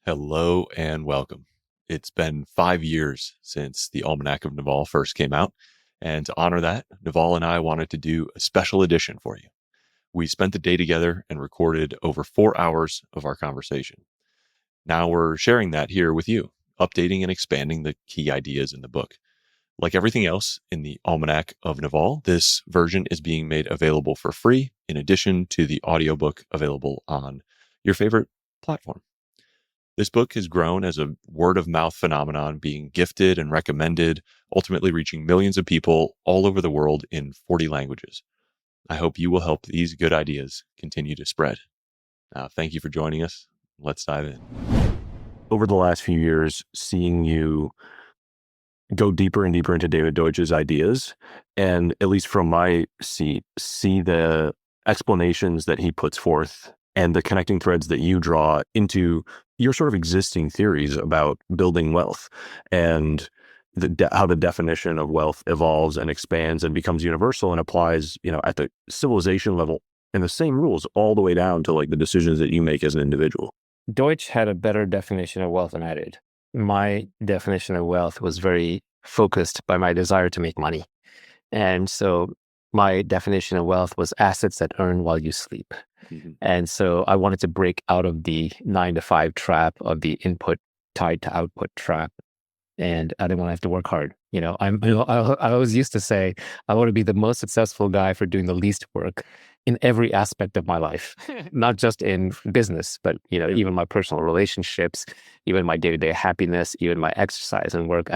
Hello and welcome. It's been 5 years since the Almanac of Naval first came out, and to honor that, Naval and I wanted to do a special edition for you. We spent the day together and recorded over 4 hours of our conversation. Now we're sharing that here with you, updating and expanding the key ideas in the book. Like everything else in the Almanac of Naval, this version is being made available for free, in addition to the audiobook available on your favorite platform. This book has grown as a word of mouth phenomenon, being gifted and recommended, ultimately reaching millions of people all over the world in 40 languages. I hope you will help these good ideas continue to spread. Thank you for joining us. Let's dive in. Over the last few years, seeing you go deeper and deeper into David Deutsch's ideas, and at least from my seat, see the explanations that he puts forth and the connecting threads that you draw into your sort of existing theories about building wealth and how the definition of wealth evolves and expands and becomes universal and applies, at the civilization level, and the same rules all the way down to like the decisions that you make as an individual. Deutsch had a better definition of wealth than I did. My definition of wealth was very focused by my desire to make money. And so my definition of wealth was assets that earn while you sleep. Mm-hmm. And so I wanted to break out of the 9-to-5 trap, of the input tied to output trap. And I didn't want to have to work hard. I always used to say, I want to be the most successful guy for doing the least work in every aspect of my life, not just in business, but, even my personal relationships, even my day-to-day happiness, even my exercise and work.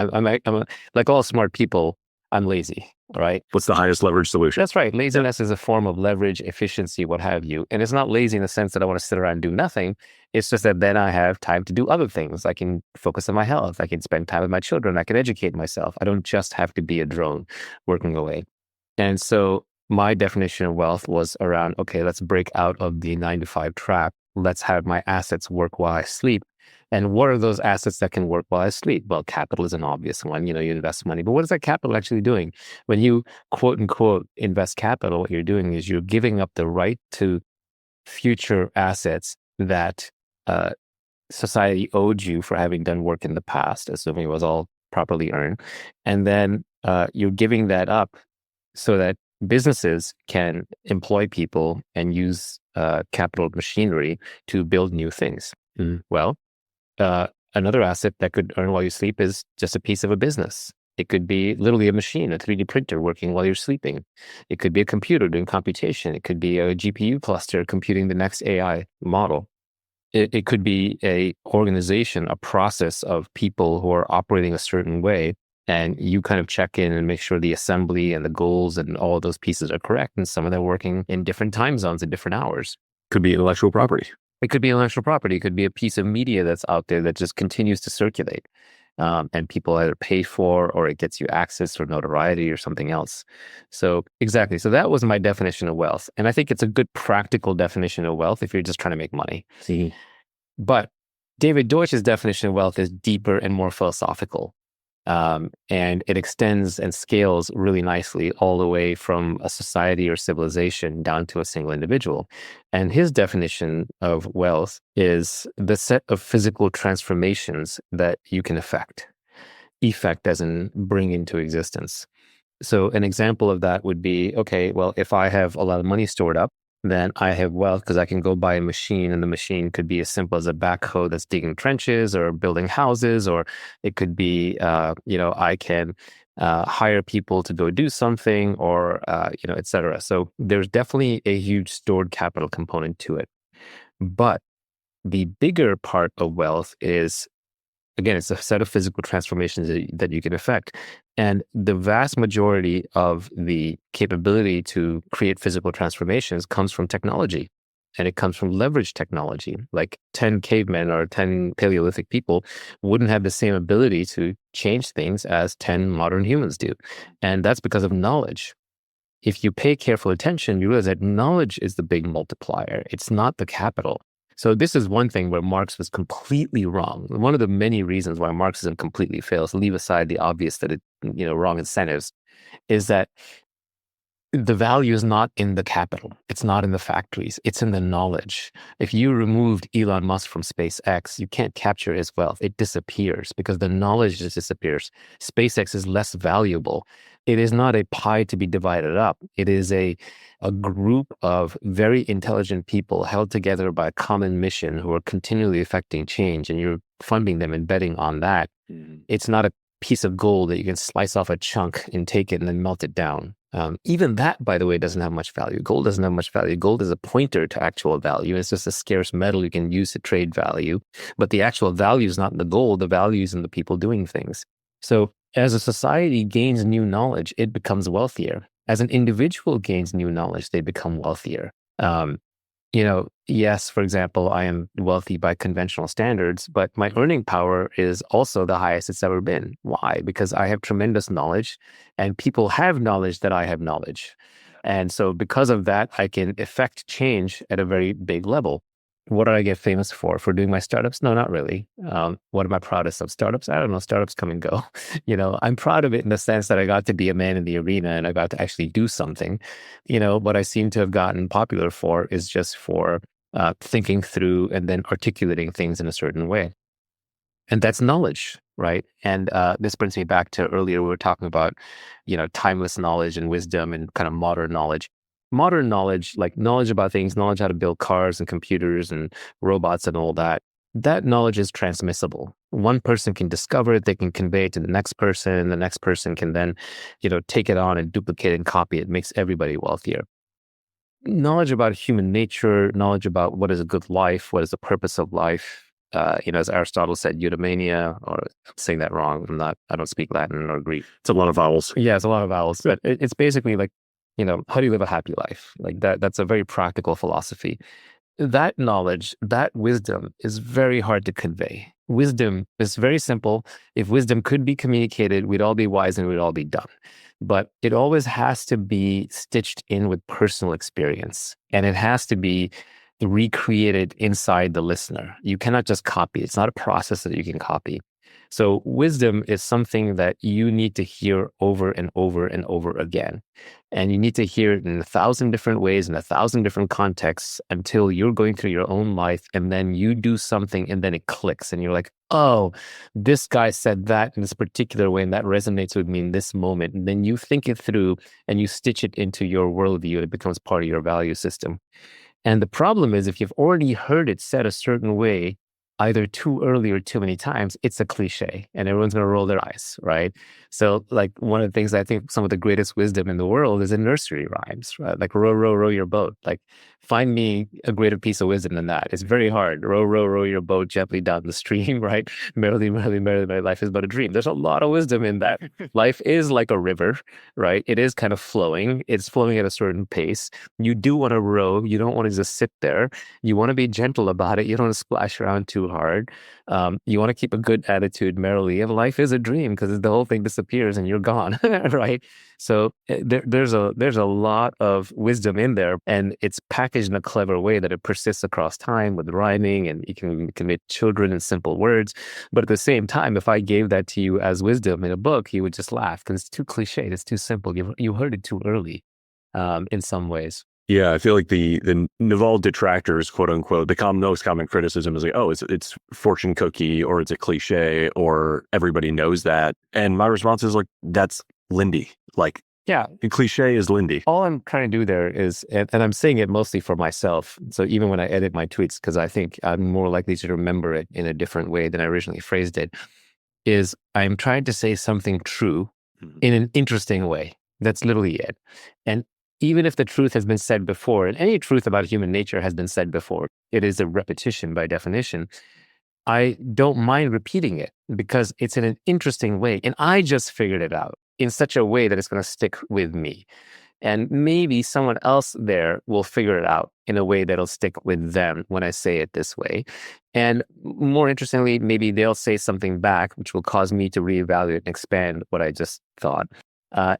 Like all smart people, I'm lazy, right? What's the highest leverage solution? That's right. Laziness is a form of leverage, efficiency, what have you. And it's not lazy in the sense that I want to sit around and do nothing. It's just that then I have time to do other things. I can focus on my health. I can spend time with my children. I can educate myself. I don't just have to be a drone working away. And so my definition of wealth was around, okay, let's break out of the 9-to-5 trap. Let's have my assets work while I sleep. And what are those assets that can work while I sleep? Well, capital is an obvious one. You invest money, but what is that capital actually doing? When you quote unquote invest capital, what you're doing is you're giving up the right to future assets that society owed you for having done work in the past, assuming it was all properly earned. And then you're giving that up so that businesses can employ people and use capital machinery to build new things. Well, another asset that could earn while you sleep is just a piece of a business. It could be literally a machine, a 3D printer working while you're sleeping. It could be a computer doing computation. It could be a GPU cluster computing the next AI model. It could be a organization, a process of people who are operating a certain way, and you kind of check in and make sure the assembly and the goals and all of those pieces are correct. And some of them are working in different time zones at different hours. Could be intellectual property. It could be intellectual property. It could be a piece of media that's out there that just continues to circulate. And people either pay for, or it gets you access or notoriety or something else. So exactly. So that was my definition of wealth. And I think it's a good practical definition of wealth if you're just trying to make money. See. But David Deutsch's definition of wealth is deeper and more philosophical. And it extends and scales really nicely all the way from a society or civilization down to a single individual. And his definition of wealth is the set of physical transformations that you can effect as in bring into existence. So an example of that would be, okay, well, if I have a lot of money stored up, then I have wealth because I can go buy a machine, and the machine could be as simple as a backhoe that's digging trenches or building houses, or it could be, I can hire people to go do something, or, et cetera. So there's definitely a huge stored capital component to it. But the bigger part of wealth is, again, it's a set of physical transformations that you can effect. And the vast majority of the capability to create physical transformations comes from technology. And it comes from leverage technology. Like 10 cavemen or 10 Paleolithic people wouldn't have the same ability to change things as 10 modern humans do. And that's because of knowledge. If you pay careful attention, you realize that knowledge is the big multiplier. It's not the capital. So this is one thing where Marx was completely wrong. One of the many reasons why Marxism completely fails, leave aside the obvious that it, wrong incentives, is that the value is not in the capital. It's not in the factories. It's in the knowledge. If you removed Elon Musk from SpaceX, you can't capture his wealth. It disappears because the knowledge just disappears. SpaceX is less valuable. It is not a pie to be divided up. It is a group of very intelligent people held together by a common mission who are continually affecting change, and you're funding them and betting on that. It's not a piece of gold that you can slice off a chunk and take it and then melt it down. Even that, by the way, doesn't have much value. Gold doesn't have much value. Gold is a pointer to actual value. It's just a scarce metal you can use to trade value. But the actual value is not in the gold. The value is in the people doing things. So as a society gains new knowledge, it becomes wealthier. As an individual gains new knowledge, they become wealthier. Yes, for example, I am wealthy by conventional standards, but my earning power is also the highest it's ever been. Why? Because I have tremendous knowledge, and people have knowledge that I have knowledge. And so because of that, I can effect change at a very big level. What did I get famous for? For doing my startups? No, not really. What am I proudest of? Startups? I don't know. Startups come and go. I'm proud of it in the sense that I got to be a man in the arena and I got to actually do something. What I seem to have gotten popular for is just for thinking through and then articulating things in a certain way. And that's knowledge, right? And this brings me back to earlier, we were talking about, timeless knowledge and wisdom and kind of modern knowledge. Modern knowledge, like knowledge about things, knowledge how to build cars and computers and robots and all that, that knowledge is transmissible. One person can discover it, they can convey it to the next person can then, take it on and duplicate and copy it. It makes everybody wealthier. Knowledge about human nature, knowledge about what is a good life, what is the purpose of life, as Aristotle said, eudaimonia, or I'm saying that wrong. I don't speak Latin or Greek. It's a lot of vowels. Yeah, it's a lot of vowels, but it's basically like, how do you live a happy life? Like that's a very practical philosophy. That knowledge, that wisdom is very hard to convey. Wisdom is very simple. If wisdom could be communicated, we'd all be wise and we'd all be done. But it always has to be stitched in with personal experience, and it has to be recreated inside the listener. You cannot just copy. It's not a process that you can copy. So wisdom is something that you need to hear over and over and over again. And you need to hear it in 1,000 different ways, in 1,000 different contexts, until you're going through your own life and then you do something and then it clicks and you're like, oh, this guy said that in this particular way and that resonates with me in this moment. And then you think it through and you stitch it into your worldview and it becomes part of your value system. And the problem is, if you've already heard it said a certain way, either too early or too many times, it's a cliche and everyone's going to roll their eyes, right? So like one of the things I think some of the greatest wisdom in the world is in nursery rhymes, right? Like row, row, row your boat. Like find me a greater piece of wisdom than that. It's very hard. Row, row, row your boat gently down the stream, right? Merrily, merrily, merrily, my life is but a dream. There's a lot of wisdom in that. Life is like a river, right? It is kind of flowing. It's flowing at a certain pace. You do want to row. You don't want to just sit there. You want to be gentle about it. You don't want to splash around too hard. You want to keep a good attitude merrily. And life is a dream because the whole thing disappears and you're gone, right? So there's a lot of wisdom in there, and it's packaged in a clever way that it persists across time with rhyming, and you can convey children in simple words. But at the same time, if I gave that to you as wisdom in a book, you would just laugh because it's too cliched. It's too simple. You heard it too early, in some ways. Yeah, I feel like the Naval detractors, quote unquote, the most common criticism is like, oh, it's fortune cookie, or it's a cliche, or everybody knows that. And my response is like, that's Lindy. Like, yeah, the cliche is Lindy. All I'm trying to do there is, and I'm saying it mostly for myself. So even when I edit my tweets, because I think I'm more likely to remember it in a different way than I originally phrased it, is I'm trying to say something true in an interesting way. That's literally it. And even if the truth has been said before, and any truth about human nature has been said before, it is a repetition by definition. I don't mind repeating it because it's in an interesting way. And I just figured it out in such a way that it's going to stick with me. And maybe someone else there will figure it out in a way that'll stick with them when I say it this way. And more interestingly, maybe they'll say something back, which will cause me to reevaluate and expand what I just thought.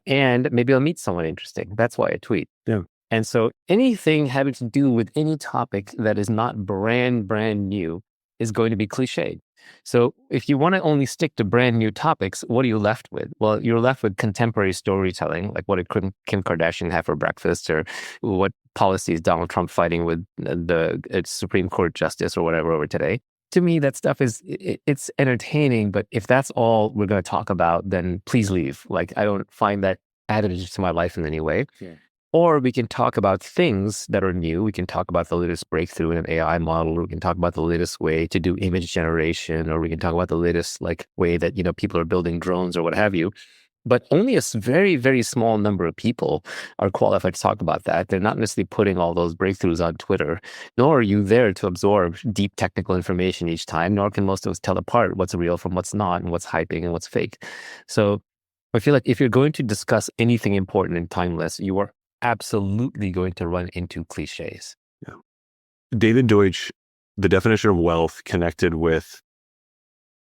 And maybe I'll meet someone interesting. That's why I tweet. Yeah. And so anything having to do with any topic that is not brand new is going to be cliched. So if you want to only stick to brand new topics, what are you left with? Well, you're left with contemporary storytelling, like what did Kim Kardashian have for breakfast, or what policies Donald Trump fighting with the Supreme Court justice or whatever over today. To me, that stuff it's entertaining, but if that's all we're going to talk about, then please leave. Like, I don't find that additive to my life in any way. Yeah. Or we can talk about things that are new. We can talk about the latest breakthrough in an AI model, or we can talk about the latest way to do image generation, or we can talk about the latest like way that, people are building drones or what have you. But only a very, very small number of people are qualified to talk about that. They're not necessarily putting all those breakthroughs on Twitter, nor are you there to absorb deep technical information each time, nor can most of us tell apart what's real from what's not and what's hyping and what's fake. So I feel like if you're going to discuss anything important and timeless, you are absolutely going to run into cliches. Yeah. David Deutsch, the definition of wealth connected with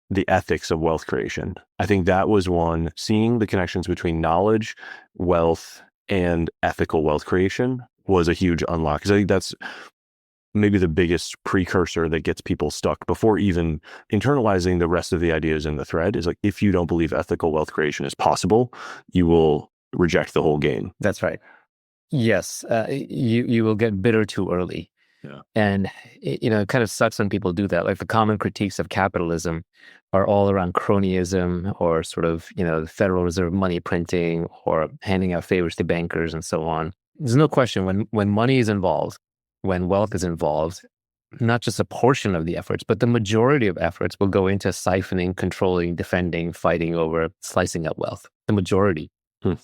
the ethics of wealth creation. I think that was one, seeing the connections between knowledge, wealth, and ethical wealth creation was a huge unlock. Because I think that's maybe the biggest precursor that gets people stuck before even internalizing the rest of the ideas in the thread is like, if you don't believe ethical wealth creation is possible, you will reject the whole game. That's right. Yes, you will get bitter too early. Yeah. And it kind of sucks when people do that. Like the common critiques of capitalism are all around cronyism, or sort of, the Federal Reserve money printing, or handing out favors to bankers and so on. There's no question when money is involved, when wealth is involved, not just a portion of the efforts, but the majority of efforts will go into siphoning, controlling, defending, fighting over, slicing up wealth. The majority.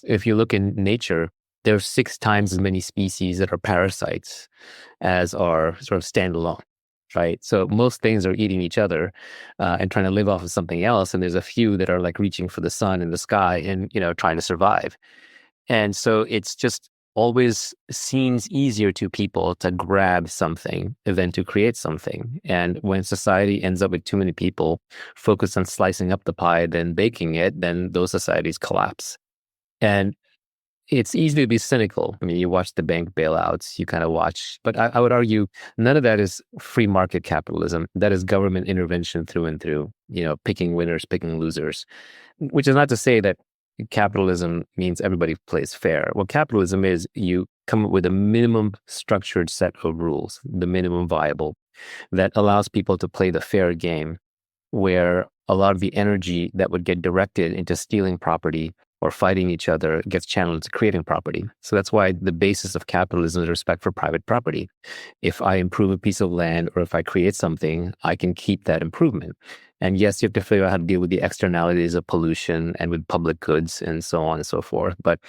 If you look in nature, there are 6 times as many species that are parasites as are sort of standalone, right? So most things are eating each other and trying to live off of something else. And there's a few that are like reaching for the sun and the sky and, trying to survive. And so it's just always seems easier to people to grab something than to create something. And when society ends up with too many people focused on slicing up the pie than baking it, then those societies collapse. And it's easy to be cynical. I mean, you watch the bank bailouts, you kind of watch, but I would argue none of that is free market capitalism. That is government intervention through and through, picking winners, picking losers, which is not to say that capitalism means everybody plays fair. What capitalism is, you come up with a minimum structured set of rules, the minimum viable, that allows people to play the fair game, where a lot of the energy that would get directed into stealing property or fighting each other gets channeled to creating property. So that's why the basis of capitalism is respect for private property. If I improve a piece of land, or if I create something, I can keep that improvement. And yes, you have to figure out how to deal with the externalities of pollution and with public goods and so on and so forth. But,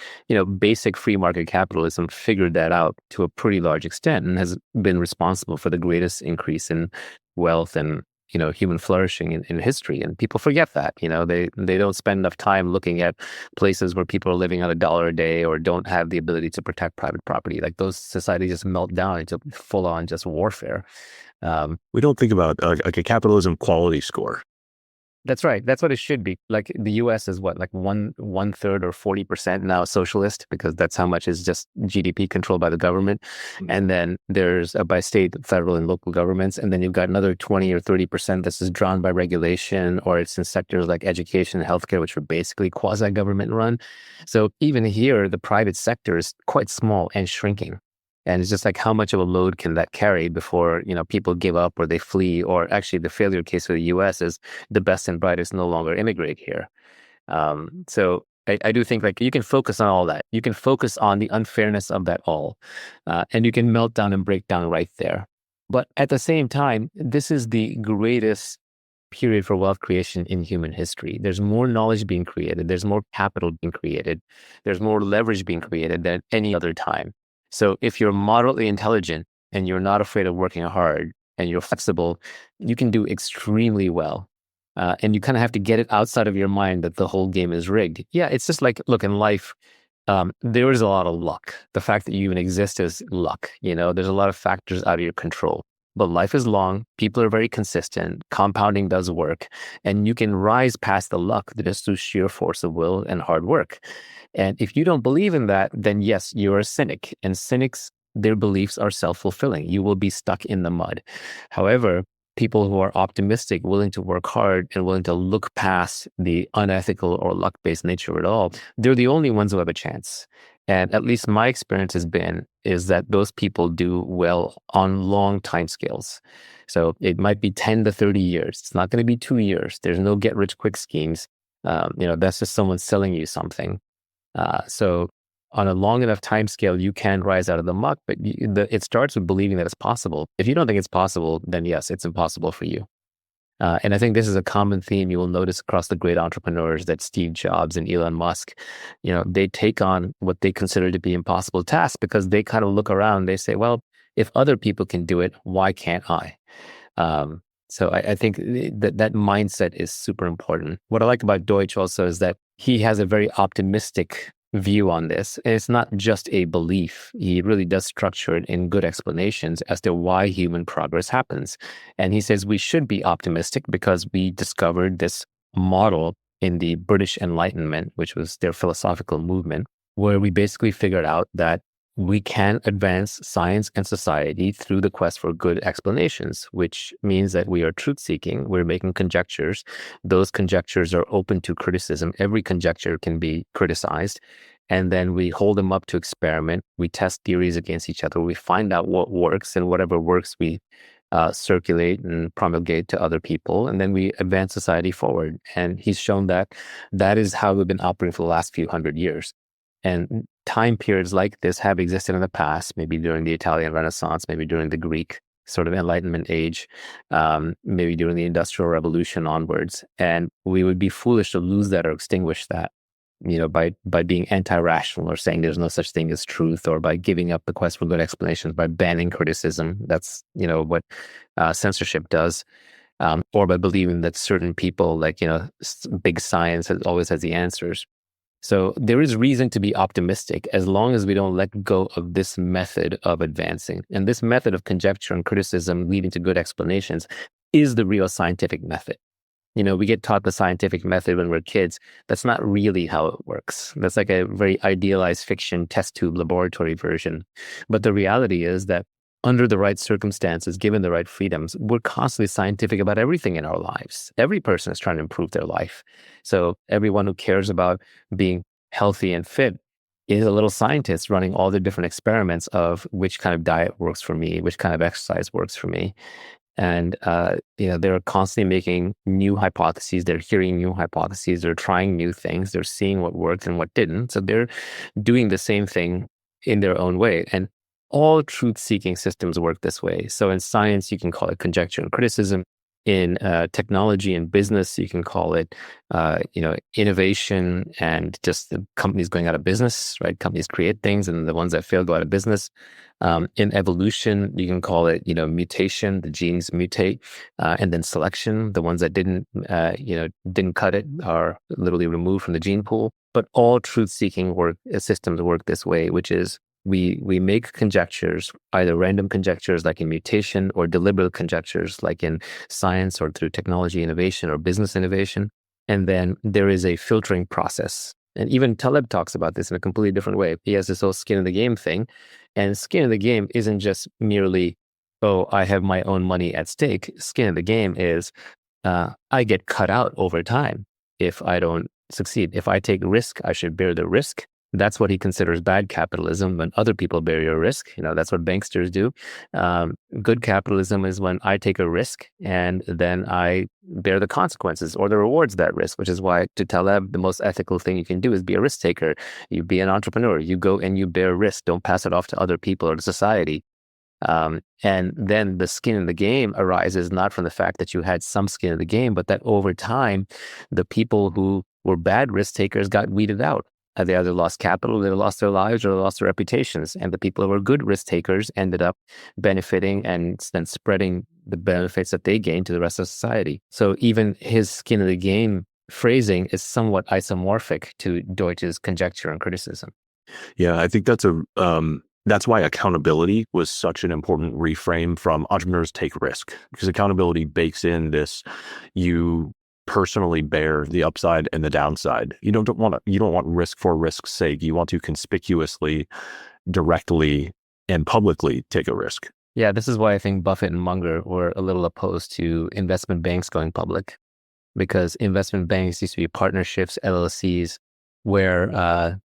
basic free market capitalism figured that out to a pretty large extent and has been responsible for the greatest increase in wealth and human flourishing in history. And people forget that. They don't spend enough time looking at places where people are living on $1 a day or don't have the ability to protect private property. Like, those societies just melt down into full on just warfare. We don't think about like a capitalism quality score. That's right. That's what it should be. Like, the US is what, like one third or 40% now socialist, because that's how much is just GDP controlled by the government. And then there's by state, federal, and local governments. And then you've got another 20 or 30% that's just drawn by regulation, or it's in sectors like education and healthcare, which are basically quasi-government run. So even here, the private sector is quite small and shrinking. And it's just like, how much of a load can that carry before, people give up or they flee? Or actually, the failure case for the US is the best and brightest no longer immigrate here. So I do think, like, you can focus on all that. You can focus on the unfairness of that all. And you can melt down and break down right there. But at the same time, this is the greatest period for wealth creation in human history. There's more knowledge being created. There's more capital being created. There's more leverage being created than any other time. So if you're moderately intelligent and you're not afraid of working hard and you're flexible, you can do extremely well. And you kind of have to get it outside of your mind that the whole game is rigged. Yeah, it's just like, look, in life, there is a lot of luck. The fact that you even exist is luck. There's a lot of factors out of your control. But life is long. People are very consistent. Compounding does work. And you can rise past the luck just through sheer force of will and hard work. And if you don't believe in that, then yes, you're a cynic. And cynics, their beliefs are self-fulfilling. You will be stuck in the mud. However, people who are optimistic, willing to work hard, and willing to look past the unethical or luck-based nature of it all, they're the only ones who have a chance. And at least my experience is that those people do well on long time scales. So it might be 10 to 30 years. It's not going to be 2 years. There's no get rich quick schemes. That's just someone selling you something. So on a long enough time scale, you can rise out of the muck, but it starts with believing that it's possible. If you don't think it's possible, then yes, it's impossible for you. And I think this is a common theme you will notice across the great entrepreneurs, that Steve Jobs and Elon Musk, they take on what they consider to be impossible tasks because they kind of look around, they say, well, if other people can do it, why can't I? So I think that mindset is super important. What I like about Deutsch also is that he has a very optimistic view on this. And it's not just a belief. He really does structure it in good explanations as to why human progress happens. And he says we should be optimistic because we discovered this model in the British Enlightenment, which was their philosophical movement, where we basically figured out that we can advance science and society through the quest for good explanations, which means that we are truth-seeking. We're making conjectures. Those conjectures are open to criticism. Every conjecture can be criticized. And then we hold them up to experiment. We test theories against each other. We find out what works, and whatever works, we circulate and promulgate to other people. And then we advance society forward. And he's shown that that is how we've been operating for the last few hundred years. And time periods like this have existed in the past, maybe during the Italian Renaissance, maybe during the Greek sort of Enlightenment age, maybe during the Industrial Revolution onwards. And we would be foolish to lose that or extinguish that, by being anti-rational or saying there's no such thing as truth, or by giving up the quest for good explanations, by banning criticism. That's, what censorship does. Or by believing that certain people, like, big science always has the answers. So there is reason to be optimistic as long as we don't let go of this method of advancing. And this method of conjecture and criticism leading to good explanations is the real scientific method. We get taught the scientific method when we're kids. That's not really how it works. That's like a very idealized fiction test tube laboratory version. But the reality is that under the right circumstances, given the right freedoms, we're constantly scientific about everything in our lives. Every person is trying to improve their life. So everyone who cares about being healthy and fit is a little scientist running all the different experiments of which kind of diet works for me, which kind of exercise works for me. And, they're constantly making new hypotheses. They're hearing new hypotheses. They're trying new things. They're seeing what worked and what didn't. So they're doing the same thing in their own way. And all truth-seeking systems work this way. So in science, you can call it conjecture and criticism. In technology and business, you can call it, innovation and just the companies going out of business, right? Companies create things, and the ones that fail go out of business. In evolution, you can call it, mutation. The genes mutate, and then selection. The ones that didn't cut it are literally removed from the gene pool. But all truth-seeking systems work this way, which is we make conjectures, either random conjectures like in mutation, or deliberate conjectures like in science or through technology innovation or business innovation. And then there is a filtering process. And even Taleb talks about this in a completely different way. He has this whole skin in the game thing. And skin in the game isn't just merely, oh, I have my own money at stake. Skin in the game is I get cut out over time if I don't succeed. If I take risk, I should bear the risk. That's what he considers bad capitalism, when other people bear your risk. That's what banksters do. Good capitalism is when I take a risk and then I bear the consequences or the rewards of that risk, which is why, to Taleb, the most ethical thing you can do is be a risk taker. You be an entrepreneur. You go and you bear risk. Don't pass it off to other people or to society. And then the skin in the game arises not from the fact that you had some skin in the game, but that over time, the people who were bad risk takers got weeded out. They either lost capital, they lost their lives, or they lost their reputations. And the people who were good risk takers ended up benefiting and then spreading the benefits that they gained to the rest of society. So even his skin in the game phrasing is somewhat isomorphic to Deutsch's conjecture and criticism. Yeah, I think that's why accountability was such an important reframe from entrepreneurs take risk, because accountability bakes in this, you personally bear the upside and the downside. You don't want risk for risk's sake. You want to conspicuously, directly, and publicly take a risk. Yeah, this is why I think Buffett and Munger were a little opposed to investment banks going public, because investment banks used to be partnerships, LLCs, where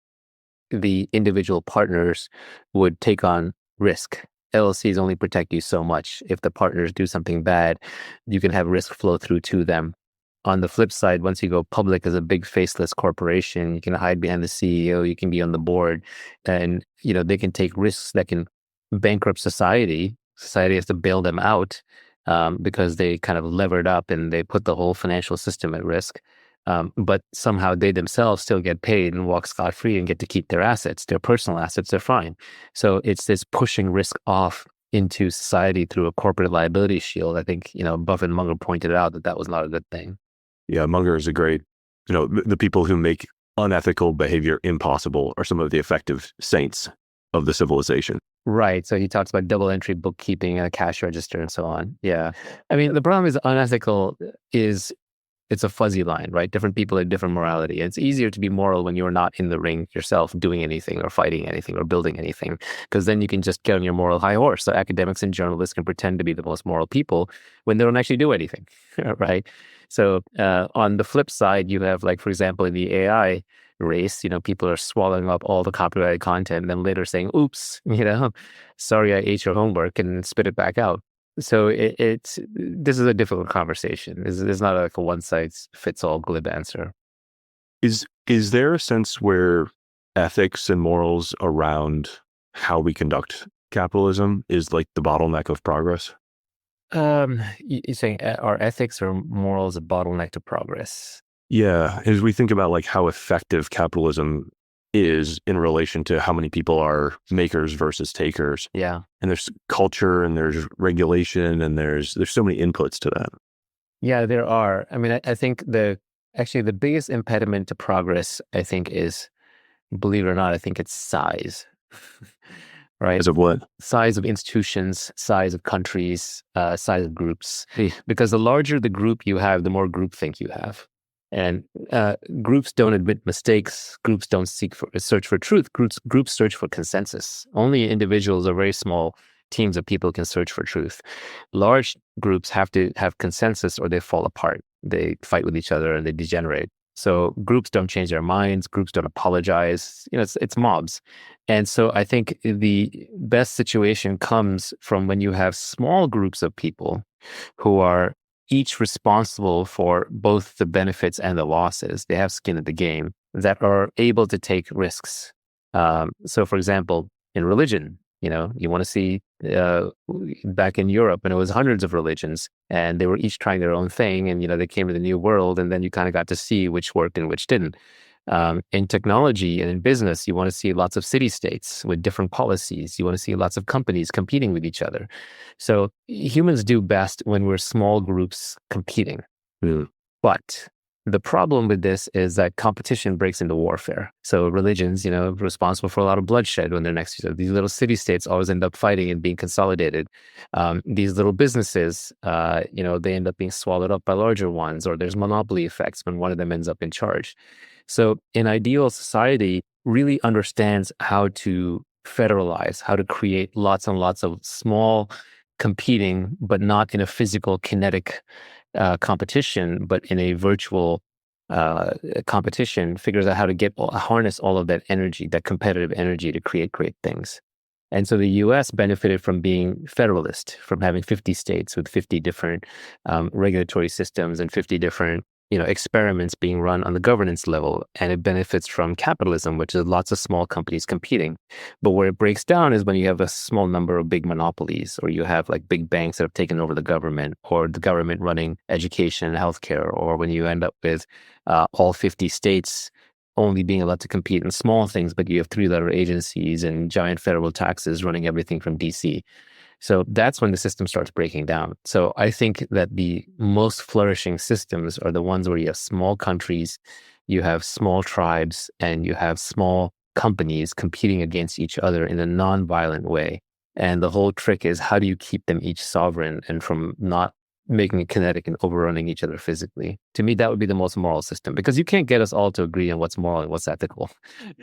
the individual partners would take on risk. LLCs only protect you so much. If the partners do something bad, you can have risk flow through to them. On the flip side, once you go public as a big faceless corporation, you can hide behind the CEO, you can be on the board, and they can take risks that can bankrupt society. Society has to bail them out because they kind of levered up and they put the whole financial system at risk. But somehow they themselves still get paid and walk scot-free and get to keep their assets, their personal assets, they're fine. So it's this pushing risk off into society through a corporate liability shield. I think, Buffett and Munger pointed out that was not a good thing. Yeah, Munger is a great, the people who make unethical behavior impossible are some of the effective saints of the civilization. Right. So he talks about double entry bookkeeping and a cash register and so on. Yeah. I mean, the problem is unethical it's a fuzzy line, right? Different people have different morality. And it's easier to be moral when you're not in the ring yourself doing anything or fighting anything or building anything, because then you can just get on your moral high horse. So academics and journalists can pretend to be the most moral people when they don't actually do anything, right? So on the flip side, you have, like, for example, in the AI race, people are swallowing up all the copyrighted content and then later saying, oops, sorry, I ate your homework, and spit it back out. So this is a difficult conversation. There's not like a one size fits all glib answer. Is there a sense where ethics and morals around how we conduct capitalism is like the bottleneck of progress? You're saying are ethics or morals a bottleneck to progress? Yeah, as we think about like how effective capitalism is in relation to how many people are makers versus takers. Yeah. And there's culture and there's regulation and there's so many inputs to that. Yeah, there are. I mean, I think the biggest impediment to progress, I think, is, believe it or not, I think it's size. Right? As of what? Size of institutions, size of countries, size of groups. Because the larger the group you have, the more groupthink you have. And groups don't admit mistakes. Groups don't search for truth. Groups search for consensus. Only individuals or very small teams of people can search for truth. Large groups have to have consensus or they fall apart. They fight with each other and they degenerate. So groups don't change their minds. Groups don't apologize. It's mobs. And so I think the best situation comes from when you have small groups of people who are each responsible for both the benefits and the losses. They have skin in the game, that are able to take risks. So, for example, in religion, you want to see back in Europe, and it was hundreds of religions, and they were each trying their own thing, and they came to the New World, and then you kind of got to see which worked and which didn't. In technology and in business, you want to see lots of city-states with different policies. You want to see lots of companies competing with each other. So humans do best when we're small groups competing. Mm. But the problem with this is that competition breaks into warfare. So religions, responsible for a lot of bloodshed when they're next to each other. These little city-states always end up fighting and being consolidated. These little businesses, they end up being swallowed up by larger ones, or there's monopoly effects when one of them ends up in charge. So an ideal society really understands how to federalize, how to create lots and lots of small competing, but not in a physical kinetic competition, but in a virtual competition, figures out how to harness all of that energy, that competitive energy, to create great things. And so the US benefited from being federalist, from having 50 states with 50 different regulatory systems and 50 different experiments being run on the governance level. And it benefits from capitalism, which is lots of small companies competing. But where it breaks down is when you have a small number of big monopolies, or you have like big banks that have taken over the government, or the government running education and healthcare, or when you end up with all 50 states only being allowed to compete in small things, but you have 3-letter agencies and giant federal taxes running everything from DC. So that's when the system starts breaking down. So I think that the most flourishing systems are the ones where you have small countries, you have small tribes, and you have small companies competing against each other in a non-violent way. And the whole trick is, how do you keep them each sovereign and from not making it kinetic and overrunning each other physically. To me, that would be the most moral system, because you can't get us all to agree on what's moral and what's ethical,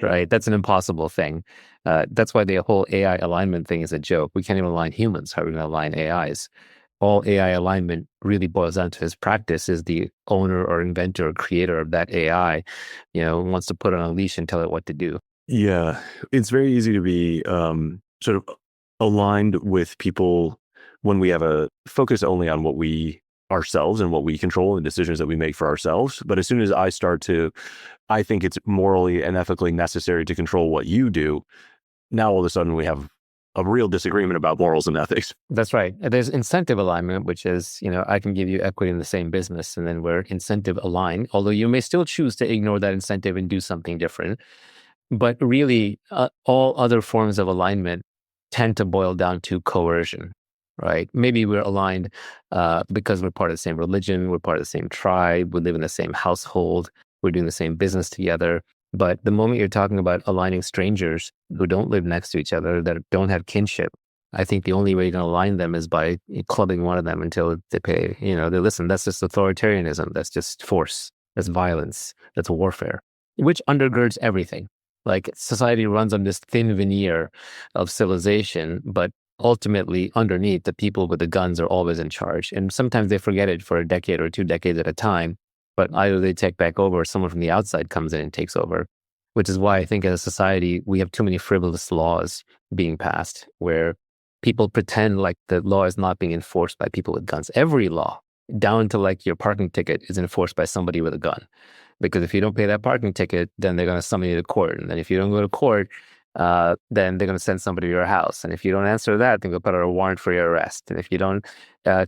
right? That's an impossible thing. That's why the whole AI alignment thing is a joke. We can't even align humans. How are we going to align AIs? All AI alignment really boils down to his practice is the owner or inventor or creator of that AI, wants to put on a leash and tell it what to do. Yeah, it's very easy to be sort of aligned with people when we have a focus only on what we ourselves and what we control and decisions that we make for ourselves. But as soon as I think it's morally and ethically necessary to control what you do, now all of a sudden we have a real disagreement about morals and ethics. That's right. There's incentive alignment, which is, I can give you equity in the same business, and then we're incentive aligned, although you may still choose to ignore that incentive and do something different. But really, all other forms of alignment tend to boil down to coercion, right? Maybe we're aligned because we're part of the same religion, we're part of the same tribe, we live in the same household, we're doing the same business together. But the moment you're talking about aligning strangers who don't live next to each other, that don't have kinship, I think the only way you can align them is by clubbing one of them until they pay, they listen. That's just authoritarianism. That's just force. That's violence. That's warfare, which undergirds everything. Like, society runs on this thin veneer of civilization, but ultimately underneath, the people with the guns are always in charge. And sometimes they forget it for a decade or 2 decades at a time. But either they take back over or someone from the outside comes in and takes over, which is why I think as a society, we have too many frivolous laws being passed where people pretend like the law is not being enforced by people with guns. Every law, down to like your parking ticket, is enforced by somebody with a gun. Because if you don't pay that parking ticket, then they're going to summon you to court. And then if you don't go to court, then they're going to send somebody to your house. And if you don't answer that, then they'll put out a warrant for your arrest. And if you don't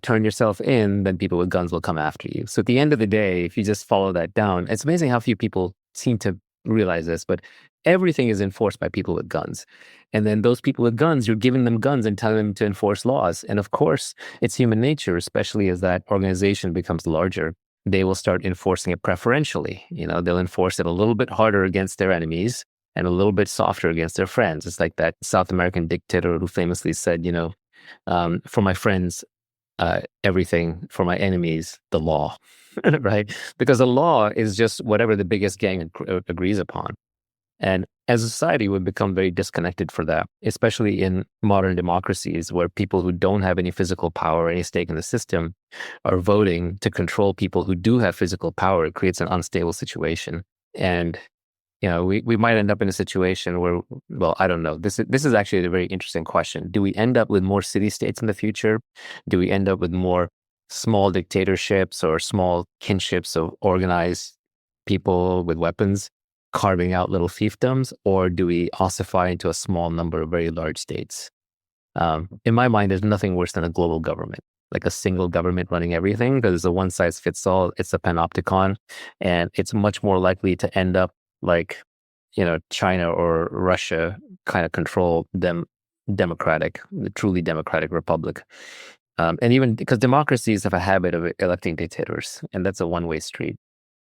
turn yourself in, then people with guns will come after you. So at the end of the day, if you just follow that down, it's amazing how few people seem to realize this, but everything is enforced by people with guns. And then those people with guns, you're giving them guns and telling them to enforce laws. And of course, it's human nature, especially as that organization becomes larger. They will start enforcing it preferentially. They'll enforce it a little bit harder against their enemies and a little bit softer against their friends. It's like that South American dictator who famously said, for my friends, everything; for my enemies, the law, right? Because the law is just whatever the biggest gang agrees upon. And as a society, we've become very disconnected for that, especially in modern democracies where people who don't have any physical power or any stake in the system are voting to control people who do have physical power. It creates an unstable situation. And we might end up in a situation where, well, I don't know. This is actually a very interesting question. Do we end up with more city-states in the future? Do we end up with more small dictatorships or small kinships of organized people with weapons carving out little fiefdoms? Or do we ossify into a small number of very large states? In my mind, there's nothing worse than a global government, like a single government running everything, because it's a one-size-fits-all. It's a panopticon, and it's much more likely to end up like, China or Russia kind of control them, the truly democratic republic. And even because democracies have a habit of electing dictators, and that's a one-way street.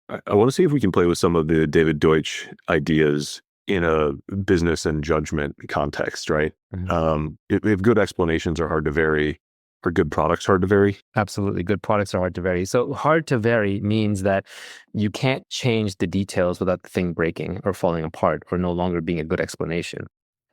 I want to see if we can play with some of the David Deutsch ideas in a business and judgment context, right? Mm-hmm. If good explanations are hard to vary, are good products hard to vary? Absolutely. Good products are hard to vary. So hard to vary means that you can't change the details without the thing breaking or falling apart or no longer being a good explanation.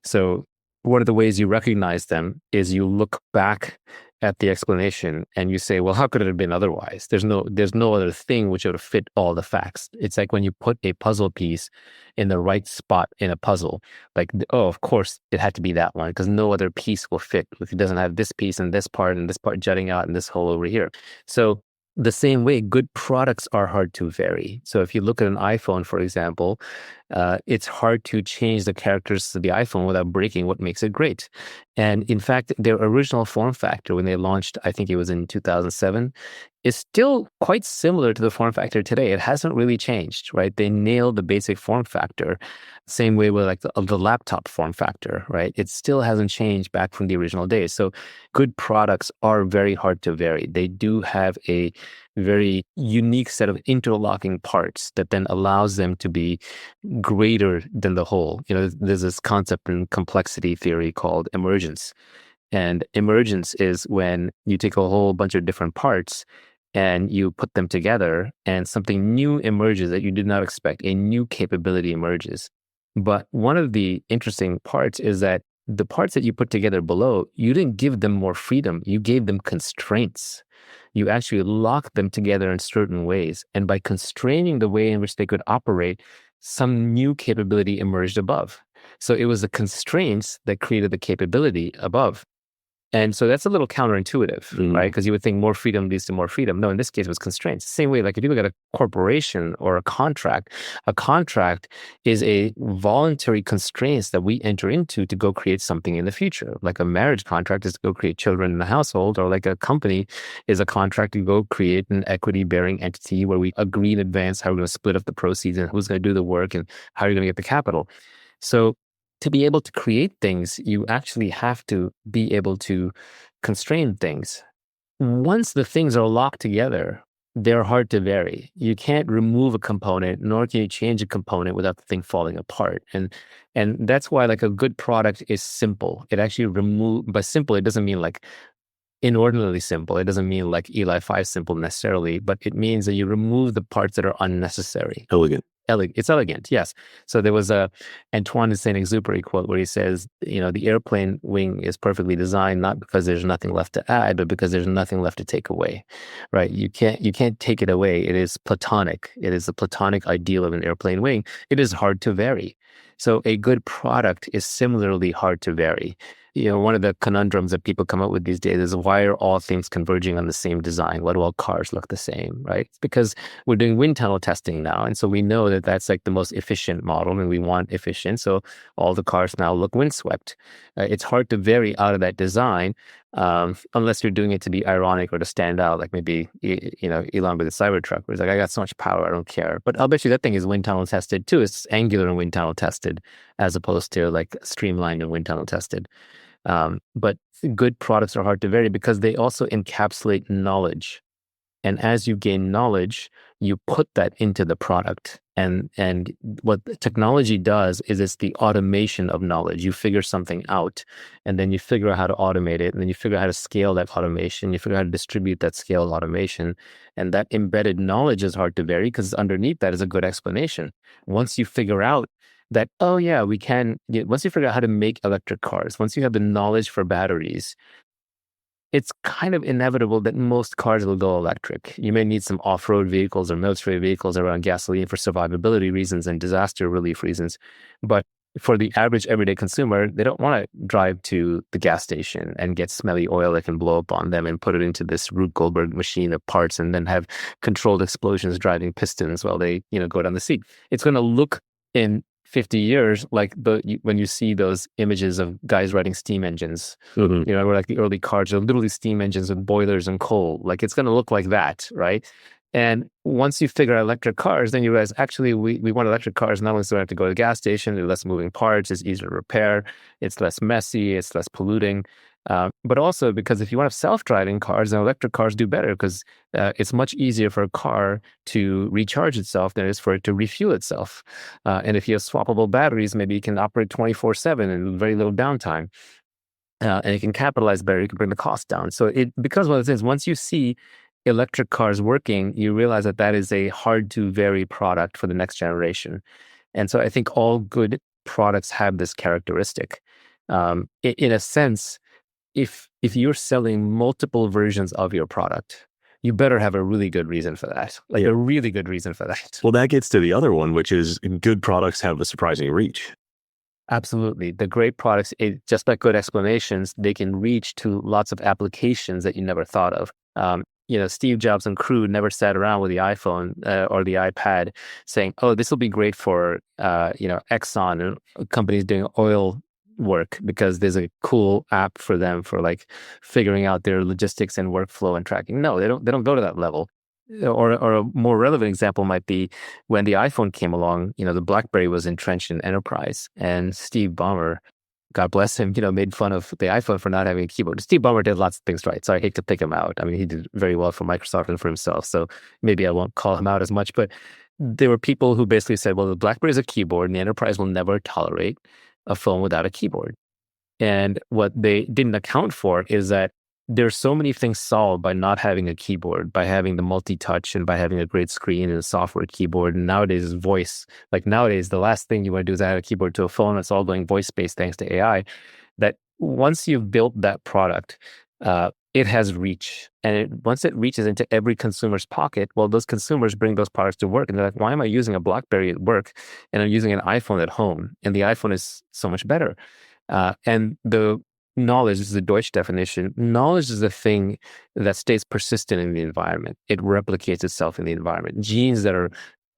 So one of the ways you recognize them is you look back at the explanation and you say, well, how could it have been otherwise? There's no other thing which would have fit all the facts. It's like when you put a puzzle piece in the right spot in a puzzle, like, oh, of course it had to be that one because no other piece will fit if it doesn't have this piece and this part jutting out and this hole over here. So the same way, good products are hard to vary. So if you look at an iPhone, for example, it's hard to change the characteristics of the iPhone without breaking what makes it great. And in fact, their original form factor, when they launched, I think it was in 2007, is still quite similar to the form factor today. It hasn't really changed, right? They nailed the basic form factor, same way with like the laptop form factor, right? It still hasn't changed back from the original days. So good products are very hard to vary. They do have a very unique set of interlocking parts that then allows them to be greater than the whole. There's this concept in complexity theory called emergence. And emergence is when you take a whole bunch of different parts and you put them together and something new emerges that you did not expect. A new capability emerges. But one of the interesting parts is that the parts that you put together below, you didn't give them more freedom. You gave them constraints. You actually locked them together in certain ways. And by constraining the way in which they could operate, some new capability emerged above. So it was the constraints that created the capability above. And so that's a little counterintuitive, right? Because you would think more freedom leads to more freedom. No, in this case, it was constraints. Same way, like if you look at a corporation or a contract is a voluntary constraints that we enter into to go create something in the future. Like a marriage contract is to go create children in the household, or like a company is a contract to go create an equity-bearing entity where we agree in advance how we're going to split up the proceeds and who's going to do the work and how you're going to get the capital. So to be able to create things, you actually have to be able to constrain things. Once the things are locked together, they're hard to vary. You can't remove a component, nor can you change a component without the thing falling apart. And that's why like a good product is simple. It actually by simple, it doesn't mean like inordinately simple. It doesn't mean like Eli 5 simple necessarily, but it means that you remove the parts that are unnecessary. Elegant. It's elegant, yes. So there was a Antoine de Saint-Exupéry quote where he says, the airplane wing is perfectly designed not because there's nothing left to add, but because there's nothing left to take away, right? You can't take it away. It is platonic. It is the platonic ideal of an airplane wing. It is hard to vary. So a good product is similarly hard to vary. One of the conundrums that people come up with these days is, why are all things converging on the same design? Why do all cars look the same, right? It's because we're doing wind tunnel testing now. And so we know that that's like the most efficient model and we want efficient. So all the cars now look windswept. It's hard to vary out of that design unless you're doing it to be ironic or to stand out, like maybe, Elon with the Cybertruck, where it's like, I got so much power, I don't care. But I'll bet you that thing is wind tunnel tested too. It's angular and wind tunnel tested as opposed to like streamlined and wind tunnel tested. But good products are hard to vary because they also encapsulate knowledge. And as you gain knowledge, you put that into the product. And what technology does is it's the automation of knowledge. You figure something out, and then you figure out how to automate it, and then you figure out how to scale that automation. You figure out how to distribute that scaled automation. And that embedded knowledge is hard to vary because underneath that is a good explanation. Once you figure out that, oh yeah, once you figure out how to make electric cars, once you have the knowledge for batteries, it's kind of inevitable that most cars will go electric. You may need some off-road vehicles or military vehicles around gasoline for survivability reasons and disaster relief reasons. But for the average everyday consumer, they don't want to drive to the gas station and get smelly oil that can blow up on them and put it into this Rube Goldberg machine of parts and then have controlled explosions driving pistons while they, go down the seat. It's going to look in 50 years, like when you see those images of guys riding steam engines, where like the early cars are literally steam engines with boilers and coal. Like it's going to look like that, right? And once you figure out electric cars, then you realize actually we want electric cars not only so we don't have to go to the gas station, there's less moving parts, it's easier to repair, it's less messy, it's less polluting. But also because if you want to have self-driving cars, then electric cars do better because it's much easier for a car to recharge itself than it is for it to refuel itself. And if you have swappable batteries, maybe you can operate 24/7 and very little downtime. And you can capitalize better, you can bring the cost down. So it becomes one of those things, once you see electric cars working, you realize that is a hard to vary product for the next generation. And so I think all good products have this characteristic. In a sense, if you're selling multiple versions of your product, you better have a really good reason for that. Like a really good reason for that. Well, that gets to the other one, which is good products have a surprising reach. Absolutely. The great products, just like good explanations, they can reach to lots of applications that you never thought of. Steve Jobs and crew never sat around with the iPhone or the iPad saying, oh, this will be great for, Exxon and companies doing oil work because there's a cool app for them for like figuring out their logistics and workflow and tracking. No, they don't go to that level. Or a more relevant example might be when the iPhone came along, the BlackBerry was entrenched in enterprise, and Steve Ballmer, God bless him, made fun of the iPhone for not having a keyboard. Steve Ballmer did lots of things right, so I hate to pick him out. I mean, he did very well for Microsoft and for himself, so maybe I won't call him out as much. But there were people who basically said, well, the BlackBerry is a keyboard, and the enterprise will never tolerate a phone without a keyboard. And what they didn't account for is that there's so many things solved by not having a keyboard, by having the multi-touch and by having a great screen and a software keyboard. And nowadays is voice. Like nowadays, the last thing you want to do is add a keyboard to a phone. It's all going voice-based thanks to AI. That once you've built that product, it has reach. And once it reaches into every consumer's pocket, well, those consumers bring those products to work. And they're like, why am I using a BlackBerry at work and I'm using an iPhone at home? And the iPhone is so much better. And the knowledge, this is the Deutsch definition, knowledge is a thing that stays persistent in the environment. It replicates itself in the environment. Genes that are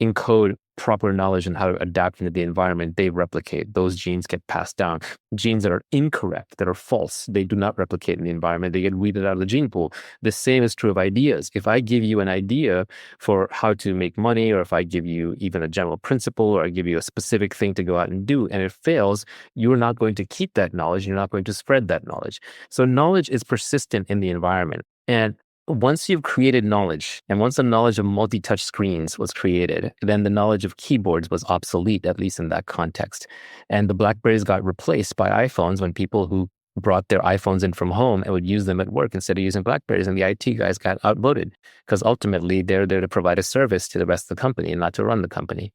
encode proper knowledge and how to adapt into the environment, they replicate. Those genes get passed down. Genes that are incorrect, that are false, they do not replicate in the environment. They get weeded out of the gene pool. The same is true of ideas. If I give you an idea for how to make money, or if I give you even a general principle, or I give you a specific thing to go out and do, and it fails, you're not going to keep that knowledge. You're not going to spread that knowledge. So knowledge is persistent in the environment. And once you've created knowledge, and once the knowledge of multi-touch screens was created, then the knowledge of keyboards was obsolete, at least in that context. And the BlackBerrys got replaced by iPhones when people who brought their iPhones in from home and would use them at work instead of using BlackBerrys, and the IT guys got outvoted because ultimately they're there to provide a service to the rest of the company and not to run the company.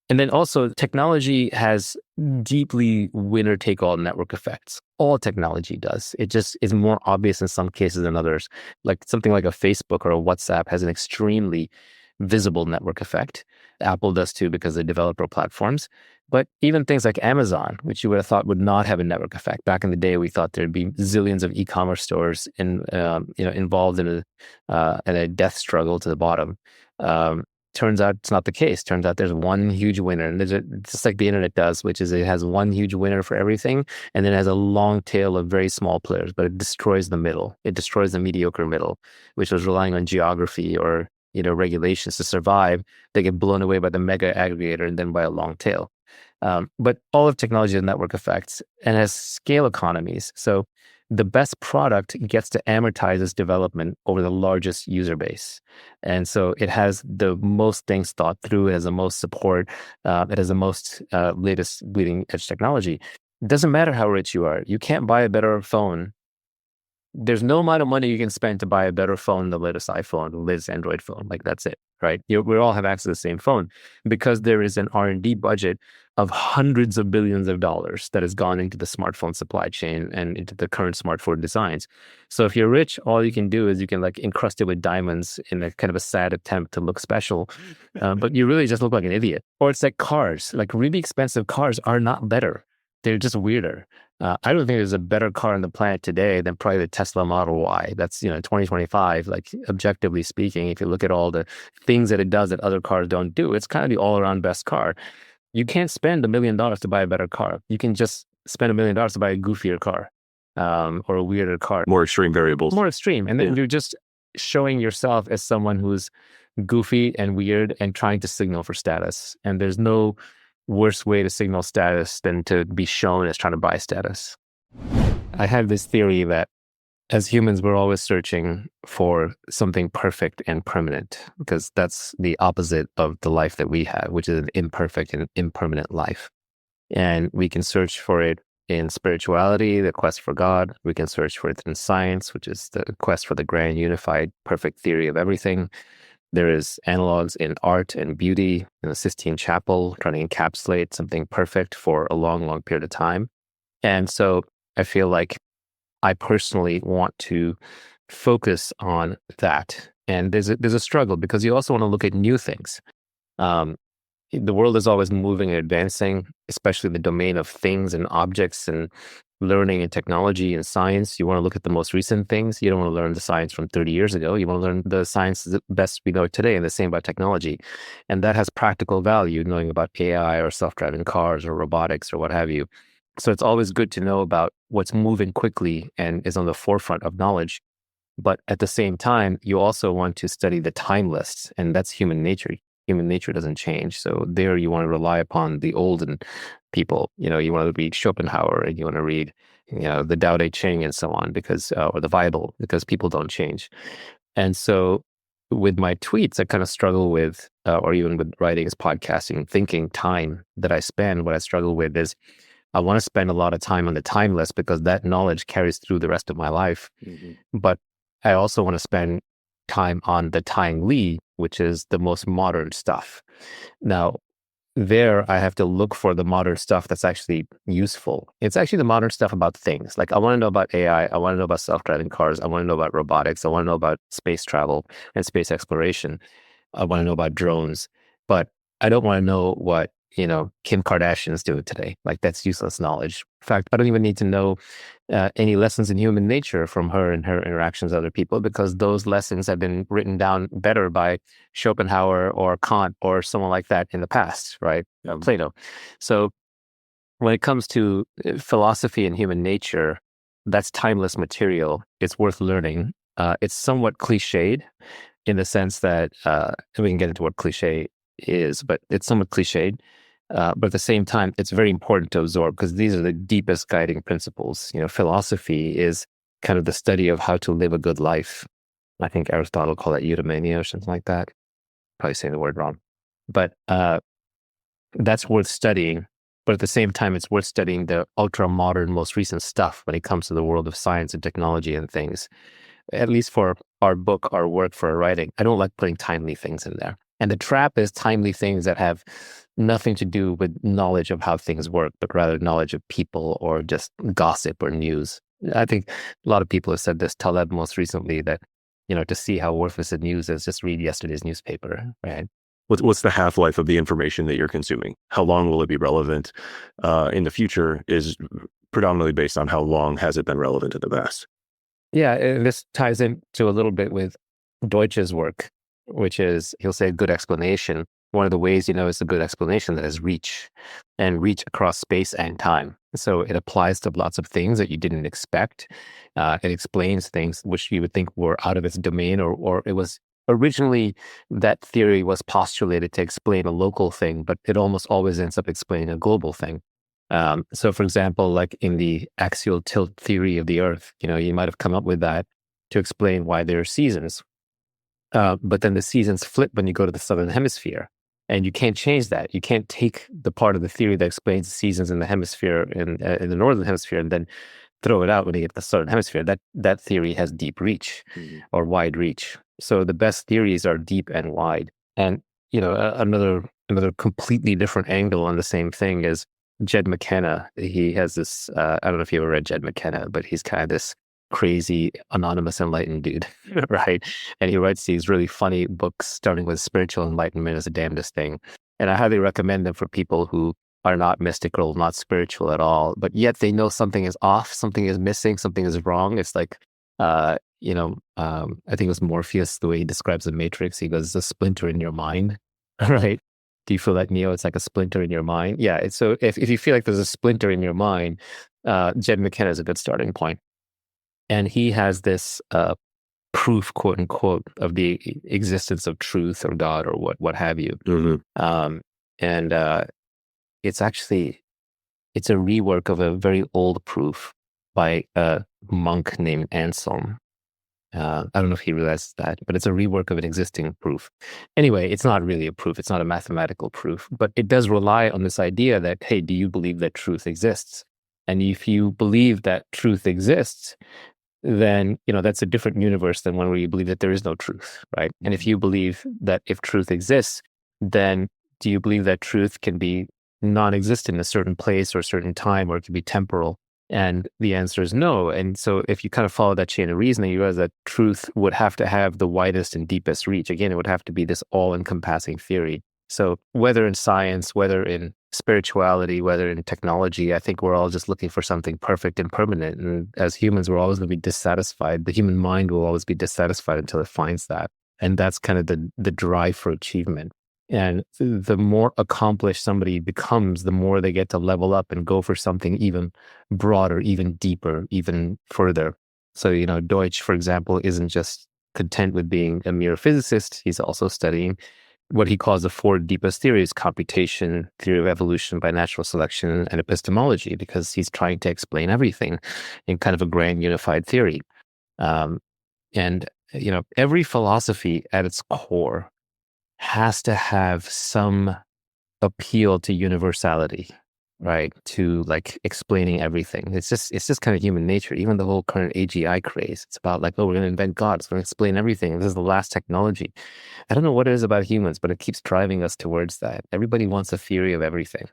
And then also technology has deeply winner-take-all network effects. All technology does. It just is more obvious in some cases than others. Like something like a Facebook or a WhatsApp has an extremely visible network effect. Apple does too because they developer platforms. But even things like Amazon, which you would have thought would not have a network effect. Back in the day, we thought there'd be zillions of e-commerce stores involved in a death struggle to the bottom. Turns out it's not the case. Turns out there's one huge winner, and just like the internet does, which is it has one huge winner for everything, and then it has a long tail of very small players, but it destroys the middle. It destroys the mediocre middle, which was relying on geography or regulations to survive. They get blown away by the mega aggregator and then by a long tail. But all of technology has network effects and has scale economies. So the best product gets to amortize its development over the largest user base. And so it has the most things thought through, it has the most support, it has the most latest bleeding edge technology. It doesn't matter how rich you are. You can't buy a better phone. There's no amount of money you can spend to buy a better phone, the latest iPhone, the latest Android phone. Like that's it, right? We all have access to the same phone because there is an R&D budget of hundreds of billions of dollars that has gone into the smartphone supply chain and into the current smartphone designs. So if you're rich, all you can do is you can like encrust it with diamonds in a kind of a sad attempt to look special, but you really just look like an idiot. Or it's like cars, like really expensive cars are not better. They're just weirder. I don't think there's a better car on the planet today than probably the Tesla Model Y. That's 2025. Like objectively speaking, if you look at all the things that it does that other cars don't do, it's kind of the all-around best car. You can't spend $1 million to buy a better car. You can just spend $1 million to buy a goofier car or a weirder car. More extreme variables. More extreme, and then you're just showing yourself as someone who's goofy and weird and trying to signal for status. And there's no worse way to signal status than to be shown as trying to buy status. I have this theory that as humans, we're always searching for something perfect and permanent because that's the opposite of the life that we have, which is an imperfect and impermanent life. And we can search for it in spirituality, the quest for God. We can search for it in science, which is the quest for the grand unified perfect theory of everything. There is analogs in art and beauty in the Sistine Chapel, trying to encapsulate something perfect for a long, long period of time. And so I feel like I personally want to focus on that. And there's a struggle because you also want to look at new things. The world is always moving and advancing, especially in the domain of things and objects and learning and technology and science. You want to look at the most recent things. You don't want to learn the science from 30 years ago. You want to learn the science that best we know today, and the same about technology. And that has practical value, knowing about AI or self-driving cars or robotics or what have you. So it's always good to know about what's moving quickly and is on the forefront of knowledge. But at the same time, you also want to study the timeless, and that's human nature. Human nature doesn't change. So there you want to rely upon the olden people. You want to read Schopenhauer and you want to read, the Tao Te Ching and so on because, or the Bible, because people don't change. And so with my tweets, I kind of struggle with, or even with writing, podcasting, thinking time that I spend, what I struggle with is I want to spend a lot of time on the timeless because that knowledge carries through the rest of my life. But I also want to spend time on the timely, which is the most modern stuff. Now, there I have to look for the modern stuff that's actually useful. It's actually the modern stuff about things. Like I want to know about AI. I want to know about self-driving cars. I want to know about robotics. I want to know about space travel and space exploration. I want to know about drones, but I don't want to know what, Kim Kardashian's doing today. Like that's useless knowledge. In fact, I don't even need to know any lessons in human nature from her and her interactions with other people, because those lessons have been written down better by Schopenhauer or Kant or someone like that in the past, right? Plato. So when it comes to philosophy and human nature, that's timeless material. It's worth learning. It's somewhat cliched in the sense that we can get into what cliche is, but it's somewhat cliched. But at the same time, it's very important to absorb because these are the deepest guiding principles. Philosophy is kind of the study of how to live a good life. I think Aristotle called it eudaimonia or something like that. Probably saying the word wrong. But that's worth studying. But at the same time, it's worth studying the ultra-modern, most recent stuff when it comes to the world of science and technology and things. At least for our book, our work, for our writing, I don't like putting timely things in there. And the trap is timely things that have nothing to do with knowledge of how things work, but rather knowledge of people or just gossip or news. I think a lot of people have said this. Taleb most recently that, to see how worthless the news is, just read yesterday's newspaper, right? What's the half-life of the information that you're consuming? How long will it be relevant in the future is predominantly based on how long has it been relevant in the past. Yeah, and this ties into a little bit with Deutsch's work, which is, he'll say, a good explanation. One of the ways it's a good explanation that is reach, and reach across space and time. So it applies to lots of things that you didn't expect. It explains things which you would think were out of its domain, or it was originally, that theory was postulated to explain a local thing, but it almost always ends up explaining a global thing. So for example, like in the axial tilt theory of the Earth, you might have come up with that to explain why there are seasons. But then the seasons flip when you go to the southern hemisphere, and you can't change that. You can't take the part of the theory that explains the seasons in the hemisphere in the northern hemisphere and then throw it out when you get to the southern hemisphere. That theory has deep reach or wide reach. So the best theories are deep and wide. And another completely different angle on the same thing is Jed McKenna. He has this, I don't know if you ever read Jed McKenna, but he's kind of this crazy, anonymous, enlightened dude, right? And he writes these really funny books, starting with Spiritual Enlightenment is the Damnedest Thing. And I highly recommend them for people who are not mystical, not spiritual at all, but yet they know something is off, something is missing, something is wrong. It's like, I think it was Morpheus, the way he describes the Matrix. He goes, it's a splinter in your mind, right? Do you feel like Neo? It's like a splinter in your mind. Yeah. So if you feel like there's a splinter in your mind, Jed McKenna is a good starting point. And he has this proof, quote unquote, of the existence of truth or God or what have you. It's a rework of a very old proof by a monk named Anselm. I don't know if he realizes that, but it's a rework of an existing proof. Anyway, it's not really a proof. It's not a mathematical proof, but it does rely on this idea that, hey, do you believe that truth exists? And if you believe that truth exists, then, that's a different universe than one where you believe that there is no truth, right? And if you believe that if truth exists, then do you believe that truth can be non-existent in a certain place or a certain time, or it can be temporal? And the answer is no. And so if you kind of follow that chain of reasoning, you realize that truth would have to have the widest and deepest reach. Again, it would have to be this all-encompassing theory. So whether in science, whether in spirituality, whether in technology, I think we're all just looking for something perfect and permanent. And as humans, we're always going to be dissatisfied. The human mind will always be dissatisfied until it finds that. And that's kind of the drive for achievement. And the more accomplished somebody becomes, the more they get to level up and go for something even broader, even deeper, even further. So, Deutsch, for example, isn't just content with being a mere physicist. He's also studying what he calls the four deepest theories: computation, theory of evolution by natural selection, and epistemology, because he's trying to explain everything in kind of a grand unified theory. Every philosophy at its core has to have some appeal to universality. right, to like explaining everything. It's just kind of human nature. Even the whole current AGI craze, it's about like, oh, we're going to invent God. It's going to explain everything. This is the last technology. I don't know what it is about humans, but it keeps driving us towards that. Everybody wants a theory of everything.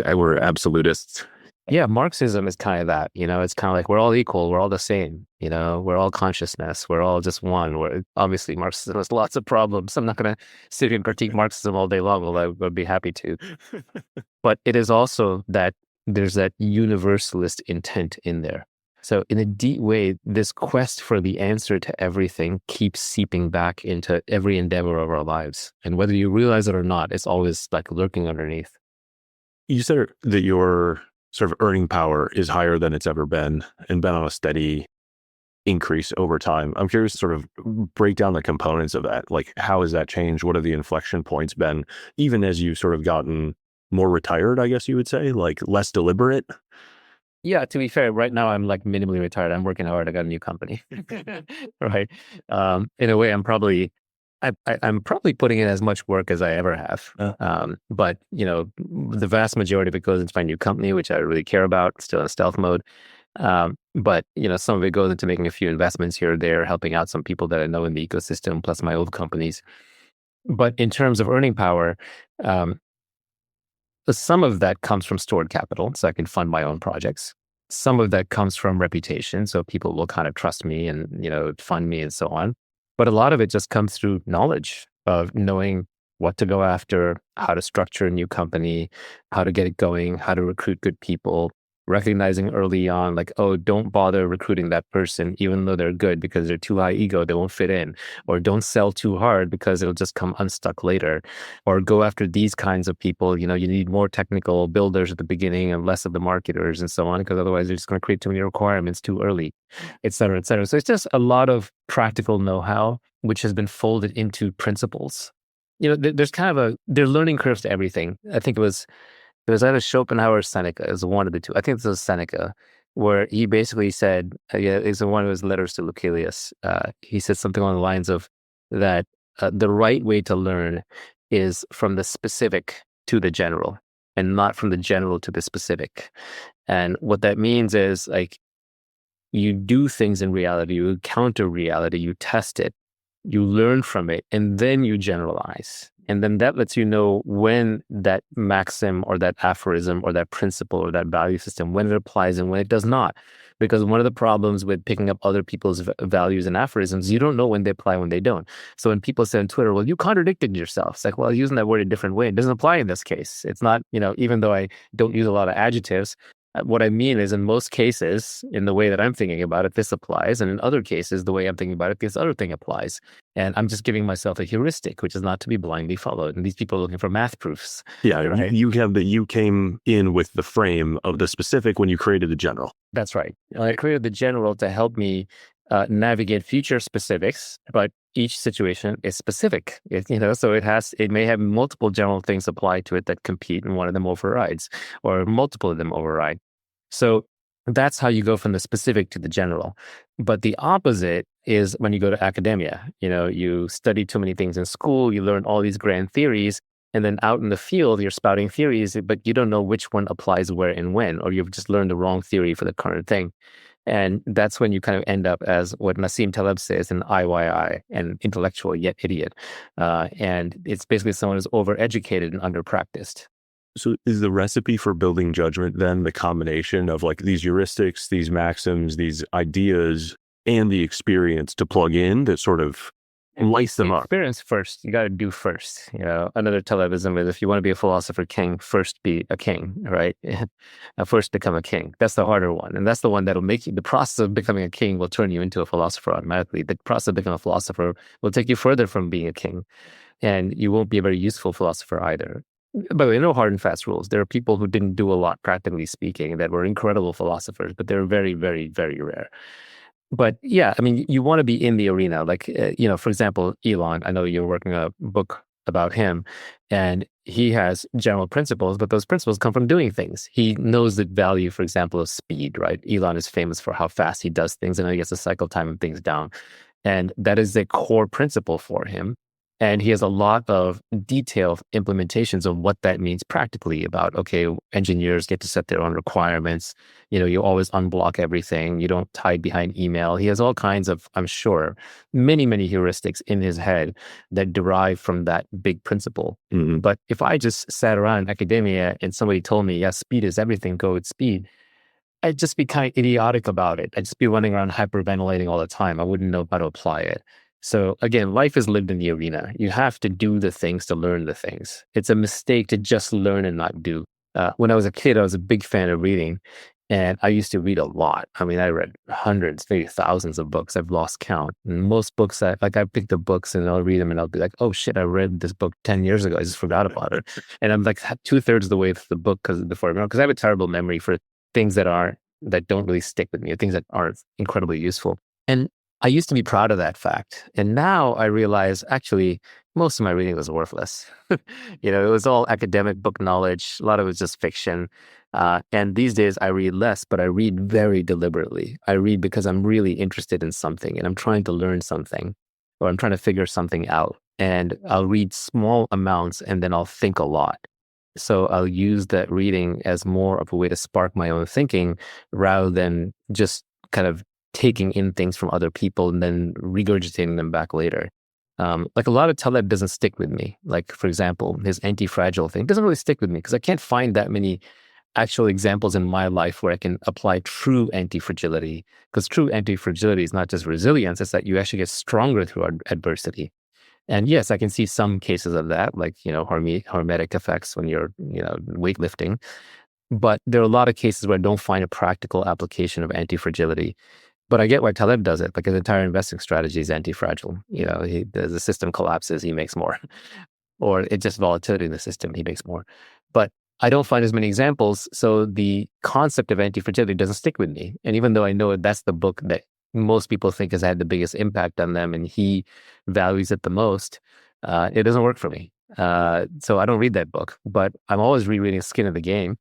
We're absolutists. Yeah, Marxism is kind of that, it's kind of like we're all equal, we're all the same, we're all consciousness, we're all just one. Obviously Marxism has lots of problems. I'm not going to sit here and critique Marxism all day long, although I would be happy to. But it is also that there's that universalist intent in there. So in a deep way, this quest for the answer to everything keeps seeping back into every endeavor of our lives. And whether you realize it or not, it's always like lurking underneath. You said that your sort of earning power is higher than it's ever been and been on a steady increase over time. I'm curious to sort of break down the components of that. Like, how has that changed? What have the inflection points been, even as you've sort of gotten more retired, I guess you would say, like less deliberate? Yeah, to be fair, right now I'm like minimally retired. I'm working hard. I got a new company, right? In a way, I'm probably putting in as much work as I ever have. But the vast majority of it goes into my new company, which I really care about. Still in stealth mode. But some of it goes into making a few investments here or there, helping out some people that I know in the ecosystem, plus my old companies. But in terms of earning power, some of that comes from stored capital, so I can fund my own projects. Some of that comes from reputation, so people will kind of trust me and fund me and so on. But a lot of it just comes through knowledge of knowing what to go after, how to structure a new company, how to get it going, how to recruit good people, recognizing early on, like, oh, don't bother recruiting that person, even though they're good, because they're too high ego, they won't fit in, or don't sell too hard because it'll just come unstuck later, or go after these kinds of people. You need more technical builders at the beginning and less of the marketers and so on, because otherwise they're just going to create too many requirements too early, et cetera, et cetera. So it's just a lot of practical know-how, which has been folded into principles. There's kind of there are learning curves to everything. I think it was either Schopenhauer or Seneca. It was one of the two. I think this was Seneca, where he basically said, it's in one of his letters to Lucilius. He said something along the lines of that the right way to learn is from the specific to the general, and not from the general to the specific. And what that means is, like, you do things in reality, you encounter reality, you test it, you learn from it, and then you generalize. And then that lets you know when that maxim or that aphorism or that principle or that value system, when it applies and when it does not. Because one of the problems with picking up other people's values and aphorisms, you don't know when they apply, when they don't. So when people say on Twitter, well, you contradicted yourself. It's like, well, using that word a different way, it doesn't apply in this case. It's not, even though I don't use a lot of adjectives, what I mean is, in most cases, in the way that I'm thinking about it, this applies. And in other cases, the way I'm thinking about it, this other thing applies. And I'm just giving myself a heuristic, which is not to be blindly followed. And these people are looking for math proofs. Yeah, right? You came in with the frame of the specific when you created the general. That's right. I created the general to help me navigate future specifics, but each situation is specific. So it may have multiple general things apply to it that compete, and one of them overrides, or multiple of them override. So that's how you go from the specific to the general. But the opposite is when you go to academia. You study too many things in school, you learn all these grand theories, and then out in the field, you're spouting theories, but you don't know which one applies where and when, or you've just learned the wrong theory for the current thing. And that's when you kind of end up as what Nassim Taleb says, an IYI, an intellectual yet idiot. And it's basically someone who's overeducated and underpracticed. So is the recipe for building judgment then the combination of like these heuristics, these maxims, these ideas, and the experience to plug in that sort of lights them up? Experience first. You got to do first. Another Talebism is, if you want to be a philosopher king, first be a king, right? First become a king. That's the harder one. And that's the one that'll make you, the process of becoming a king will turn you into a philosopher automatically. The process of becoming a philosopher will take you further from being a king. And you won't be a very useful philosopher either. By the way, no hard and fast rules. There are people who didn't do a lot, practically speaking, that were incredible philosophers, but they're very, very, very rare. But yeah, I mean, you want to be in the arena. Like, for example, Elon, I know you're working a book about him, and he has general principles, but those principles come from doing things. He knows the value, for example, of speed, right? Elon is famous for how fast he does things and how he gets the cycle time of things down. And that is a core principle for him. And he has a lot of detailed implementations of what that means practically about, okay, engineers get to set their own requirements. You always unblock everything. You don't hide behind email. He has all kinds of, I'm sure, many, many heuristics in his head that derive from that big principle. Mhm. But if I just sat around in academia and somebody told me, yeah, speed is everything, go with speed, I'd just be kind of idiotic about it. I'd just be running around hyperventilating all the time. I wouldn't know how to apply it. So again, life is lived in the arena. You have to do the things to learn the things. It's a mistake to just learn and not do. When I was a kid, I was a big fan of reading, and I used to read a lot. I mean, I read hundreds, maybe thousands of books. I've lost count. And most books, I pick the books and I'll read them and I'll be like, oh shit, I read this book 10 years ago. I just forgot about it. And I'm like 2/3 of the way through the book before I remember, because I have a terrible memory for things that don't really stick with me, or things that aren't incredibly useful. And I used to be proud of that fact. And now I realize actually most of my reading was worthless. It was all academic book knowledge. A lot of it was just fiction. And these days I read less, but I read very deliberately. I read because I'm really interested in something and I'm trying to learn something, or I'm trying to figure something out. And I'll read small amounts and then I'll think a lot. So I'll use that reading as more of a way to spark my own thinking rather than just kind of taking in things from other people and then regurgitating them back later. Like a lot of Taleb doesn't stick with me. Like, for example, his anti-fragile thing doesn't really stick with me because I can't find that many actual examples in my life where I can apply true anti-fragility. Because true anti-fragility is not just resilience, it's that you actually get stronger through adversity. And yes, I can see some cases of that, like, hormetic effects when you're, weightlifting. But there are a lot of cases where I don't find a practical application of anti-fragility. But I get why Taleb does it. Like his entire investing strategy is anti-fragile. The system collapses, he makes more. Or it's just volatility in the system, he makes more. But I don't find as many examples. So the concept of anti-fragility doesn't stick with me. And even though I know that's the book that most people think has had the biggest impact on them and he values it the most, it doesn't work for me. So I don't read that book, but I'm always rereading Skin of the Game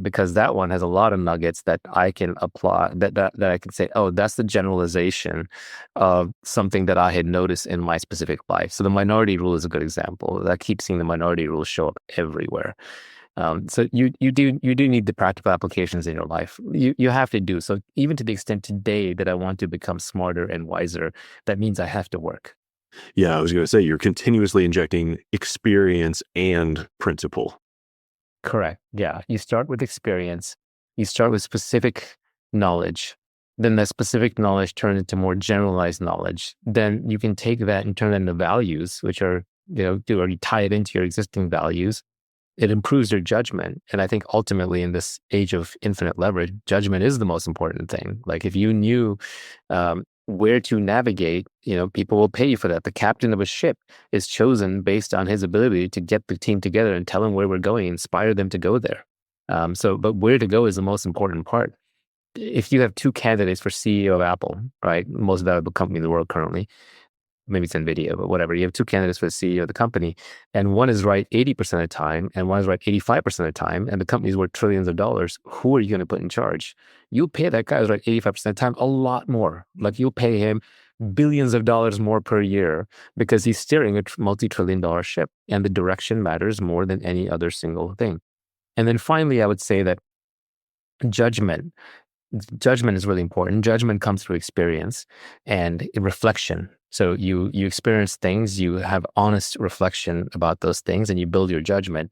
because that one has a lot of nuggets that I can apply, that I can say, oh, that's the generalization of something that I had noticed in my specific life. So the minority rule is a good example. I keep seeing the minority rule show up everywhere. So you do need the practical applications in your life. You have to do so. Even to the extent today that I want to become smarter and wiser, that means I have to work. Yeah, I was going to say you're continuously injecting experience and principle. Correct. Yeah. You start with experience. You start with specific knowledge. Then that specific knowledge turns into more generalized knowledge. Then you can take that and turn it into values, which are, or you tie it into your existing values. It improves your judgment. And I think ultimately in this age of infinite leverage, judgment is the most important thing. Like if you knew where to navigate, people will pay you for that. The captain of a ship is chosen based on his ability to get the team together and tell them where we're going, inspire them to go there. But where to go is the most important part. If you have two candidates for CEO of Apple, right, most valuable company in the world currently, maybe it's NVIDIA, but whatever. You have two candidates for the CEO of the company, and one is right 80% of the time, and one is right 85% of the time, and the company's worth trillions of dollars. Who are you going to put in charge? You'll pay that guy who's right 85% of the time a lot more. Like you'll pay him billions of dollars more per year because he's steering a multi-trillion-dollar ship, and the direction matters more than any other single thing. And then finally, I would say that judgment is really important. Judgment comes through experience and reflection. So you experience things, you have honest reflection about those things, and you build your judgment.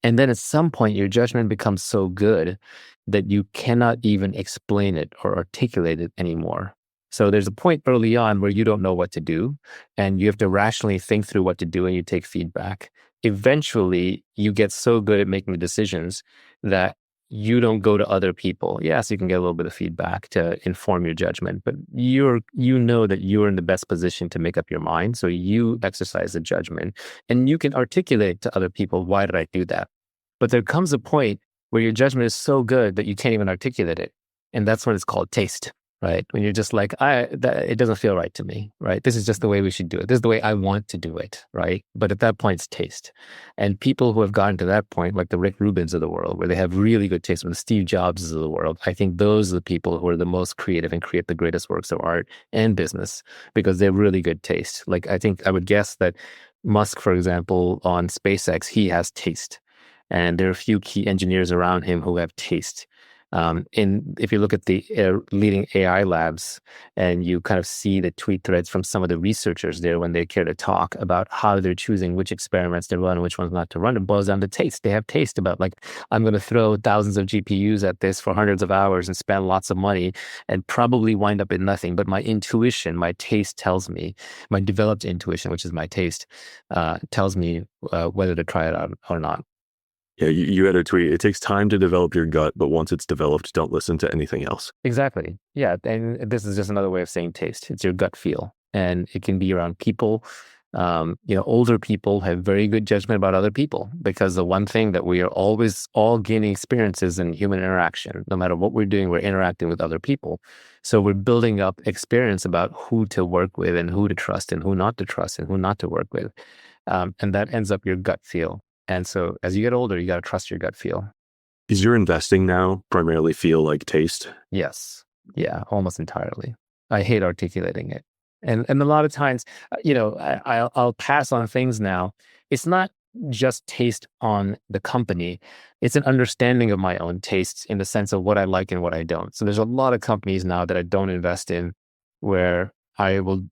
And then at some point, your judgment becomes so good that you cannot even explain it or articulate it anymore. So there's a point early on where you don't know what to do, and you have to rationally think through what to do, and you take feedback. Eventually, you get so good at making the decisions that you don't go to other people. Yes, you can get a little bit of feedback to inform your judgment, but you know that you're in the best position to make up your mind. So you exercise the judgment and you can articulate to other people, why did I do that? But there comes a point where your judgment is so good that you can't even articulate it. And that's when it's called taste, right? When you're just like, it doesn't feel right to me, right? This is just the way we should do it. This is the way I want to do it, right? But at that point, it's taste. And people who have gotten to that point, like the Rick Rubins of the world, where they have really good taste, or the Steve Jobs of the world, I think those are the people who are the most creative and create the greatest works of art and business because they have really good taste. Like, I think I would guess that Musk, for example, on SpaceX, he has taste. And there are a few key engineers around him who have taste. If you look at the leading AI labs and you kind of see the tweet threads from some of the researchers there when they care to talk about how they're choosing which experiments to run, which ones not to run, it boils down to taste. They have taste about like, I'm going to throw thousands of GPUs at this for hundreds of hours and spend lots of money and probably wind up in nothing. But my intuition, my taste tells me, my developed intuition, which is my taste, tells me whether to try it out or not. Yeah, you had a tweet. It takes time to develop your gut, but once it's developed, don't listen to anything else. Exactly. Yeah. And this is just another way of saying taste. It's your gut feel. And it can be around people. Older people have very good judgment about other people because the one thing that we are always all gaining experiences in human interaction. No matter what we're doing, we're interacting with other people. So we're building up experience about who to work with and who to trust and who not to trust and who not to work with. And that ends up your gut feel. And so as you get older, you got to trust your gut feel. Does your investing now primarily feel like taste? Yes. Yeah, almost entirely. I hate articulating it. And a lot of times, I'll pass on things now. It's not just taste on the company. It's an understanding of my own tastes in the sense of what I like and what I don't. So there's a lot of companies now that I don't invest in where I will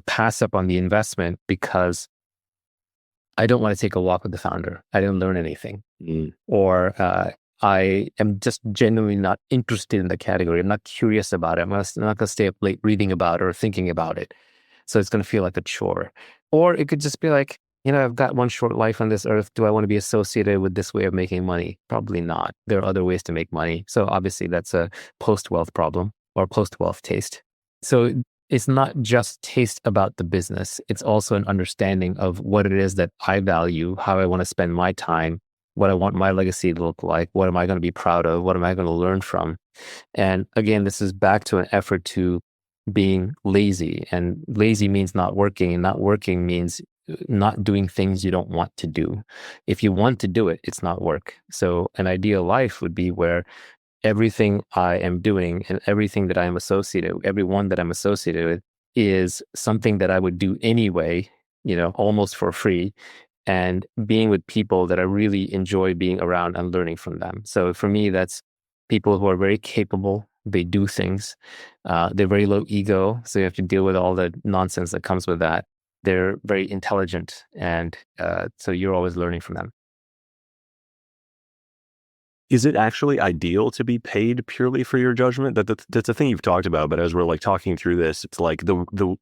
pass up on the investment because I don't want to take a walk with the founder. I didn't learn anything. Or I am just genuinely not interested in the category. I'm not curious about it. I'm not going to stay up late reading about it or thinking about it. So it's going to feel like a chore. Or it could just be like, I've got one short life on this earth. Do I want to be associated with this way of making money? Probably not. There are other ways to make money. So obviously that's a post-wealth problem or post-wealth taste. So it's not just taste about the business. It's also an understanding of what it is that I value, how I want to spend my time, what I want my legacy to look like, what am I going to be proud of, what am I going to learn from. And again, this is back to an effort to being lazy. And lazy means not working, and not working means not doing things you don't want to do. If you want to do it, it's not work. So an ideal life would be where everything I am doing and everything that I am associated with, everyone that I'm associated with is something that I would do anyway, almost for free, and being with people that I really enjoy being around and learning from them. So for me, that's people who are very capable. They do things. They're very low ego. So you have to deal with all the nonsense that comes with that. They're very intelligent. And so you're always learning from them. Is it actually ideal to be paid purely for your judgment? That's a thing you've talked about, but as we're like talking through this, it's like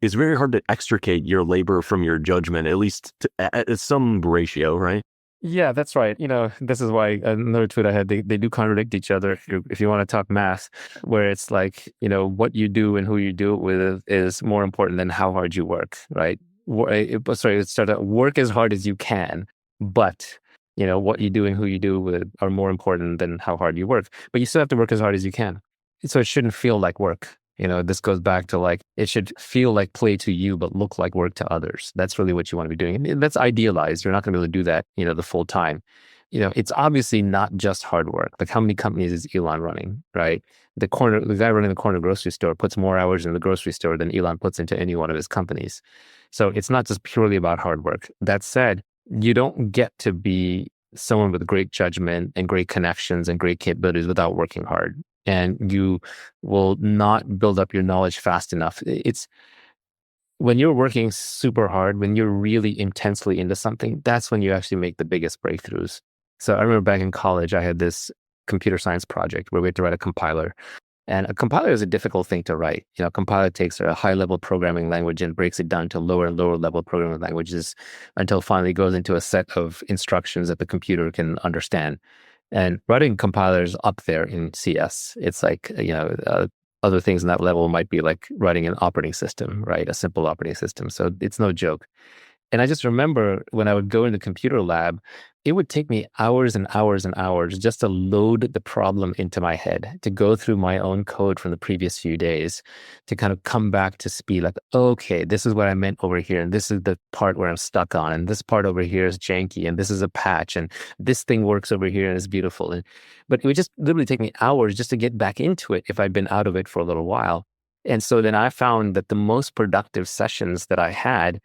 it's very hard to extricate your labor from your judgment, at least at some ratio, right? Yeah, that's right. This is why another tweet I had, they do contradict each other if you want to talk math, where it's like, what you do and who you do it with is more important than how hard you work, right? Let's start out, work as hard as you can, but what you do and who you do with are more important than how hard you work. But you still have to work as hard as you can. So it shouldn't feel like work. This goes back to like, it should feel like play to you, but look like work to others. That's really what you want to be doing. And that's idealized. You're not going to be able to do that, the full time. It's obviously not just hard work. Like how many companies is Elon running, right? The guy running the corner grocery store puts more hours in the grocery store than Elon puts into any one of his companies. So it's not just purely about hard work. That said, you don't get to be someone with great judgment and great connections and great capabilities without working hard. And you will not build up your knowledge fast enough. It's when you're working super hard, when you're really intensely into something, that's when you actually make the biggest breakthroughs. So I remember back in college, I had this computer science project where we had to write a compiler. And a compiler is a difficult thing to write. A compiler takes a high-level programming language and breaks it down to lower and lower-level programming languages until finally goes into a set of instructions that the computer can understand. And writing compilers up there in CS, it's like, other things in that level might be like writing an operating system, right? A simple operating system. So it's no joke. And I just remember when I would go in the computer lab, it would take me hours and hours and hours just to load the problem into my head, to go through my own code from the previous few days, to kind of come back to speed, like, okay, this is what I meant over here. And this is the part where I'm stuck on. And this part over here is janky. And this is a patch. And this thing works over here and it's beautiful. But it would just literally take me hours just to get back into it if I'd been out of it for a little while. And so then I found that the most productive sessions that I had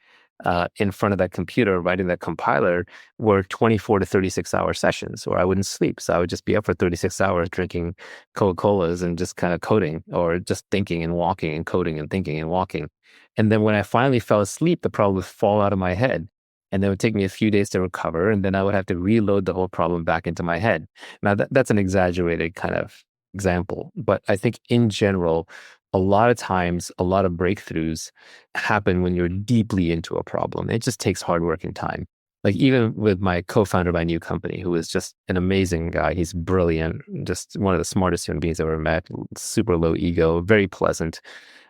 in front of that computer writing that compiler were 24 to 36-hour sessions, or I wouldn't sleep. So I would just be up for 36 hours drinking Coca-Colas and just kind of coding, or just thinking and walking and coding and thinking and walking. And then when I finally fell asleep, the problem would fall out of my head. And then it would take me a few days to recover. And then I would have to reload the whole problem back into my head. Now, that's an exaggerated kind of example. But I think in general, a lot of times, a lot of breakthroughs happen when you're deeply into a problem. It just takes hard work and time. Like even with my co-founder of my new company, who is just an amazing guy. He's brilliant, just one of the smartest human beings I've ever met, super low ego, very pleasant,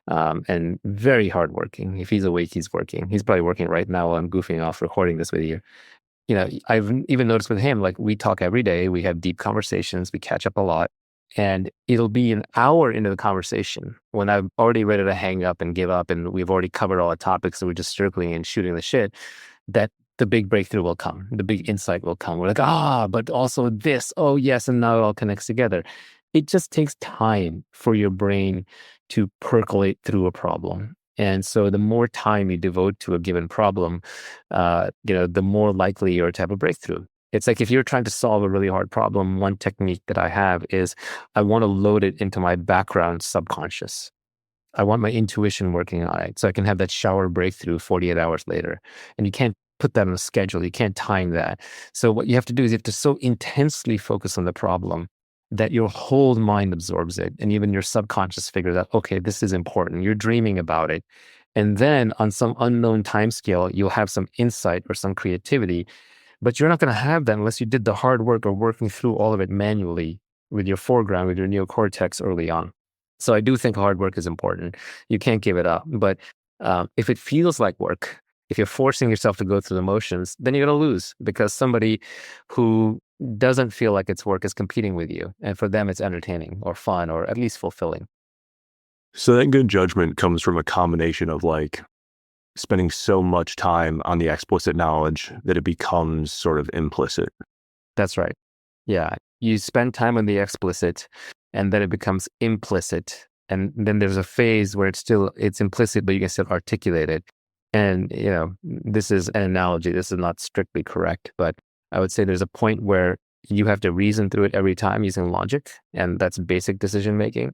and very hardworking. If he's awake, he's working. He's probably working right now while I'm goofing off recording this with you. You know, I've even noticed with him, like we talk every day, we have deep conversations, we catch up a lot. And it'll be an hour into the conversation when I'm already ready to hang up and give up, and we've already covered all the topics, so we're just circling and shooting the shit, that the big breakthrough will come. The big insight will come. We're like, but also this. Oh, yes. And now it all connects together. It just takes time for your brain to percolate through a problem. And so the more time you devote to a given problem, the more likely you're to have a breakthrough. It's like if you're trying to solve a really hard problem, one technique that I have is I want to load it into my background subconscious. I want my intuition working on it so I can have that shower breakthrough 48 hours later. And you can't put that on a schedule. You can't time that. So what you have to do is you have to so intensely focus on the problem that your whole mind absorbs it. And even your subconscious figures out, okay, this is important. You're dreaming about it. And then on some unknown time scale, you'll have some insight or some creativity. But you're not going to have that unless you did the hard work of working through all of it manually with your foreground, with your neocortex early on. So I do think hard work is important. You can't give it up. But if it feels like work, if you're forcing yourself to go through the motions, then you're going to lose because somebody who doesn't feel like it's work is competing with you. And for them, it's entertaining or fun or at least fulfilling. So that good judgment comes from a combination of like spending so much time on the explicit knowledge that it becomes sort of implicit. That's right. Yeah. You spend time on the explicit and then it becomes implicit. And then there's a phase where it's implicit, but you can still articulate it. And, this is an analogy. This is not strictly correct, but I would say there's a point where you have to reason through it every time using logic. And that's basic decision making.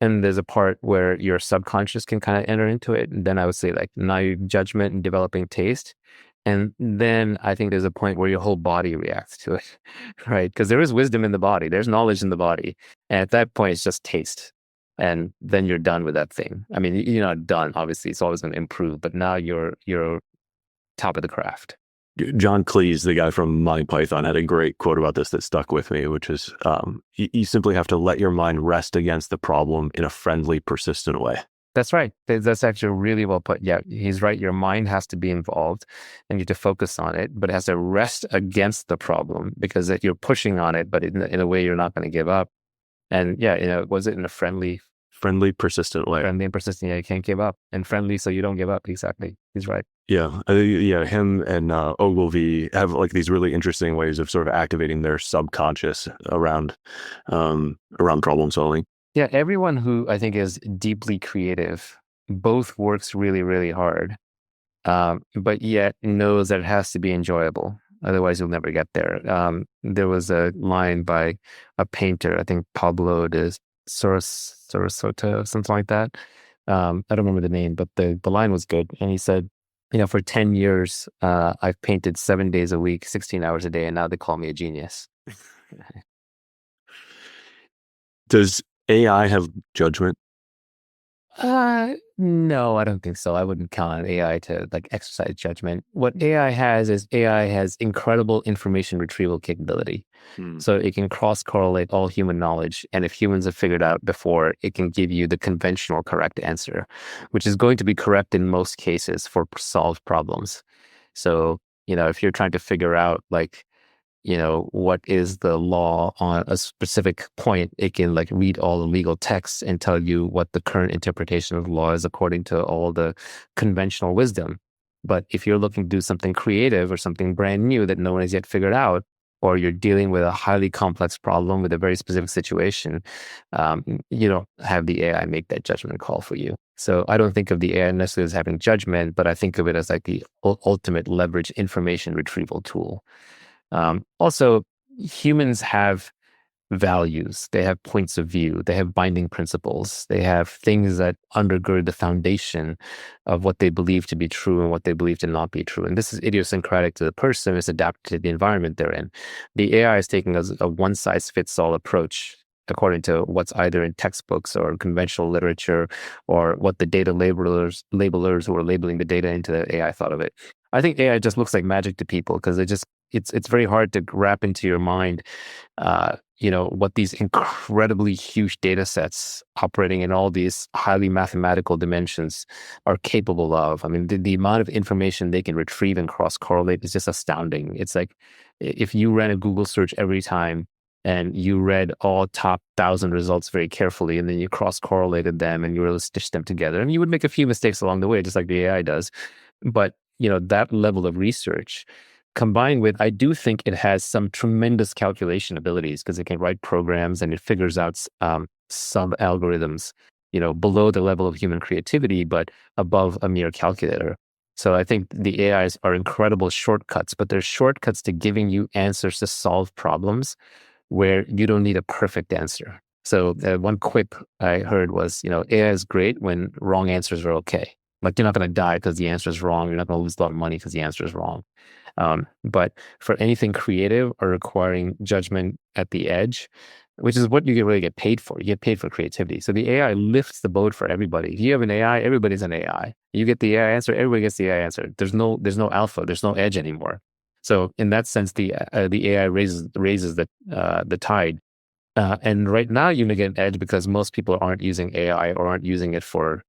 And there's a part where your subconscious can kind of enter into it. And then I would say like now your judgment and developing taste. And then I think there's a point where your whole body reacts to it, right? Because there is wisdom in the body. There's knowledge in the body. And at that point, it's just taste. And then you're done with that thing. I mean, you're not done, obviously. It's always going to improve. But now you're top of the craft. John Cleese, the guy from Monty Python, had a great quote about this that stuck with me, which is, you simply have to let your mind rest against the problem in a friendly, persistent way. That's right. That's actually really well put. Yeah, he's right. Your mind has to be involved and you have to focus on it, but it has to rest against the problem because you're pushing on it, but in a way you're not going to give up. And yeah, was it in a friendly, persistent way? Friendly and persistent. Yeah, you can't give up. And friendly, so you don't give up. Exactly. He's right. Yeah. Him and Ogilvy have like these really interesting ways of sort of activating their subconscious around problem solving. Yeah, everyone who I think is deeply creative both works really, really hard, but yet knows that it has to be enjoyable. Otherwise, you'll never get there. There was a line by a painter, I think Pablo de Sarasota, something like that. I don't remember the name, but the line was good. And he said, for 10 years, I've painted 7 days a week, 16 hours a day, and now they call me a genius. Does AI have judgment? No, I don't think so. I wouldn't count on AI to exercise judgment. What AI has is AI has incredible information retrieval capability. So it can cross-correlate all human knowledge. And if humans have figured out before, it can give you the conventional correct answer, which is going to be correct in most cases for solved problems. So, if you're trying to figure out what is the law on a specific point, it can read all the legal texts and tell you what the current interpretation of the law is according to all the conventional wisdom. But if you're looking to do something creative or something brand new that no one has yet figured out, or you're dealing with a highly complex problem with a very specific situation, you don't have the AI make that judgment call for you. So I don't think of the AI necessarily as having judgment, but I think of it as like the ultimate leverage information retrieval tool. Also, humans have values, they have points of view, they have binding principles, they have things that undergird the foundation of what they believe to be true and what they believe to not be true. And this is idiosyncratic to the person, it's adapted to the environment they're in. The AI is taking a one-size-fits-all approach according to what's either in textbooks or conventional literature, or what the data labelers who are labeling the data into the AI thought of it. I think AI just looks like magic to people because it's very hard to wrap into your mind what these incredibly huge data sets operating in all these highly mathematical dimensions are capable of. I mean, the amount of information they can retrieve and cross-correlate is just astounding. It's like if you ran a Google search every time and you read all top 1,000 results very carefully, and then you cross-correlated them and you were able to stitch them together. And you would make a few mistakes along the way, just like the AI does. But, that level of research combined with, I do think it has some tremendous calculation abilities because it can write programs and it figures out some algorithms, below the level of human creativity, but above a mere calculator. So I think the AIs are incredible shortcuts, but they're shortcuts to giving you answers to solve problems where you don't need a perfect answer. So one quip I heard was, AI is great when wrong answers are okay. Like you're not going to die because the answer is wrong. You're not going to lose a lot of money because the answer is wrong. But for anything creative or requiring judgment at the edge, which is what you really get paid for. You get paid for creativity. So the AI lifts the boat for everybody. If you have an AI, everybody's an AI. You get the AI answer, everybody gets the AI answer. There's no alpha. There's no edge anymore. So in that sense, the AI raises the tide. And right now, you may get an edge because most people aren't using AI or aren't using it for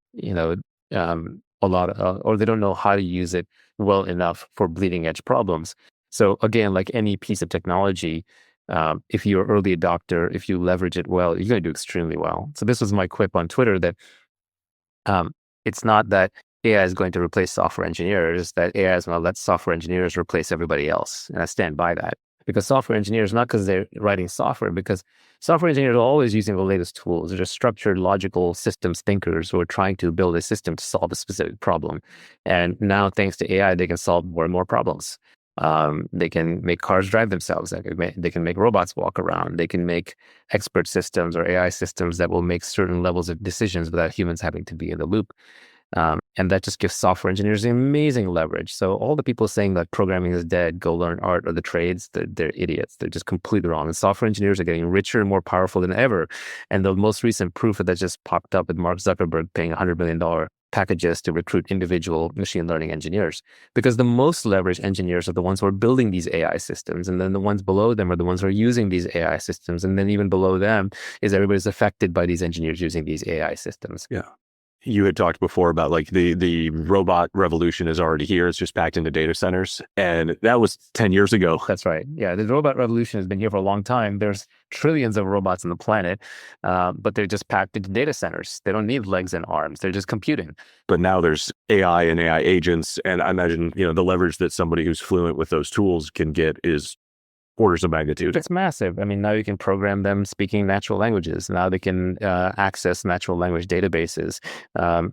a lot or they don't know how to use it well enough for bleeding edge problems. So again, like any piece of technology, if you're an early adopter, if you leverage it well, you're going to do extremely well. So this was my quip on Twitter that it's not that AI is going to replace software engineers, that AI is going to let software engineers replace everybody else. And I stand by that. Because software engineers, not because they're writing software, because software engineers are always using the latest tools. They're just structured, logical systems thinkers who are trying to build a system to solve a specific problem. And now, thanks to AI, they can solve more and more problems. They can make cars drive themselves. They can make robots walk around. They can make expert systems or AI systems that will make certain levels of decisions without humans having to be in the loop. And that just gives software engineers amazing leverage. So all the people saying that programming is dead, go learn art or the trades, they're idiots. They're just completely wrong. And software engineers are getting richer and more powerful than ever. And the most recent proof of that just popped up with Mark Zuckerberg paying $100 million packages to recruit individual machine learning engineers. Because the most leveraged engineers are the ones who are building these AI systems. And then the ones below them are the ones who are using these AI systems. And then even below them is everybody's affected by these engineers using these AI systems. Yeah. You had talked before about like the robot revolution is already here. It's just packed into data centers. And that was 10 years ago. That's right. Yeah, the robot revolution has been here for a long time. There's trillions of robots on the planet, but they're just packed into data centers. They don't need legs and arms. They're just computing. But now there's AI and AI agents. And I imagine, the leverage that somebody who's fluent with those tools can get is orders of magnitude. It's massive. I mean, now you can program them speaking natural languages. Now they can access natural language databases.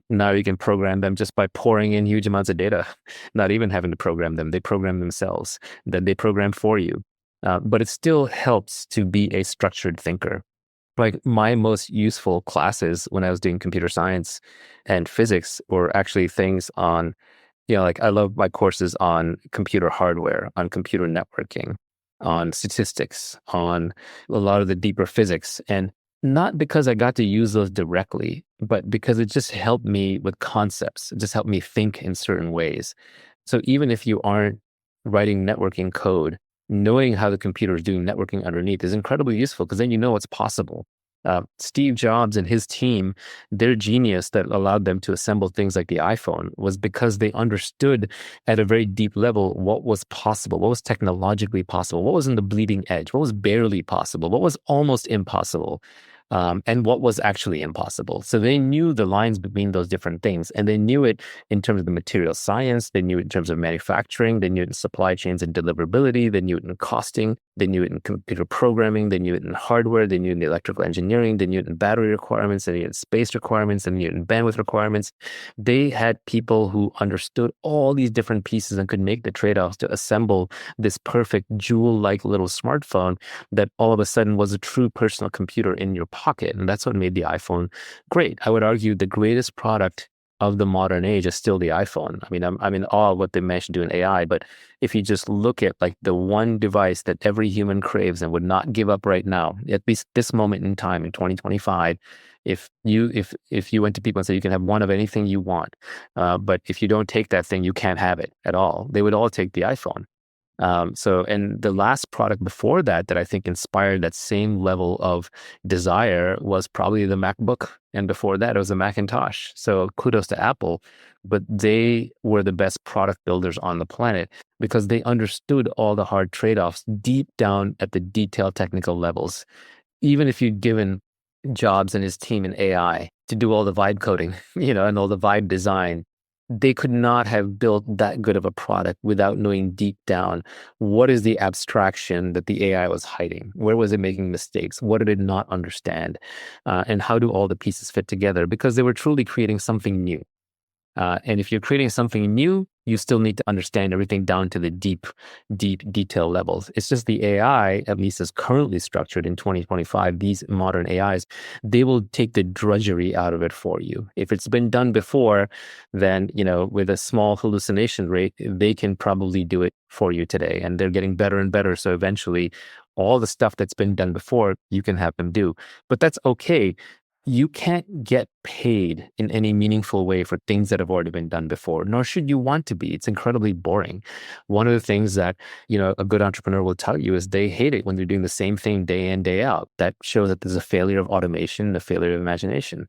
Now you can program them just by pouring in huge amounts of data, not even having to program them. They program themselves. Then they program for you. But it still helps to be a structured thinker. Like my most useful classes when I was doing computer science and physics were actually things on, like I love my courses on computer hardware, on computer networking, on statistics, on a lot of the deeper physics. And not because I got to use those directly, but because it just helped me with concepts. It just helped me think in certain ways. So even if you aren't writing networking code, knowing how the computer is doing networking underneath is incredibly useful because then you know what's possible. Steve Jobs and his team, their genius that allowed them to assemble things like the iPhone was because they understood at a very deep level what was possible, what was technologically possible, what was in the bleeding edge, what was barely possible, what was almost impossible. and what was actually impossible. So they knew the lines between those different things, and they knew it in terms of the material science, they knew it in terms of manufacturing, they knew it in supply chains and deliverability, they knew it in costing, they knew it in computer programming, they knew it in hardware, they knew it in the electrical engineering, they knew it in battery requirements, they knew it in space requirements, they knew it in bandwidth requirements. They had people who understood all these different pieces and could make the trade-offs to assemble this perfect jewel-like little smartphone that all of a sudden was a true personal computer in your pocket. And that's what made the iPhone great. I would argue the greatest product of the modern age is still the iPhone. I mean, I'm in awe of what they managed to do in AI, but if you just look at like the one device that every human craves and would not give up right now, at least this moment in time in 2025, if you went to people and said you can have one of anything you want, but if you don't take that thing, you can't have it at all, they would all take the iPhone. And the last product before that I think inspired that same level of desire was probably the MacBook. And before that, it was the Macintosh. So kudos to Apple, but they were the best product builders on the planet because they understood all the hard trade-offs deep down at the detailed technical levels. Even if you'd given Jobs and his team in AI to do all the vibe coding, and all the vibe design, they could not have built that good of a product without knowing deep down what is the abstraction that the AI was hiding, where was it making mistakes, what did it not understand, and how do all the pieces fit together, because they were truly creating something new. And if you're creating something new, you still need to understand everything down to the deep detail levels. It's just the AI, at least as currently structured in 2025, these modern AIs, they will take the drudgery out of it for you. If it's been done before, then, with a small hallucination rate, they can probably do it for you today. And they're getting better and better. So eventually, all the stuff that's been done before, you can have them do. But that's okay. You can't get paid in any meaningful way for things that have already been done before, nor should you want to be. It's incredibly boring. One of the things that, a good entrepreneur will tell you is they hate it when they're doing the same thing day in, day out. That shows that there's a failure of automation, a failure of imagination.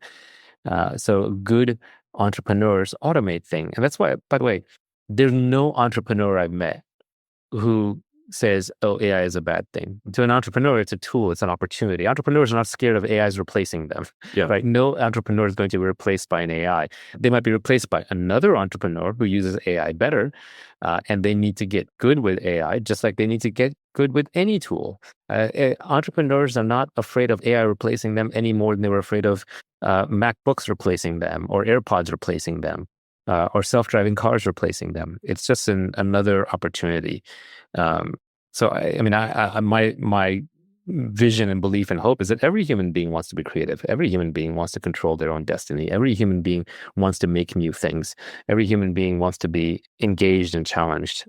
So good entrepreneurs automate things. And that's why, by the way, there's no entrepreneur I've met who says, oh, AI is a bad thing. To an entrepreneur, it's a tool, it's an opportunity. Entrepreneurs are not scared of AIs replacing them, right? No entrepreneur is going to be replaced by an AI. They might be replaced by another entrepreneur who uses AI better, and they need to get good with AI, just like they need to get good with any tool. Entrepreneurs are not afraid of AI replacing them any more than they were afraid of MacBooks replacing them or AirPods replacing them. Or self-driving cars replacing them. It's just another opportunity. So my vision and belief and hope is that every human being wants to be creative. Every human being wants to control their own destiny. Every human being wants to make new things. Every human being wants to be engaged and challenged.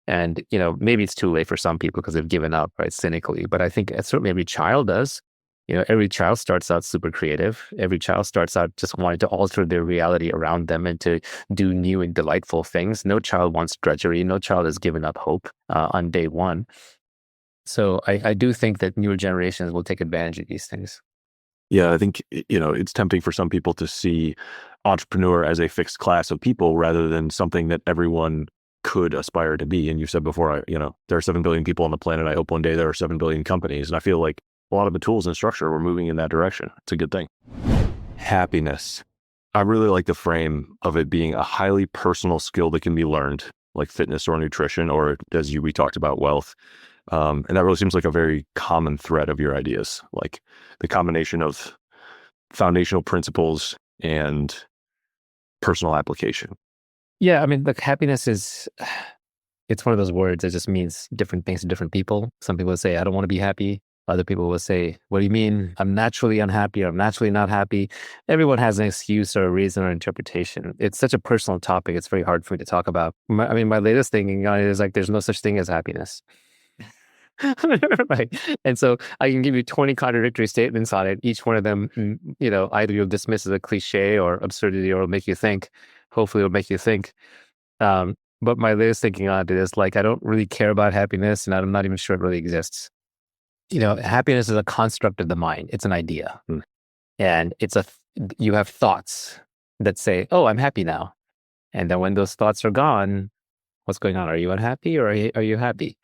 And maybe it's too late for some people because they've given up, right, cynically. But I think certainly every child does. Every child starts out super creative. Every child starts out just wanting to alter their reality around them and to do new and delightful things. No child wants drudgery. No child has given up hope on day one. So I do think that newer generations will take advantage of these things. Yeah, I think, it's tempting for some people to see entrepreneur as a fixed class of people rather than something that everyone could aspire to be. And you said before, there are 7 billion people on the planet. I hope one day there are 7 billion companies. And I feel like a lot of the tools and structure, we're moving in that direction. It's a good thing. Happiness. I really like the frame of it being a highly personal skill that can be learned, like fitness or nutrition, or we talked about, wealth. And that really seems like a very common thread of your ideas, like the combination of foundational principles and personal application. Yeah, I mean, look, happiness it's one of those words that just means different things to different people. Some people say, I don't want to be happy. Other people will say, what do you mean? I'm naturally unhappy, or I'm naturally not happy. Everyone has an excuse or a reason or interpretation. It's such a personal topic. It's very hard for me to talk about. My latest thinking on it is like, there's no such thing as happiness. Right. And so I can give you 20 contradictory statements on it. Each one of them, either you'll dismiss as a cliche or absurdity, or it'll make you think. Hopefully it'll make you think. But my latest thinking on it is like, I don't really care about happiness, and I'm not even sure it really exists. Happiness is a construct of the mind. It's an idea. And you have thoughts that say, oh, I'm happy now. And then when those thoughts are gone, what's going on? Are you unhappy, or are you happy?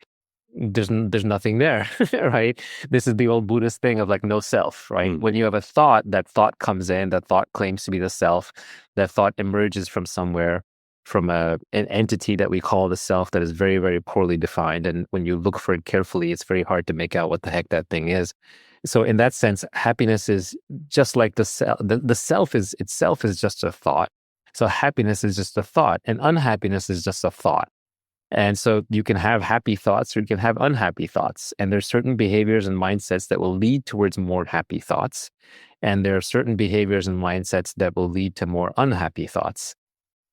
there's nothing there, right? This is the old Buddhist thing of like no self, right? Mm. When you have a thought, that thought comes in, that thought claims to be the self, that thought emerges from somewhere, from an entity that we call the self that is very, very poorly defined. And when you look for it carefully, it's very hard to make out what the heck that thing is. So in that sense, happiness is just like the self. The self is itself is just a thought. So happiness is just a thought, and unhappiness is just a thought. And so you can have happy thoughts or you can have unhappy thoughts. And there's certain behaviors and mindsets that will lead towards more happy thoughts. And there are certain behaviors and mindsets that will lead to more unhappy thoughts.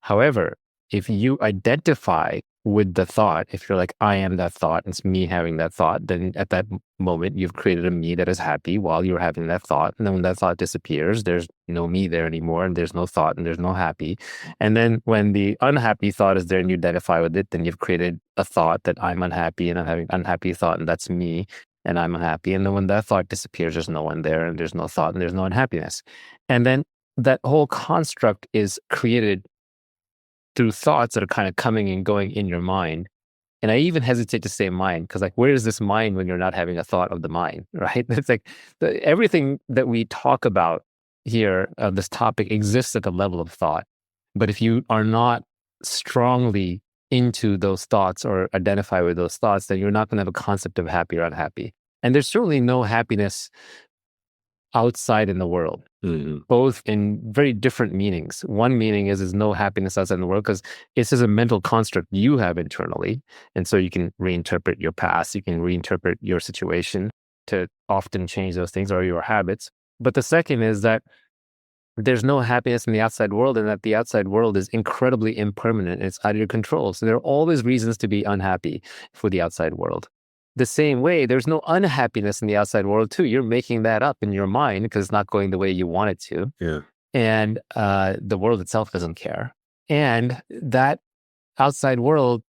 However, if you identify with the thought, if you're like, I am that thought, it's me having that thought, then at that moment, you've created a me that is happy while you're having that thought. And then when that thought disappears, there's no me there anymore, and there's no thought, and there's no happy. And then when the unhappy thought is there and you identify with it, then you've created a thought that I'm unhappy and I'm having unhappy thought, and that's me, and I'm unhappy. And then when that thought disappears, there's no one there, and there's no thought, and there's no unhappiness. And then that whole construct is created through thoughts that are kind of coming and going in your mind. And I even hesitate to say mind, because like, where is this mind when you're not having a thought of the mind, right? It's like everything that we talk about here, this topic exists at the level of thought. But if you are not strongly into those thoughts or identify with those thoughts, then you're not going to have a concept of happy or unhappy. And there's certainly no happiness outside in the world, both in very different meanings. One meaning is no happiness outside in the world because it's just a mental construct you have internally. And so you can reinterpret your past, you can reinterpret your situation to often change those things or your habits. But the second is that there's no happiness in the outside world, and that the outside world is incredibly impermanent. It's out of your control. So there are always reasons to be unhappy for the outside world. The same way, there's no unhappiness in the outside world too. You're making that up in your mind because it's not going the way you want it to. Yeah. And the world itself doesn't care. And that outside world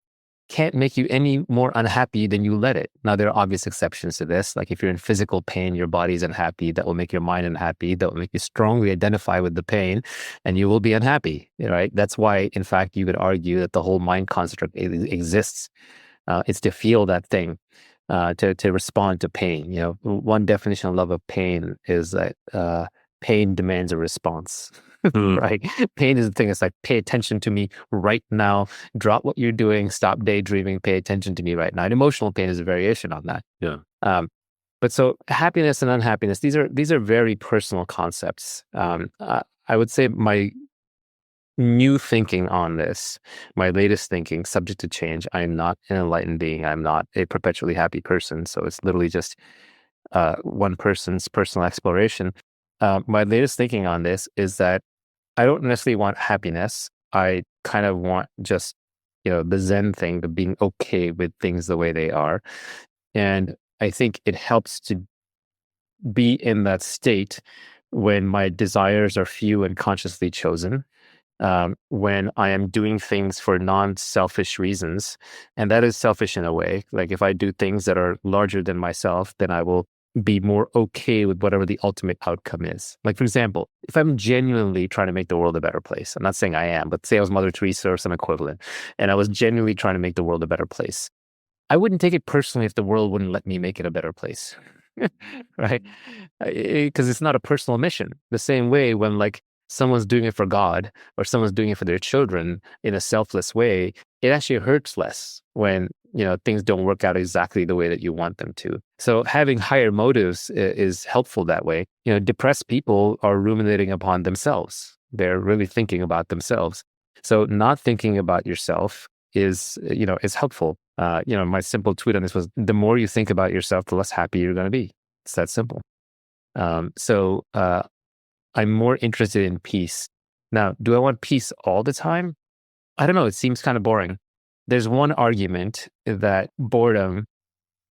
can't make you any more unhappy than you let it. Now, there are obvious exceptions to this. Like if you're in physical pain, your body's unhappy, that will make your mind unhappy, that will make you strongly identify with the pain, and you will be unhappy, right? That's why, in fact, you could argue that the whole mind construct exists. It's to feel that thing. To respond to pain. One definition of love of pain is that pain demands a response, right? Pain is the thing that's like, pay attention to me right now, drop what you're doing, stop daydreaming, pay attention to me right now. And emotional pain is a variation on that. Yeah. But so happiness and unhappiness, these are very personal concepts. I would say my new thinking on this, my latest thinking, subject to change. I am not an enlightened being. I'm not a perpetually happy person. So it's literally just one person's personal exploration. My latest thinking on this is that I don't necessarily want happiness. I kind of want just, the Zen thing of being okay with things the way they are. And I think it helps to be in that state when my desires are few and consciously chosen. When I am doing things for non-selfish reasons, and that is selfish in a way. Like if I do things that are larger than myself, then I will be more okay with whatever the ultimate outcome is. Like for example, if I'm genuinely trying to make the world a better place, I'm not saying I am, but say I was Mother Teresa or some equivalent, and I was genuinely trying to make the world a better place, I wouldn't take it personally if the world wouldn't let me make it a better place, right? Because it's not a personal mission. The same way when like someone's doing it for God or someone's doing it for their children in a selfless way, it actually hurts less when, things don't work out exactly the way that you want them to. So having higher motives is helpful that way. Depressed people are ruminating upon themselves. They're really thinking about themselves. So not thinking about yourself is helpful. My simple tweet on this was, the more you think about yourself, the less happy you're going to be. It's that simple. So I'm more interested in peace. Now, do I want peace all the time? I don't know. It seems kind of boring. There's one argument that boredom,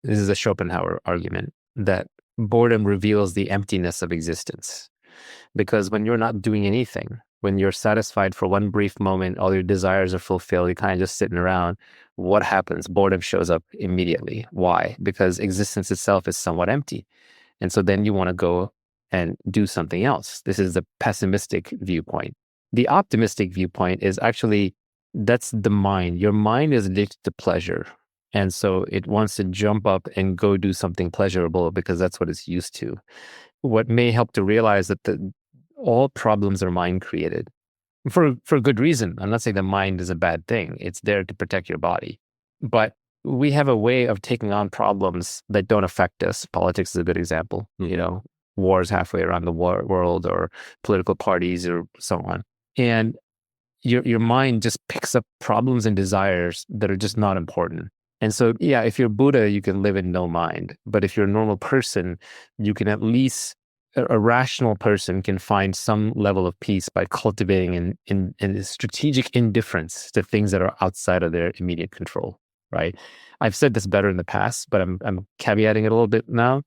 this is a Schopenhauer argument, that boredom reveals the emptiness of existence. Because when you're not doing anything, when you're satisfied for one brief moment, all your desires are fulfilled, you're kind of just sitting around, what happens? Boredom shows up immediately. Why? Because existence itself is somewhat empty. And so then you want to go and do something else. This is the pessimistic viewpoint. The optimistic viewpoint is actually, that's the mind. Your mind is addicted to pleasure. And so it wants to jump up and go do something pleasurable because that's what it's used to. What may help to realize that all problems are mind created for good reason. I'm not saying the mind is a bad thing. It's there to protect your body. But we have a way of taking on problems that don't affect us. Politics is a good example. Wars halfway around the world, or political parties, or so on. And your mind just picks up problems and desires that are just not important. And so, yeah, if you're Buddha, you can live in no mind. But if you're a normal person, you can at least, a rational person can find some level of peace by cultivating a strategic indifference to things that are outside of their immediate control, right? I've said this better in the past, but I'm caveating it a little bit now,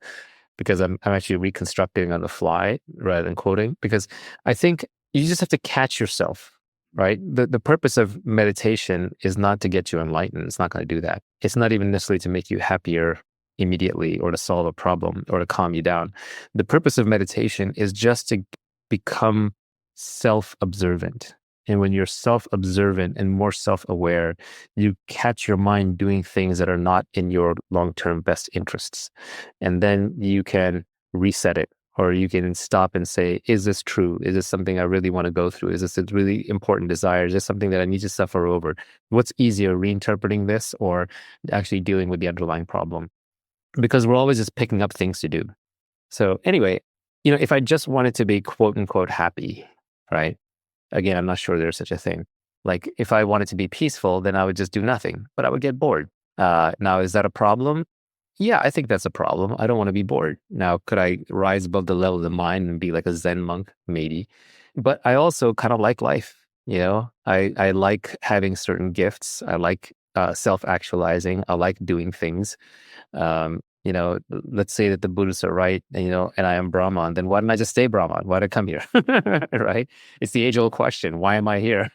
because I'm actually reconstructing on the fly rather than quoting, because I think you just have to catch yourself. Right. The purpose of meditation is not to get you enlightened. It's not going to do that. It's not even necessarily to make you happier immediately, or to solve a problem, or to calm you down. The purpose of meditation is just to become self-observant. And when you're self-observant and more self-aware, you catch your mind doing things that are not in your long-term best interests. And then you can reset it. Or you can stop and say, is this true? Is this something I really want to go through? Is this a really important desire? Is this something that I need to suffer over? What's easier, reinterpreting this or actually dealing with the underlying problem? Because we're always just picking up things to do. So anyway, if I just wanted to be quote unquote happy, right? Again, I'm not sure there's such a thing. Like if I wanted to be peaceful, then I would just do nothing, but I would get bored. Now, is that a problem? Yeah, I think that's a problem. I don't want to be bored. Now, could I rise above the level of the mind and be like a Zen monk? Maybe. But I also kind of like life. I like having certain gifts. I like self-actualizing. I like doing things. Let's say that the Buddhists are right, and I am Brahman, then why didn't I just stay Brahman? Why did I come here? Right? It's the age-old question. Why am I here?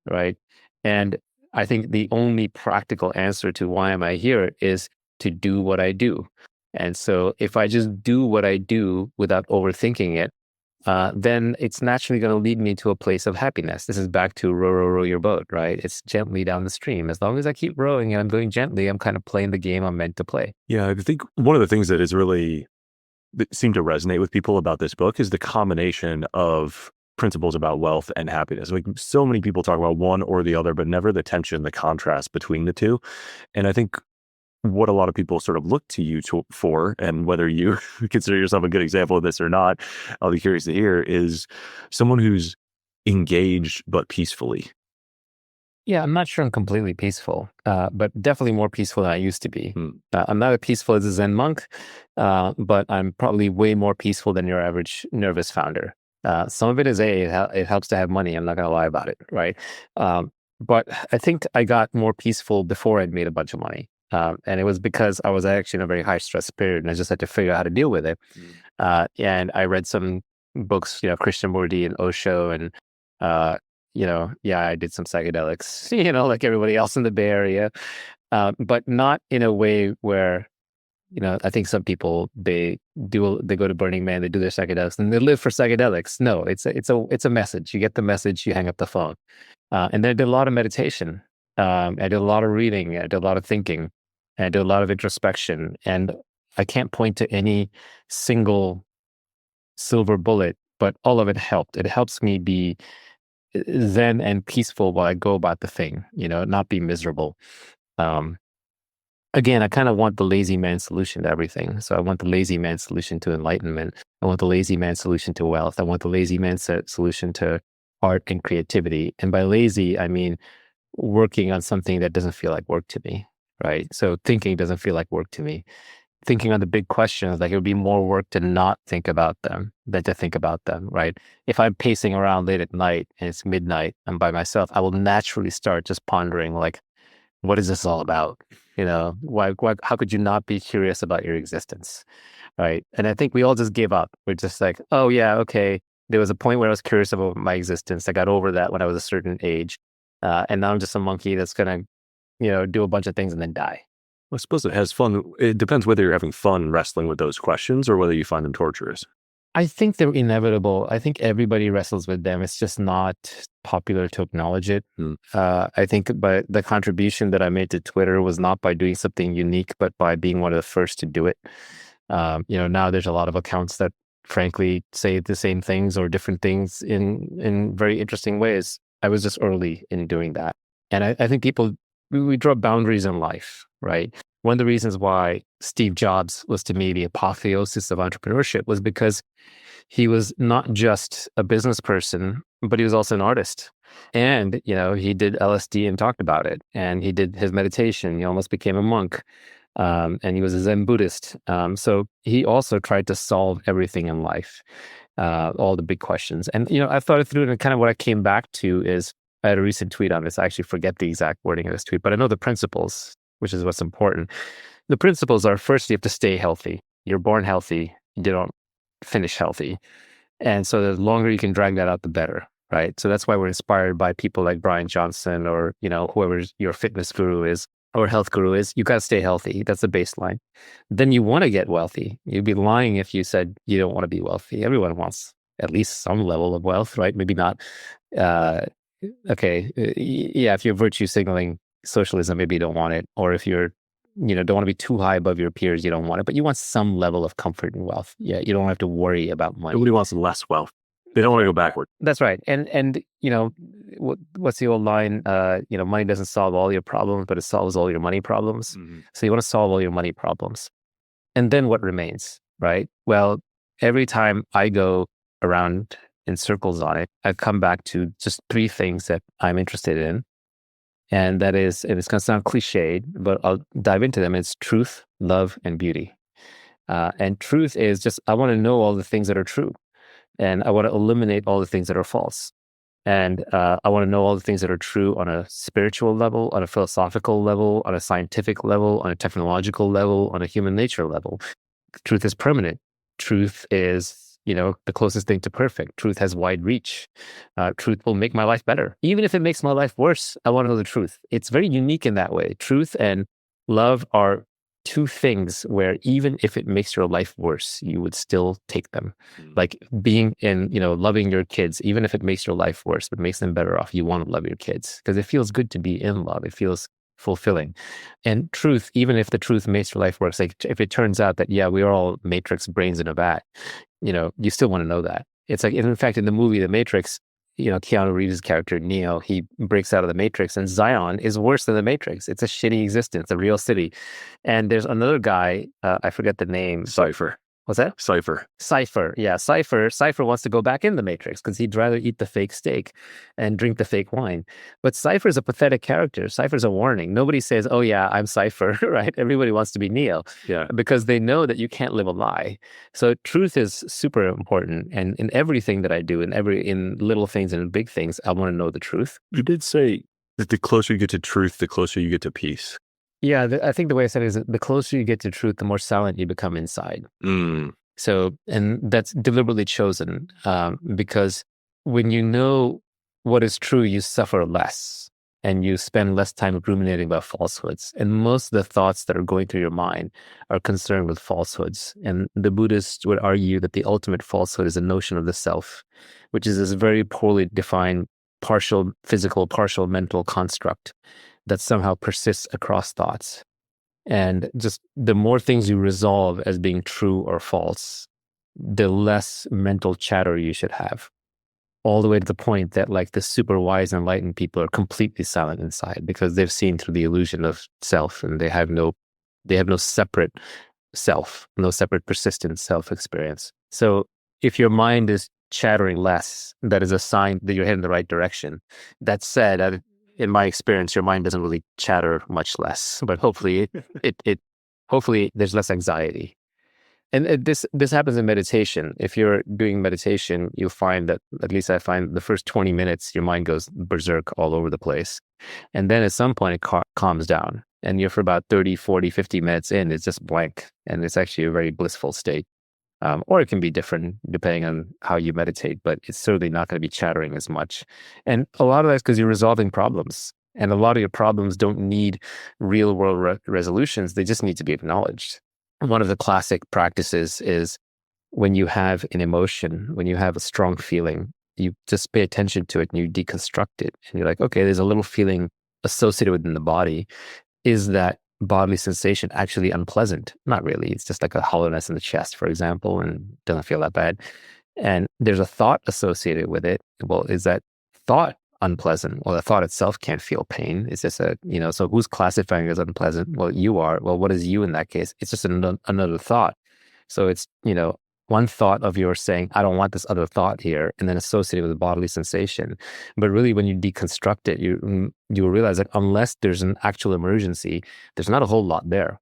Right? And I think the only practical answer to why am I here is to do what I do. And so if I just do what I do without overthinking it, then it's naturally going to lead me to a place of happiness. This is back to row, row, row your boat, right? It's gently down the stream. As long as I keep rowing and I'm going gently, I'm kind of playing the game I'm meant to play. Yeah, I think one of the things that seemed to resonate with people about this book is the combination of principles about wealth and happiness. Like so many people talk about one or the other, but never the tension, the contrast between the two. And I think what a lot of people sort of look to you for, and whether you consider yourself a good example of this or not, I'll be curious to hear, is someone who's engaged but peacefully. Yeah, I'm not sure I'm completely peaceful, but definitely more peaceful than I used to be. I'm not as peaceful as a Zen monk, but I'm probably way more peaceful than your average nervous founder. Some of it is it helps to have money. I'm not going to lie about it, right? But I think I got more peaceful before I'd made a bunch of money. And it was because I was actually in a very high stress period, and I just had to figure out how to deal with it. And I read some books, Krishnamurti and Osho, and I did some psychedelics, like everybody else in the Bay Area, but not in a way where, I think some people they go to Burning Man, they do their psychedelics, and they live for psychedelics. No, it's a message. You get the message, you hang up the phone. And then I did a lot of meditation. I did a lot of reading. I did a lot of thinking. And I did a lot of introspection. And I can't point to any single silver bullet, but all of it helped. It helps me be zen and peaceful while I go about the thing, not be miserable. Again, I kind of want the lazy man solution to everything. So I want the lazy man solution to enlightenment. I want the lazy man solution to wealth. I want the lazy man solution to art and creativity. And by lazy, I mean working on something that doesn't feel like work to me, right? So thinking doesn't feel like work to me. Thinking on the big questions, like it would be more work to not think about them than to think about them, right? If I'm pacing around late at night and it's midnight, I'm by myself, I will naturally start just pondering, like, what is this all about? Why, how could you not be curious about your existence, right? And I think we all just give up. We're just like, oh yeah, okay. There was a point where I was curious about my existence. I got over that when I was a certain age. And now I'm just a monkey that's going to, do a bunch of things and then die. Well, I suppose it has fun. It depends whether you're having fun wrestling with those questions or whether you find them torturous. I think they're inevitable. I think everybody wrestles with them. It's just not popular to acknowledge it. I think, but the contribution that I made to Twitter was not by doing something unique, but by being one of the first to do it. Now there's a lot of accounts that frankly say the same things or different things in very interesting ways. I was just early in doing that. And I think we draw boundaries in life, right? One of the reasons why Steve Jobs was to me the apotheosis of entrepreneurship was because he was not just a business person, but he was also an artist. And, he did LSD and talked about it. And he did his meditation. He almost became a monk. And he was a Zen Buddhist. So he also tried to solve everything in life, all the big questions. And, I thought it through, and kind of what I came back to is, I had a recent tweet on this. I actually forget the exact wording of this tweet, but I know the principles, which is what's important. The principles are, first, you have to stay healthy. You're born healthy. You don't finish healthy. And so the longer you can drag that out, the better, right? So that's why we're inspired by people like Brian Johnson or, whoever your fitness guru is or health guru is. You got to stay healthy. That's the baseline. Then you want to get wealthy. You'd be lying if you said you don't want to be wealthy. Everyone wants at least some level of wealth, right? Maybe not. If you're virtue signaling socialism, maybe you don't want it. Or if you're, don't want to be too high above your peers, you don't want it. But you want some level of comfort and wealth. Yeah, you don't have to worry about money. Nobody wants less wealth. They don't want to go backward. That's right. And what's the old line? Money doesn't solve all your problems, but it solves all your money problems. Mm-hmm. So you want to solve all your money problems. And then what remains, right? Well, every time I go around in circles on it, I come back to just three things that I'm interested in. And that is, and it's going to sound cliched, but I'll dive into them. It's truth, love, and beauty. And truth is just, I want to know all the things that are true. And I want to eliminate all the things that are false. And I want to know all the things that are true on a spiritual level, on a philosophical level, on a scientific level, on a technological level, on a human nature level. Truth is permanent. Truth is, the closest thing to perfect. Truth has wide reach. Truth will make my life better. Even if it makes my life worse, I want to know the truth. It's very unique in that way. Truth and love are two things where even if it makes your life worse, you would still take them. Like being in, loving your kids, even if it makes your life worse, but makes them better off, you want to love your kids because it feels good to be in love. It feels fulfilling. And truth, even if the truth makes your life worse, like if it turns out that, we're all matrix brains in a vat, you still want to know that. It's like, in fact, in the movie, The Matrix, Keanu Reeves' character, Neo, he breaks out of the Matrix, and Zion is worse than the Matrix. It's a shitty existence, a real city. And there's another guy, I forget the name. Cypher. What's that? Cypher. Yeah, Cypher. Cypher wants to go back in the Matrix because he'd rather eat the fake steak and drink the fake wine. But Cypher's a pathetic character. Cypher's a warning. Nobody says, oh yeah, I'm Cypher, right? Everybody wants to be Neo. Yeah. Because they know that you can't live a lie. So truth is super important. And in everything that I do, in little things and in big things, I want to know the truth. You did say that the closer you get to truth, the closer you get to peace. Yeah, I think the way I said it is that the closer you get to truth, the more silent you become inside. So, and that's deliberately chosen because when you know what is true, you suffer less and you spend less time ruminating about falsehoods. And most of the thoughts that are going through your mind are concerned with falsehoods. And the Buddhists would argue that the ultimate falsehood is a notion of the self, which is this very poorly defined partial physical, partial mental construct that somehow persists across thoughts. And just the more things you resolve as being true or false, the less mental chatter you should have. All the way to the point that like the super wise enlightened people are completely silent inside because they've seen through the illusion of self and they have no separate self, no separate persistent self experience. So if your mind is chattering less, that is a sign that you're heading in the right direction. That said, in my experience, your mind doesn't really chatter much less, but hopefully hopefully there's less anxiety. And this happens in meditation. If you're doing meditation, you'll find that, at least I find, the first 20 minutes, your mind goes berserk all over the place. And then at some point it calms down and you're for about 30, 40, 50 minutes in, it's just blank. And it's actually a very blissful state. Or it can be different depending on how you meditate, but it's certainly not going to be chattering as much. And a lot of that's because you're resolving problems. And a lot of your problems don't need real world resolutions. They just need to be acknowledged. One of the classic practices is when you have an emotion, when you have a strong feeling, you just pay attention to it and you deconstruct it. And you're like, okay, there's a little feeling associated within the body. Is that bodily sensation actually unpleasant? Not really. It's just like a hollowness in the chest, for example, and doesn't feel that bad. And there's a thought associated with it. Well, is that thought unpleasant? Well, the thought itself can't feel pain. It's just so who's classifying it as unpleasant? Well, you are. Well, what is you in that case? It's just another thought. So it's, one thought of yours saying, I don't want this other thought here, and then associated with a bodily sensation. But really, when you deconstruct it, you realize that unless there's an actual emergency, there's not a whole lot there.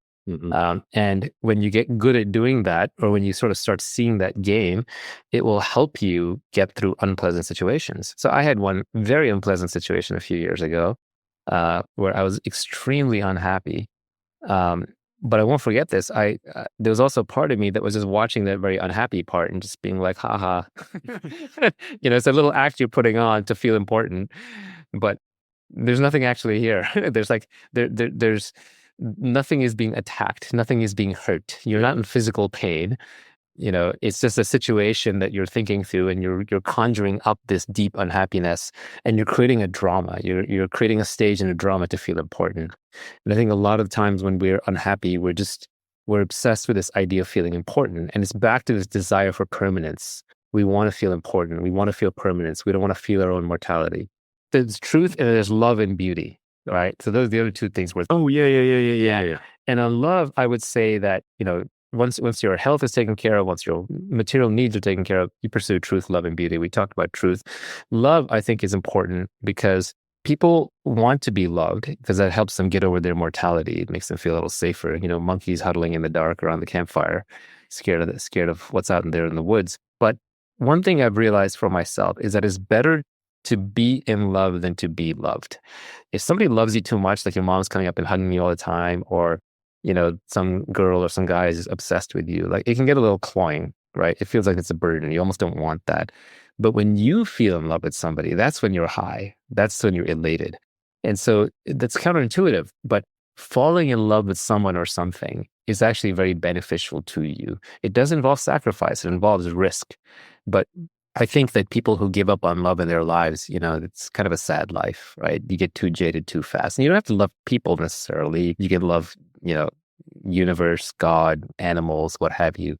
And when you get good at doing that, or when you sort of start seeing that game, it will help you get through unpleasant situations. So I had one very unpleasant situation a few years ago where I was extremely unhappy. But I won't forget this. There was also a part of me that was just watching that very unhappy part and just being like, haha. It's a little act you're putting on to feel important, but there's nothing actually here. There's like, there's nothing is being attacked. Nothing is being hurt. You're not in physical pain. It's just a situation that you're thinking through, and you're conjuring up this deep unhappiness, and you're creating a drama. You're creating a stage in a drama to feel important. And I think a lot of times when we're unhappy, we're obsessed with this idea of feeling important, and it's back to this desire for permanence. We want to feel important. We want to feel permanence. We don't want to feel our own mortality. There's truth and there's love and beauty, right? So those are the other two things. Yeah. And on love, I would say that once your health is taken care of, once your material needs are taken care of, you pursue truth, love, and beauty. We talked about truth. Love, I think, is important because people want to be loved because that helps them get over their mortality. It makes them feel a little safer. Monkeys huddling in the dark around the campfire, scared of what's out there in the woods. But one thing I've realized for myself is that it's better to be in love than to be loved. If somebody loves you too much, like your mom's coming up and hugging you all the time, or some girl or some guy is just obsessed with you, like it can get a little cloying, right? It feels like it's a burden. You almost don't want that. But when you feel in love with somebody, that's when you're high. That's when you're elated. And so that's counterintuitive, but falling in love with someone or something is actually very beneficial to you. It does involve sacrifice. It involves risk. But I think that people who give up on love in their lives, it's kind of a sad life, right? You get too jaded too fast. And you don't have to love people necessarily. You can love, universe, God, animals, what have you.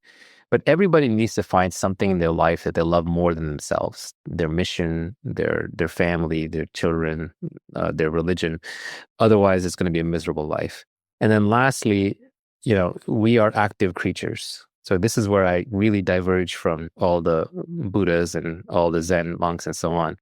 But everybody needs to find something in their life that they love more than themselves, their mission, their family, their children, their religion. Otherwise, it's going to be a miserable life. And then lastly, we are active creatures. So this is where I really diverge from all the Buddhas and all the Zen monks and so on.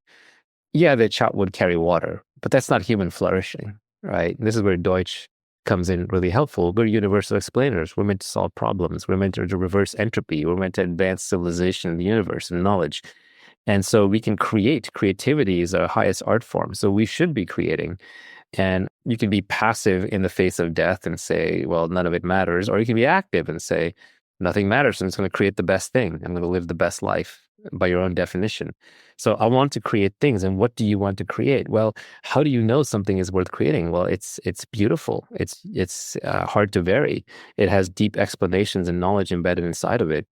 Yeah, they chop wood, carry water, but that's not human flourishing, right? This is where Deutsch comes in really helpful. We're universal explainers. We're meant to solve problems. We're meant to reverse entropy. We're meant to advance civilization in the universe and knowledge. And so we can create. Creativity is our highest art form. So we should be creating. And you can be passive in the face of death and say, well, none of it matters. Or you can be active and say, nothing matters. I'm just going to create the best thing. I'm going to live the best life by your own definition. So I want to create things. And what do you want to create? Well, how do you know something is worth creating? Well, it's beautiful. It's hard to vary. It has deep explanations and knowledge embedded inside of it.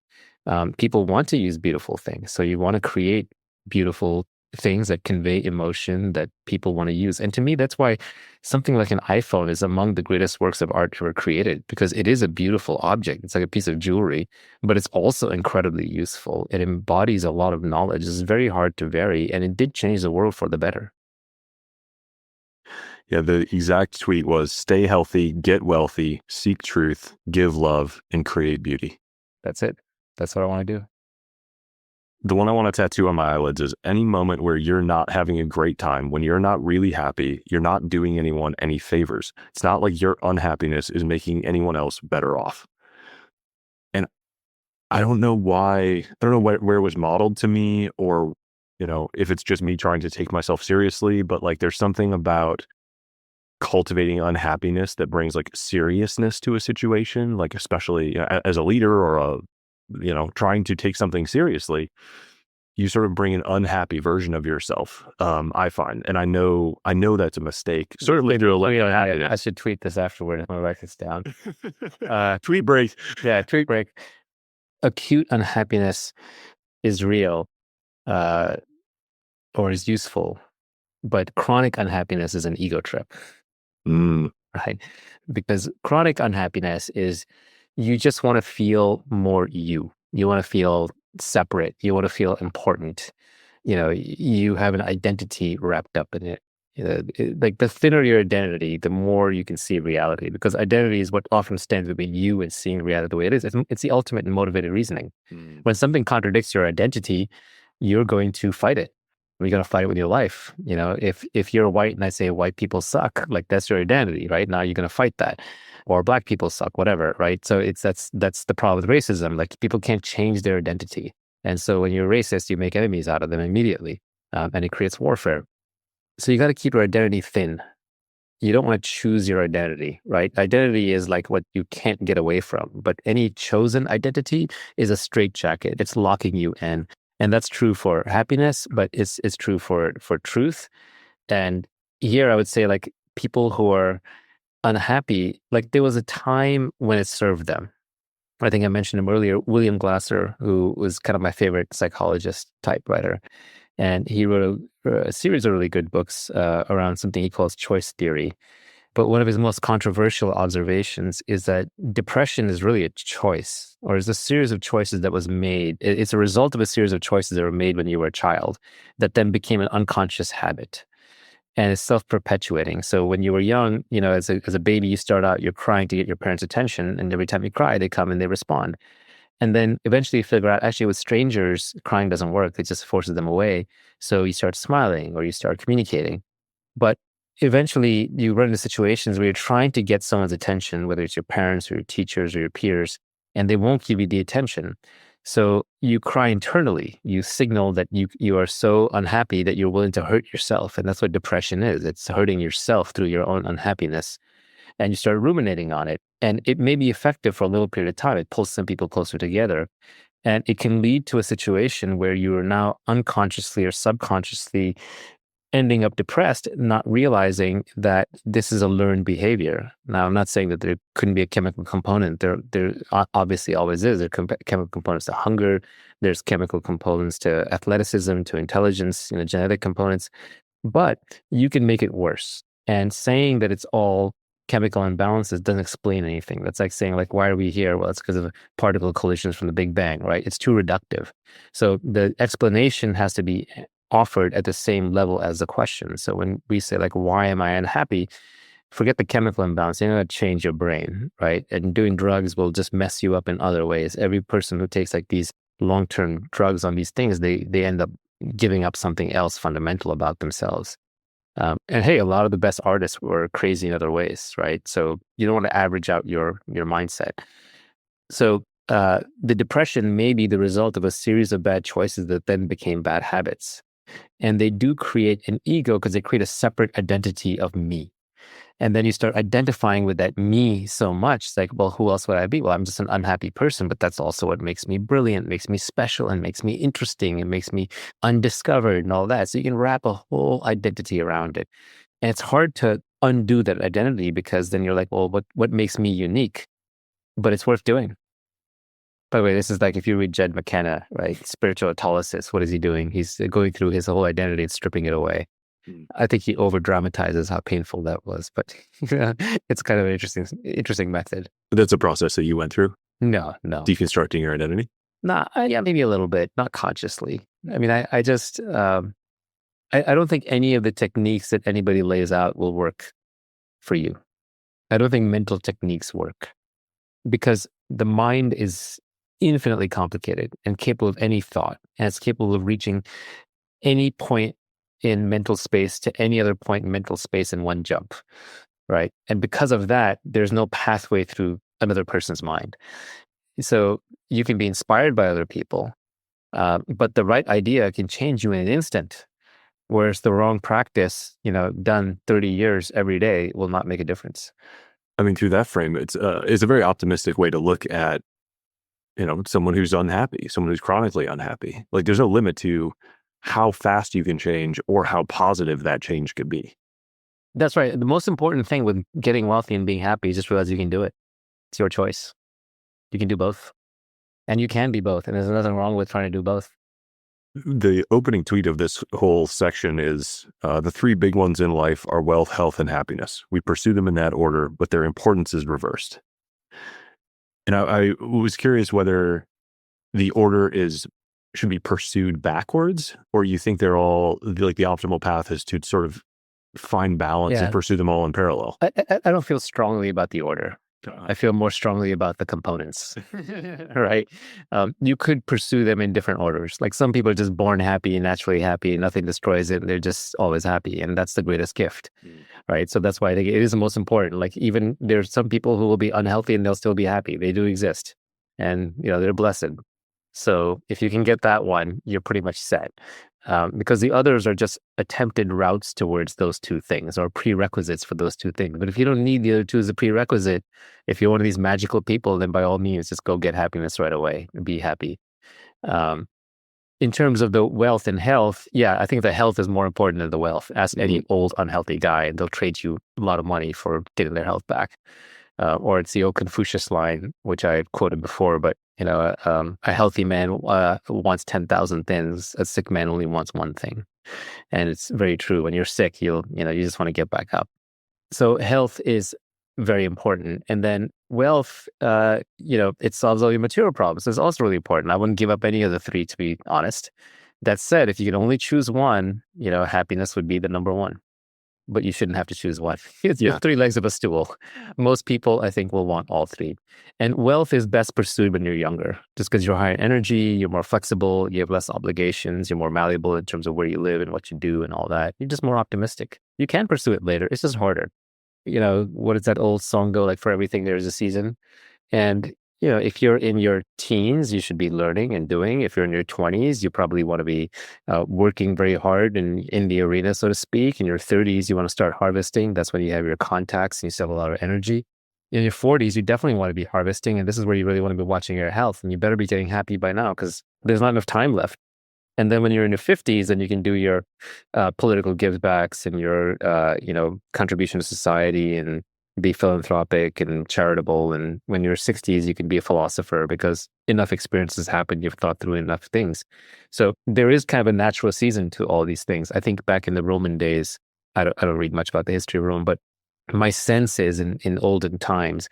People want to use beautiful things. So you want to create beautiful things that convey emotion that people want to use. And to me, that's why something like an iPhone is among the greatest works of art ever created, because it is a beautiful object. It's like a piece of jewelry, but it's also incredibly useful. It embodies a lot of knowledge. It's very hard to vary, and it did change the world for the better. Yeah, the exact tweet was, stay healthy, get wealthy, seek truth, give love, and create beauty. That's it. That's what I want to do. The one I want to tattoo on my eyelids is, any moment where you're not having a great time, when you're not really happy, you're not doing anyone any favors. It's not like your unhappiness is making anyone else better off. And I don't know why, I don't know where it was modeled to me, or, if it's just me trying to take myself seriously, but like there's something about cultivating unhappiness that brings like seriousness to a situation, like especially as a leader or trying to take something seriously, you sort of bring an unhappy version of yourself. I find, and I know that's a mistake. Certainly, I should tweet this afterward. I'm gonna write this down. Tweet break. Yeah, tweet break. acute unhappiness is real or is useful, but chronic unhappiness is an ego trip, Mm. right? Because chronic unhappiness is you just want to feel more you. You want to feel separate. You want to feel important. You have an identity wrapped up in it. Like the thinner your identity, the more you can see reality, because identity is what often stands between you and seeing reality the way it is. It's the ultimate in motivated reasoning. When something contradicts your identity, you're going to fight it. You're going to fight it with your life. If you're white and I say white people suck, like that's your identity, right? Now you're going to fight that. Or black people suck, whatever, right? So that's the problem with racism. Like people can't change their identity. And so when you're racist, you make enemies out of them immediately, and it creates warfare. So you got to keep your identity thin. You don't want to choose your identity, right? Identity is like what you can't get away from, but any chosen identity is a straitjacket. It's locking you in. And that's true for happiness, but it's true for truth. And here I would say like people who are unhappy, like there was a time when it served them. I think I mentioned him earlier, William Glasser, who was kind of my favorite psychologist type writer. And he wrote a series of really good books around something he calls choice theory. But one of his most controversial observations is that depression is really a choice, or is a series of choices that was made. It's a result of a series of choices that were made when you were a child that then became an unconscious habit. And it's self-perpetuating. So when you were young, as a baby, you start out, you're crying to get your parents' attention. And every time you cry, they come and they respond. And then eventually you figure out, actually, with strangers, crying doesn't work. It just forces them away. So you start smiling or you start communicating. But eventually you run into situations where you're trying to get someone's attention, whether it's your parents or your teachers or your peers, and they won't give you the attention. So you cry internally. You signal that you are so unhappy that you're willing to hurt yourself. And that's what depression is. It's hurting yourself through your own unhappiness. And you start ruminating on it. And it may be effective for a little period of time. It pulls some people closer together. And it can lead to a situation where you are now unconsciously or subconsciously ending up depressed, not realizing that this is a learned behavior. Now, I'm not saying that there couldn't be a chemical component. There obviously always is. There are chemical components to hunger. There's chemical components to athleticism, to intelligence, genetic components. But you can make it worse. And saying that it's all chemical imbalances doesn't explain anything. That's like saying, like, why are we here? Well, it's because of particle collisions from the Big Bang, right? It's too reductive. So the explanation has to be offered at the same level as the question. So when we say, like, why am I unhappy? Forget the chemical imbalance. You're going to change your brain, right? And doing drugs will just mess you up in other ways. Every person who takes like these long-term drugs on these things, they end up giving up something else fundamental about themselves. And hey, a lot of the best artists were crazy in other ways, right? So you don't want to average out your mindset. So the depression may be the result of a series of bad choices that then became bad habits. And they do create an ego because they create a separate identity of me. And then you start identifying with that me so much. It's like, well, who else would I be? Well, I'm just an unhappy person, but that's also what makes me brilliant, makes me special, and makes me interesting, and makes me undiscovered and all that. So you can wrap a whole identity around it. And it's hard to undo that identity because then you're like, well, what makes me unique? But it's worth doing. By the way, this is like if you read Jed McKenna, right? Spiritual autolysis. What is he doing? He's going through his whole identity and stripping it away. I think he over dramatizes how painful that was, but it's kind of an interesting method. That's a process that you went through? No. Deconstructing your identity? Nah, yeah, maybe a little bit, not consciously. I mean, I just, I don't think any of the techniques that anybody lays out will work for you. I don't think mental techniques work because the mind is infinitely complicated and capable of any thought, and it's capable of reaching any point in mental space to any other point in mental space in one jump, right? And because of that, there's no pathway through another person's mind. So you can be inspired by other people, but the right idea can change you in an instant, whereas the wrong practice, done 30 years every day will not make a difference. I mean, through that frame, it's a very optimistic way to look at, someone who's unhappy, someone who's chronically unhappy. Like there's no limit to how fast you can change or how positive that change could be. That's right. The most important thing with getting wealthy and being happy is just realize you can do it. It's your choice. You can do both. And you can be both. And there's nothing wrong with trying to do both. The opening tweet of this whole section is the three big ones in life are wealth, health, and happiness. We pursue them in that order, but their importance is reversed. And I was curious whether the order should be pursued backwards, or you think they're all like the optimal path is to sort of find balance and pursue them all in parallel. I don't feel strongly about the order. I feel more strongly about the components, right? You could pursue them in different orders. Like some people are just born happy, naturally happy, nothing destroys it. They're just always happy. And that's the greatest gift, right? So that's why I think it is the most important. Like even there's some people who will be unhealthy and they'll still be happy. They do exist. And, they're blessed. So if you can get that one, you're pretty much set. Because the others are just attempted routes towards those two things or prerequisites for those two things. But if you don't need the other two as a prerequisite, if you're one of these magical people, then by all means, just go get happiness right away and be happy. In terms of the wealth and health, I think the health is more important than the wealth. Ask any old unhealthy guy and they'll trade you a lot of money for getting their health back. Or it's the old Confucius line, which I quoted before, but a healthy man wants 10,000 things. A sick man only wants one thing. And it's very true. When you're sick, you just want to get back up. So health is very important. And then wealth, it solves all your material problems. It's also really important. I wouldn't give up any of the three, to be honest. That said, if you could only choose one, happiness would be the number one. But you shouldn't have to choose one. It's three legs of a stool. Most people, I think, will want all three. And wealth is best pursued when you're younger, just because you're higher energy, you're more flexible, you have less obligations, you're more malleable in terms of where you live and what you do and all that. You're just more optimistic. You can pursue it later. It's just harder. What does that old song go? Like, for everything, there's a season. And if you're in your teens, you should be learning and doing. If you're in your 20s, you probably want to be working very hard in the arena, so to speak. In your 30s, you want to start harvesting. That's when you have your contacts and you still have a lot of energy. In your 40s, you definitely want to be harvesting. And this is where you really want to be watching your health. And you better be getting happy by now because there's not enough time left. And then when you're in your 50s, then you can do your political givebacks and your, contribution to society and be philanthropic and charitable. And when you're 60s, you can be a philosopher because enough experiences happen. You've thought through enough things. So there is kind of a natural season to all these things. I think back in the Roman days, I don't read much about the history of Rome, but my sense is in olden times,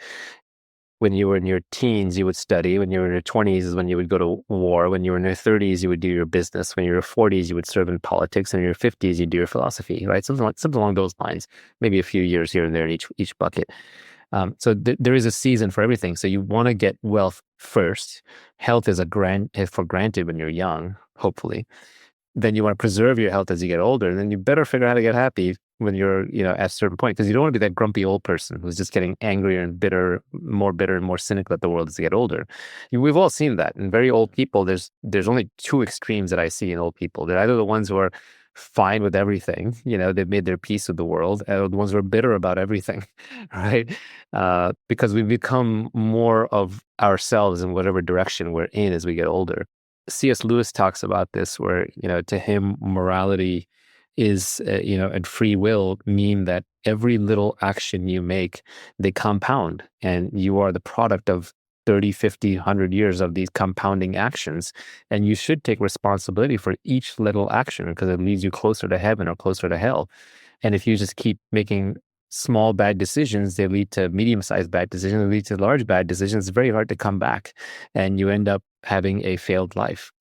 when you were in your teens, you would study. When you were in your 20s is when you would go to war. When you were in your 30s, you would do your business. When you were in your 40s, you would serve in politics. And in your 50s, you do your philosophy, right? Something along those lines. Maybe a few years here and there in each bucket. So there is a season for everything. So you want to get wealth first. Health is for granted when you're young, hopefully. Then you want to preserve your health as you get older. And then you better figure out how to get happy when you're, at a certain point, because you don't want to be that grumpy old person who's just getting angrier and bitter and more cynical at the world as they get older. We've all seen that. In very old people, there's only two extremes that I see in old people. They're either the ones who are fine with everything, they've made their peace with the world, and the ones who are bitter about everything, right? Because we become more of ourselves in whatever direction we're in as we get older. C.S. Lewis talks about this, where, to him, morality is, and free will mean that every little action you make, they compound, and you are the product of 30, 50, 100 years of these compounding actions. And you should take responsibility for each little action because it leads you closer to heaven or closer to hell. And if you just keep making small bad decisions, they lead to medium-sized bad decisions, they lead to large bad decisions. It's very hard to come back, and you end up having a failed life.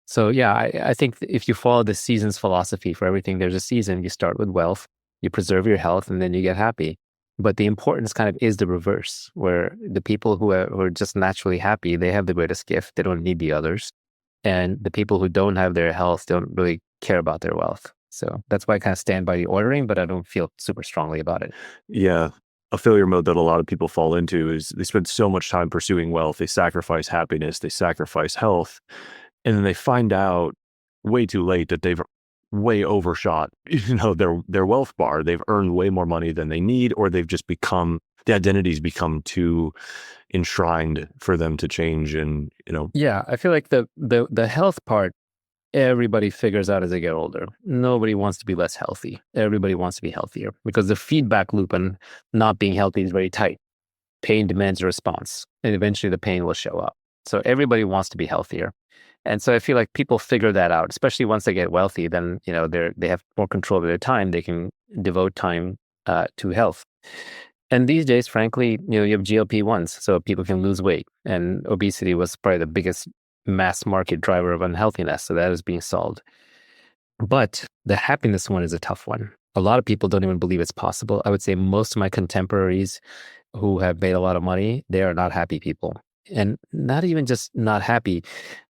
So I think if you follow the seasons philosophy, for everything there's a season. You start with wealth, you preserve your health, and then you get happy. But the importance kind of is the reverse, where the people who are just naturally happy, they have the greatest gift. They don't need the others. And the people who don't have their health don't really care about their wealth. So that's why I kind of stand by the ordering, but I don't feel super strongly about it. Yeah. A failure mode that a lot of people fall into is they spend so much time pursuing wealth. They sacrifice happiness, they sacrifice health. And then they find out way too late that they've way overshot, their wealth bar. They've earned way more money than they need, or they've just the identity's become too enshrined for them to change. And, Yeah, I feel like the health part, everybody figures out as they get older. Nobody wants to be less healthy. Everybody wants to be healthier because the feedback loop on not being healthy is very tight. Pain demands a response, and eventually the pain will show up. So everybody wants to be healthier. And so I feel like people figure that out, especially once they get wealthy, then, they have more control of their time. They can devote time to health. And these days, frankly, you have GLP-1s, so people can lose weight. And obesity was probably the biggest mass market driver of unhealthiness. So that is being solved. But the happiness one is a tough one. A lot of people don't even believe it's possible. I would say most of my contemporaries who have made a lot of money, they are not happy people. And not even just not happy,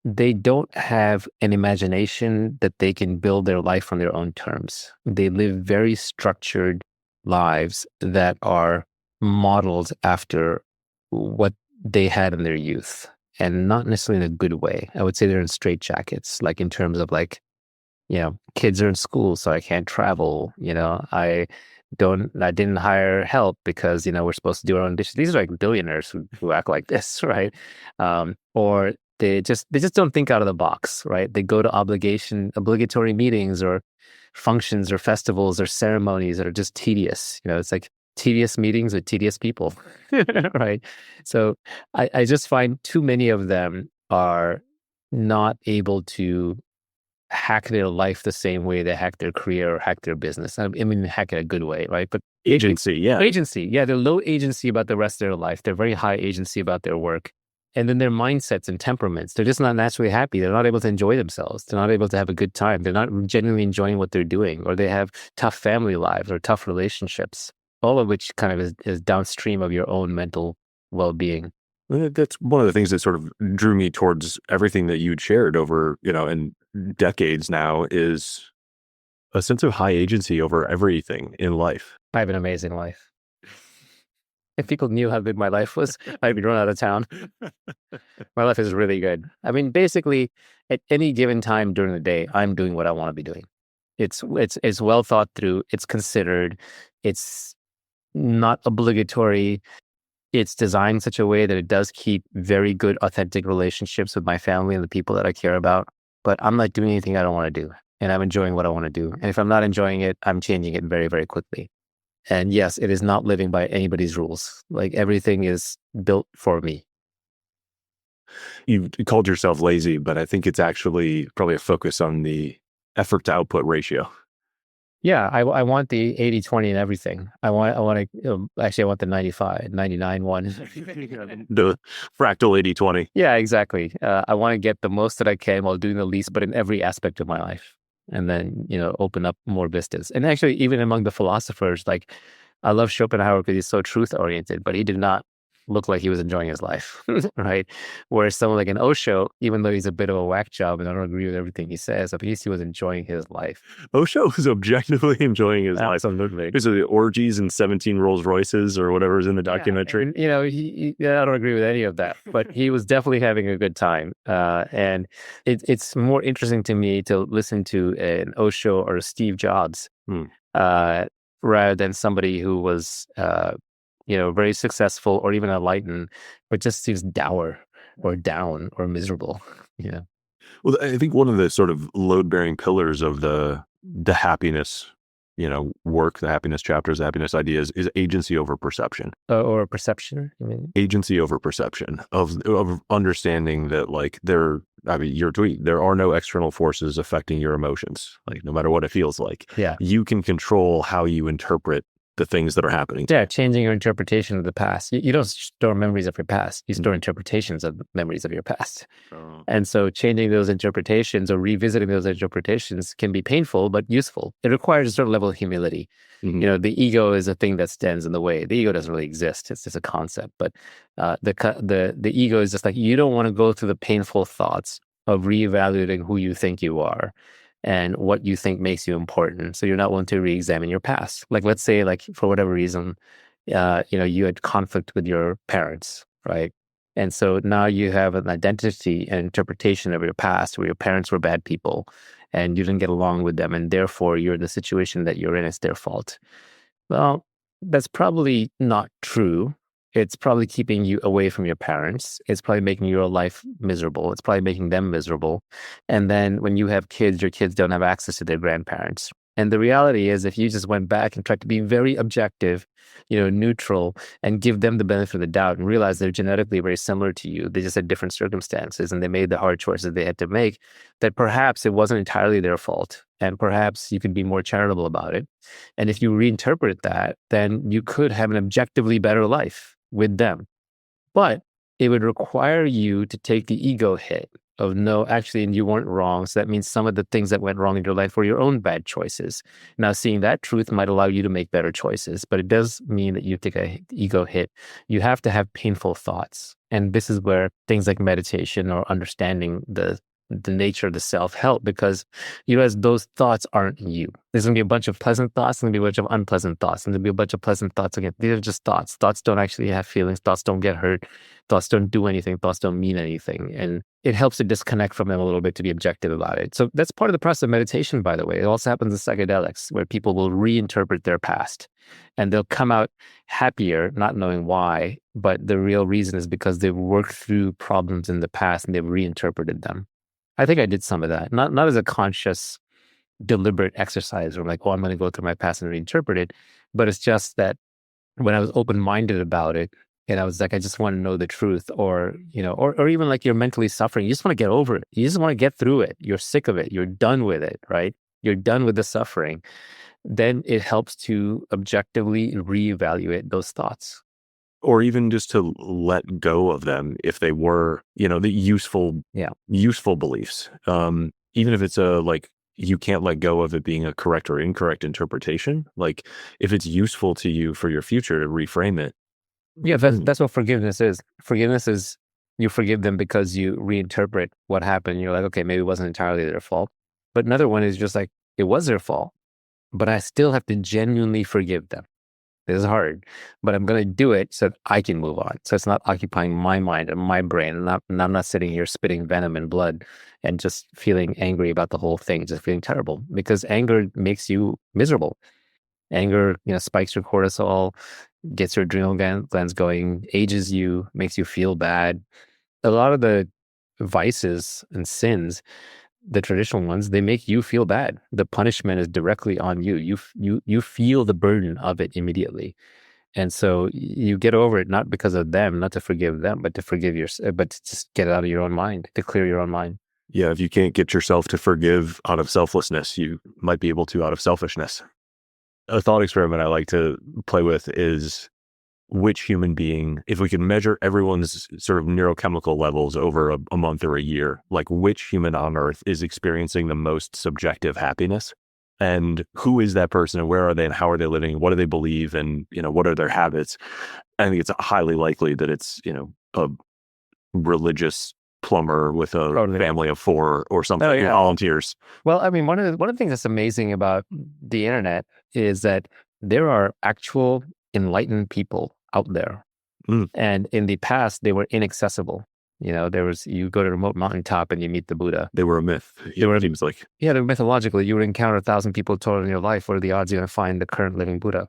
they don't have an imagination that they can build their life on their own terms. They live very structured lives that are modeled after what they had in their youth, and not necessarily in a good way. I would say they're in straitjackets, like in terms of like, kids are in school, so I can't travel. I didn't hire help because, we're supposed to do our own dishes. These are like billionaires who act like this, right? Or they just don't think out of the box, right? They go to obligatory meetings or functions or festivals or ceremonies that are just tedious. It's like tedious meetings with tedious people, right? So I just find too many of them are not able to hack their life the same way they hack their career or hack their business. I mean, hack in a good way, right? But Agency, yeah. They're low agency about the rest of their life. They're very high agency about their work. And then their mindsets and temperaments, they're just not naturally happy. They're not able to enjoy themselves. They're not able to have a good time. They're not genuinely enjoying what they're doing, or they have tough family lives or tough relationships, all of which kind of is downstream of your own mental well-being. That's one of the things that sort of drew me towards everything that you'd shared over, in decades now, is a sense of high agency over everything in life. I have an amazing life. If people knew how good my life was, I'd be run out of town. My life is really good. I mean, basically, at any given time during the day, I'm doing what I want to be doing. It's well thought through. It's considered. It's not obligatory. It's designed in such a way that it does keep very good, authentic relationships with my family and the people that I care about. But I'm not doing anything I don't want to do, and I'm enjoying what I want to do. And if I'm not enjoying it, I'm changing it very, very quickly. And yes, it is not living by anybody's rules. Like, everything is built for me. You called yourself lazy, but I think it's actually probably a focus on the effort to output ratio. Yeah, I want the 80-20 in everything. I want to, actually, I want the 99 one. The fractal 80-20. Yeah, exactly. I want to get the most that I can while doing the least, but in every aspect of my life. And then, open up more vistas. And actually, even among the philosophers, like, I love Schopenhauer because he's so truth-oriented, but he did not look like he was enjoying his life, right? Whereas someone like an Osho, even though he's a bit of a whack job and I don't agree with everything he says, at least he was enjoying his life. Osho was objectively enjoying his life. Absolutely. These are the orgies and 17 Rolls Royces or whatever is in the documentary. Yeah, and, I don't agree with any of that, but he was definitely having a good time. And it's more interesting to me to listen to an Osho or a Steve Jobs rather than somebody who was very successful or even enlightened, but just seems dour or down or miserable. Yeah. Well, I think one of the sort of load-bearing pillars of the happiness, work, the happiness chapters, the happiness ideas, is agency over perception. Or perception, you mean? Agency over perception of understanding that, like, your tweet, there are no external forces affecting your emotions, like, no matter what it feels like. Yeah. You can control how you interpret the things that are happening. Yeah, changing your interpretation of the past. You don't store memories of your past. You store interpretations of memories of your past. Oh. And so changing those interpretations or revisiting those interpretations can be painful, but useful. It requires a certain level of humility. Mm-hmm. The ego is a thing that stands in the way. The ego doesn't really exist. It's just a concept. But the ego is just like, you don't want to go through the painful thoughts of reevaluating who you think you are and what you think makes you important. So you're not willing to re-examine your past. Like, let's say, like, for whatever reason, you had conflict with your parents, right? And so now you have an identity and interpretation of your past where your parents were bad people and you didn't get along with them. And therefore you're in the situation that you're in. It's their fault. Well, that's probably not true. It's probably keeping you away from your parents. It's probably making your life miserable. It's probably making them miserable. And then when you have kids, your kids don't have access to their grandparents. And the reality is, if you just went back and tried to be very objective, neutral, and give them the benefit of the doubt and realize they're genetically very similar to you, they just had different circumstances and they made the hard choices they had to make, that perhaps it wasn't entirely their fault. And perhaps you could be more charitable about it. And if you reinterpret that, then you could have an objectively better life with them. But it would require you to take the ego hit of, no, actually, and you weren't wrong. So that means some of the things that went wrong in your life were your own bad choices. Now, seeing that truth might allow you to make better choices, but it does mean that you take a ego hit. You have to have painful thoughts. And this is where things like meditation or understanding the nature of the self help, because you realize those thoughts aren't you. There's going to be a bunch of pleasant thoughts and there'll be a bunch of unpleasant thoughts, and there'll be a bunch of pleasant thoughts again. These are just thoughts. Thoughts don't actually have feelings. Thoughts don't get hurt. Thoughts don't do anything. Thoughts don't mean anything. And it helps to disconnect from them a little bit, to be objective about it. So that's part of the process of meditation, by the way. It also happens in psychedelics, where people will reinterpret their past and they'll come out happier, not knowing why, but the real reason is because they've worked through problems in the past and they've reinterpreted them. I think I did some of that, not as a conscious, deliberate exercise where I'm like, oh, I'm going to go through my past and reinterpret it. But it's just that when I was open-minded about it, and I was like, I just want to know the truth, or even like you're mentally suffering. You just want to get over it. You just want to get through it. You're sick of it. You're done with it, right? You're done with the suffering. Then it helps to objectively reevaluate those thoughts. Or even just to let go of them if they were, the useful beliefs. Even if it's you can't let go of it being a correct or incorrect interpretation. Like, if it's useful to you for your future to reframe it. Yeah, that's what forgiveness is. Forgiveness is you forgive them because you reinterpret what happened. You're like, okay, maybe it wasn't entirely their fault. But another one is just like, it was their fault, but I still have to genuinely forgive them. This is hard, but I'm going to do it so that I can move on. So it's not occupying my mind and my brain. And I'm not sitting here spitting venom and blood and just feeling angry about the whole thing, just feeling terrible, because anger makes you miserable. Anger, spikes your cortisol, gets your adrenal glands going, ages you, makes you feel bad. A lot of the vices and sins, the traditional ones, they make you feel bad. The punishment is directly on you. You feel the burden of it immediately. And so you get over it, not because of them, not to forgive them, but to forgive yourself, but to just get it out of your own mind, to clear your own mind. Yeah, if you can't get yourself to forgive out of selflessness, you might be able to out of selfishness. A thought experiment I like to play with is, which human being, if we can measure everyone's sort of neurochemical levels over a month or a year, like, which human on earth is experiencing the most subjective happiness? And who is that person, and where are they, and how are they living? What do they believe? And, what are their habits? I think it's highly likely that it's, a religious plumber with a family of 4 or something, volunteers. Well, I mean, one of the things that's amazing about the internet is that there are actual enlightened people out there. And in the past, they were inaccessible. You go to a remote mountaintop and you meet the Buddha. They were a myth. It seems like. Yeah, they're mythologically. You would encounter 1,000 people total in your life. What are the odds you're going to find the current living Buddha?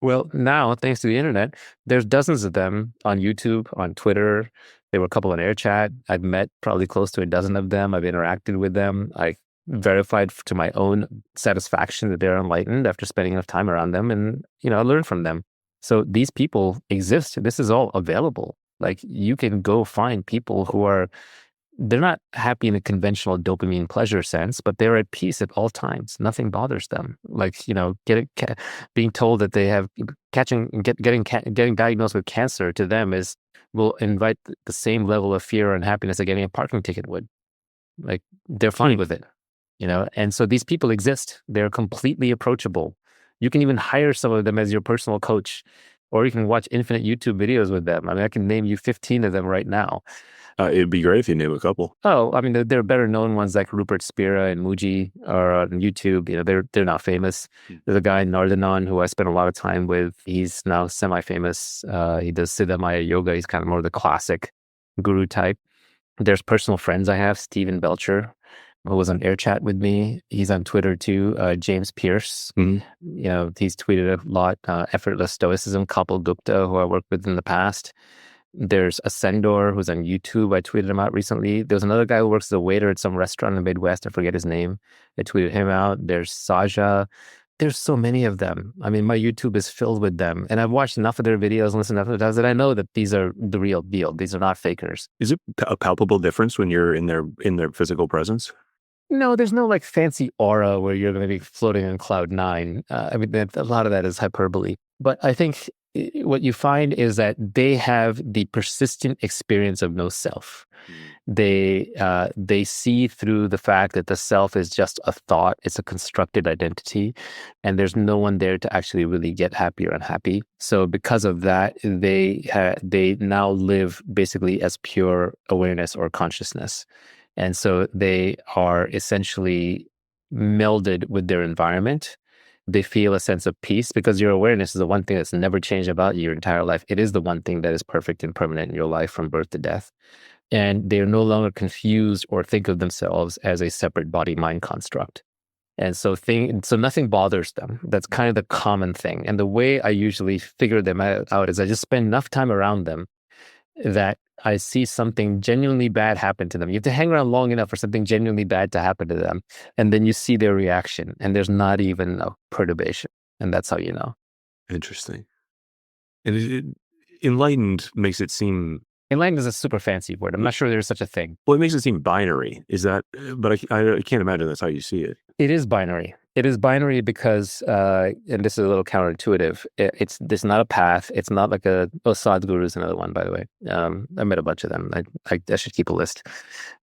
Well, now, thanks to the internet, there's dozens of them on YouTube, on Twitter. There were a couple on AirChat. I've met probably close to a dozen of them. I've interacted with them. I verified to my own satisfaction that they're enlightened after spending enough time around them, and I learned from them. So these people exist. This is all available. Like, you can go find people who they're not happy in the conventional dopamine pleasure sense, but they're at peace at all times. Nothing bothers them. Like, being told that they have getting diagnosed with cancer to them will invite the same level of fear and unhappiness that getting a parking ticket would. Like, they're fine with it, And so these people exist. They're completely approachable. You can even hire some of them as your personal coach, or you can watch infinite YouTube videos with them. I mean, I can name you 15 of them right now. It'd be great if you knew a couple. Oh, I mean, there are better known ones like Rupert Spira and Muji are on YouTube. They're not famous. There's a guy, Nardhanan, who I spent a lot of time with. He's now semi-famous. He does Siddha Maya yoga. He's kind of more the classic guru type. There's personal friends I have, Stephen Belcher, who was on AirChat with me. He's on Twitter too. James Pierce, he's tweeted a lot. Effortless Stoicism, Kapil Gupta, who I worked with in the past. There's Ascendor, who's on YouTube. I tweeted him out recently. There's another guy who works as a waiter at some restaurant in the Midwest. I forget his name. I tweeted him out. There's Saja. There's so many of them. I mean, my YouTube is filled with them. And I've watched enough of their videos and listened to enough of them that I know that these are the real deal. These are not fakers. Is it a palpable difference when you're in their physical presence? No, there's no like fancy aura where you're going to be floating on cloud nine. I mean, a lot of that is hyperbole. But I think what you find is that they have the persistent experience of no self. They see through the fact that the self is just a thought. It's a constructed identity, and there's no one there to actually really get happy or unhappy. So because of that, they now live basically as pure awareness or consciousness. And so they are essentially melded with their environment. They feel a sense of peace because your awareness is the one thing that's never changed about you your entire life. It is the one thing that is perfect and permanent in your life from birth to death. And they're no longer confused or think of themselves as a separate body-mind construct. And so nothing bothers them. That's kind of the common thing. And the way I usually figure them out is I just spend enough time around them that I see something genuinely bad happen to them. You have to hang around long enough for something genuinely bad to happen to them. And then you see their reaction, and there's not even a perturbation. And that's how you know. Interesting. And enlightened makes it seem... Enlightened is a super fancy word. I'm not sure there's such a thing. Well, it makes it seem binary. Is that... But I can't imagine that's how you see it. It is binary. It is binary because, and this is a little counterintuitive, it's not a path. It's not like Sadhguru is another one, by the way. I met a bunch of them. I should keep a list.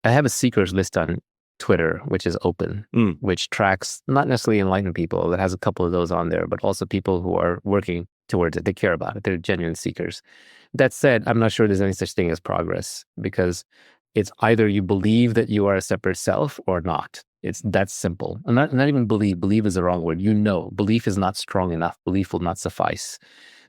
I have a seekers list on Twitter, which is open, which tracks not necessarily enlightened people. That has a couple of those on there, but also people who are working towards it. They care about it. They're genuine seekers. That said, I'm not sure there's any such thing as progress, because it's either you believe that you are a separate self or not. It's that simple. And not even believe. Believe is the wrong word. You know. Belief is not strong enough. Belief will not suffice.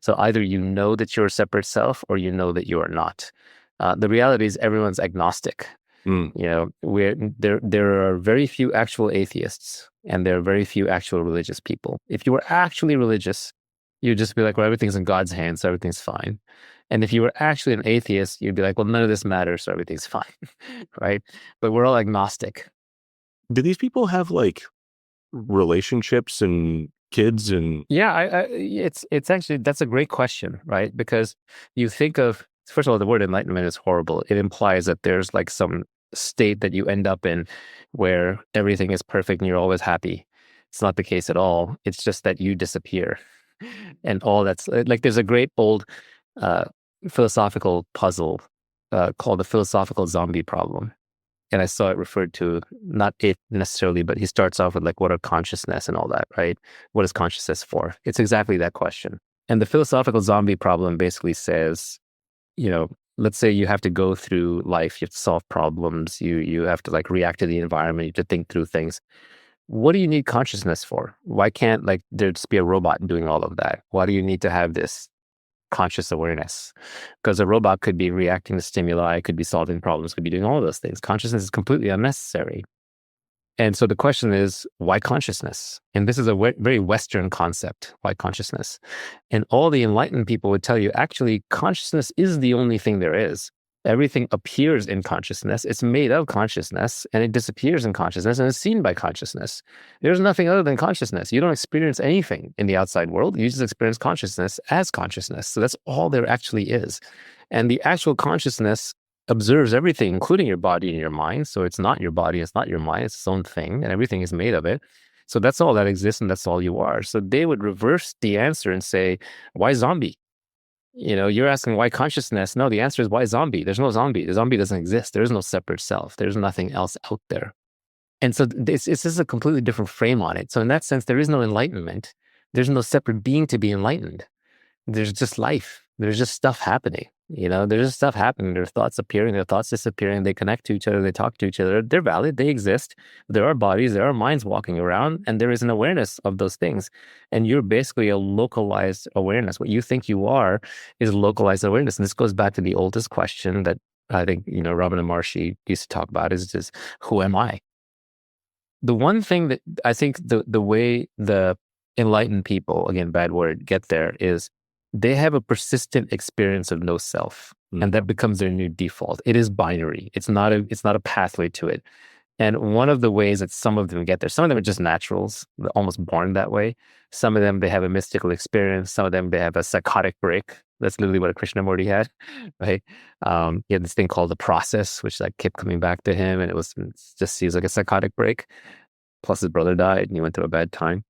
So either you know that you're a separate self or you know that you are not. The reality is everyone's agnostic. You know, there are very few actual atheists and there are very few actual religious people. If you were actually religious, you'd just be like, well, everything's in God's hands, so everything's fine. And if you were actually an atheist, you'd be like, well, none of this matters, so everything's fine, right? But we're all agnostic. Do these people have like relationships and kids and... Yeah, it's actually, that's a great question, right? Because you think of, first of all, the word enlightenment is horrible. It implies that there's like some state that you end up in where everything is perfect and you're always happy. It's not the case at all. It's just that you disappear. And all that's like, there's a great old philosophical puzzle called the philosophical zombie problem. And I saw it referred to, not it necessarily, but he starts off with like, what are consciousness and all that, right? What is consciousness for? It's exactly that question. And the philosophical zombie problem basically says, you know, let's say you have to go through life, you have to solve problems, you have to like react to the environment, you have to think through things. What do you need consciousness for? Why can't like there just be a robot doing all of that? Why do you need to have this conscious awareness? Because a robot could be reacting to stimuli, could be solving problems, could be doing all of those things. Consciousness is completely unnecessary. And so the question is, why consciousness? And this is a very Western concept, why consciousness? And all the enlightened people would tell you, actually, consciousness is the only thing there is. Everything appears in consciousness. It's made of consciousness, and it disappears in consciousness, and is seen by consciousness. There's nothing other than consciousness. You don't experience anything in the outside world. You just experience consciousness as consciousness. So that's all there actually is. And the actual consciousness observes everything, including your body and your mind. So it's not your body, it's not your mind, it's its own thing, and everything is made of it. So that's all that exists, and that's all you are. So they would reverse the answer and say, why zombie? You know, you're asking why consciousness. No, the answer is why zombie? There's no zombie. The zombie doesn't exist. There is no separate self. There's nothing else out there. And so it's just a completely different frame on it. So in that sense, there is no enlightenment. There's no separate being to be enlightened. There's just life. There's just stuff happening. You know, there's just stuff happening. There are thoughts appearing, there are thoughts disappearing. They connect to each other. They talk to each other. They're valid. They exist. There are bodies. There are minds walking around, and there is an awareness of those things. And you're basically a localized awareness. What you think you are is localized awareness. And this goes back to the oldest question that I think, you know, Ramana Maharshi used to talk about is just, who am I? The one thing that I think the way the enlightened people, again, bad word, get there is they have a persistent experience of no self. and that becomes their new default. It is binary. It's not a pathway to it. And one of the ways that some of them get there, some of them are just naturals, they're almost born that way. Some of them, they have a mystical experience. Some of them, they have a psychotic break. That's literally what a Krishnamurti had, right? He had this thing called the process, which like kept coming back to him, and it just seems like a psychotic break. Plus, his brother died, and he went through a bad time.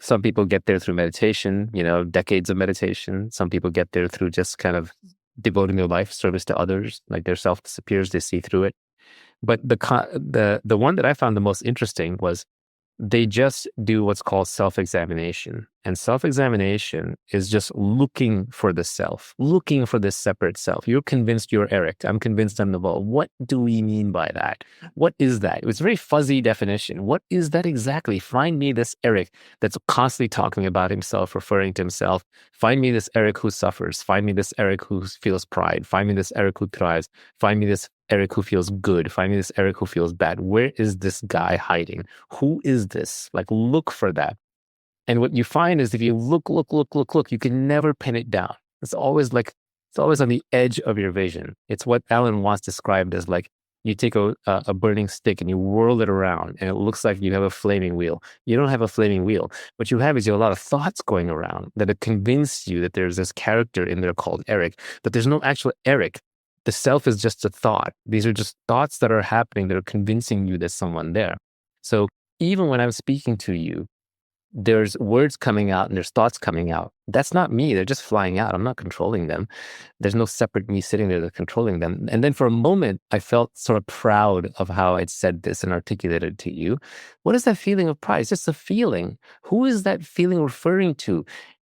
Some people get there through meditation, decades of meditation. Some people get there through just kind of devoting their life service to others, like their self disappears, they see through it. But the one that I found the most interesting was they just do what's called self-examination. And self-examination is just looking for the self, looking for this separate self. You're convinced you're Eric. I'm convinced I'm Naval. What do we mean by that? What is that? It's a very fuzzy definition. What is that exactly? Find me this Eric that's constantly talking about himself, referring to himself. Find me this Eric who suffers. Find me this Eric who feels pride. Find me this Eric who thrives. Find me this Eric who feels good. Find me this Eric who feels bad. Where is this guy hiding? Who is this? Like, look for that. And what you find is if you look, you can never pin it down. It's always on the edge of your vision. It's what Alan Watts described as like, you take a burning stick and you whirl it around and it looks like you have a flaming wheel. You don't have a flaming wheel. What you have is you have a lot of thoughts going around that have convinced you that there's this character in there called Eric, but there's no actual Eric. The self is just a thought. These are just thoughts that are happening that are convincing you there's someone there. So even when I'm speaking to you, there's words coming out and there's thoughts coming out. That's not me. They're just flying out. I'm not controlling them. There's no separate me sitting there that's controlling them. And then for a moment, I felt sort of proud of how I'd said this and articulated it to you. What is that feeling of pride? It's just a feeling. Who is that feeling referring to?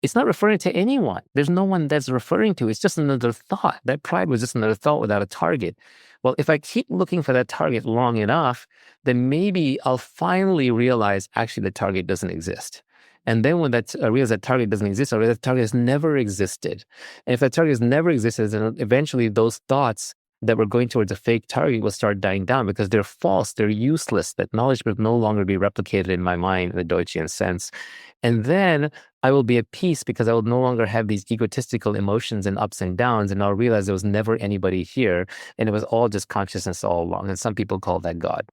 It's not referring to anyone. There's no one that's referring to. It's just another thought. That pride was just another thought without a target. Well, if I keep looking for that target long enough, then maybe I'll finally realize actually the target doesn't exist. And then when I realize that target doesn't exist, I realize that target has never existed. And if that target has never existed, then eventually those thoughts that were going towards a fake target will start dying down because they're false, they're useless, that knowledge will no longer be replicated in my mind in the Deutschian sense. And then I will be at peace because I will no longer have these egotistical emotions and ups and downs, and I'll realize there was never anybody here, and it was all just consciousness all along. And some people call that God.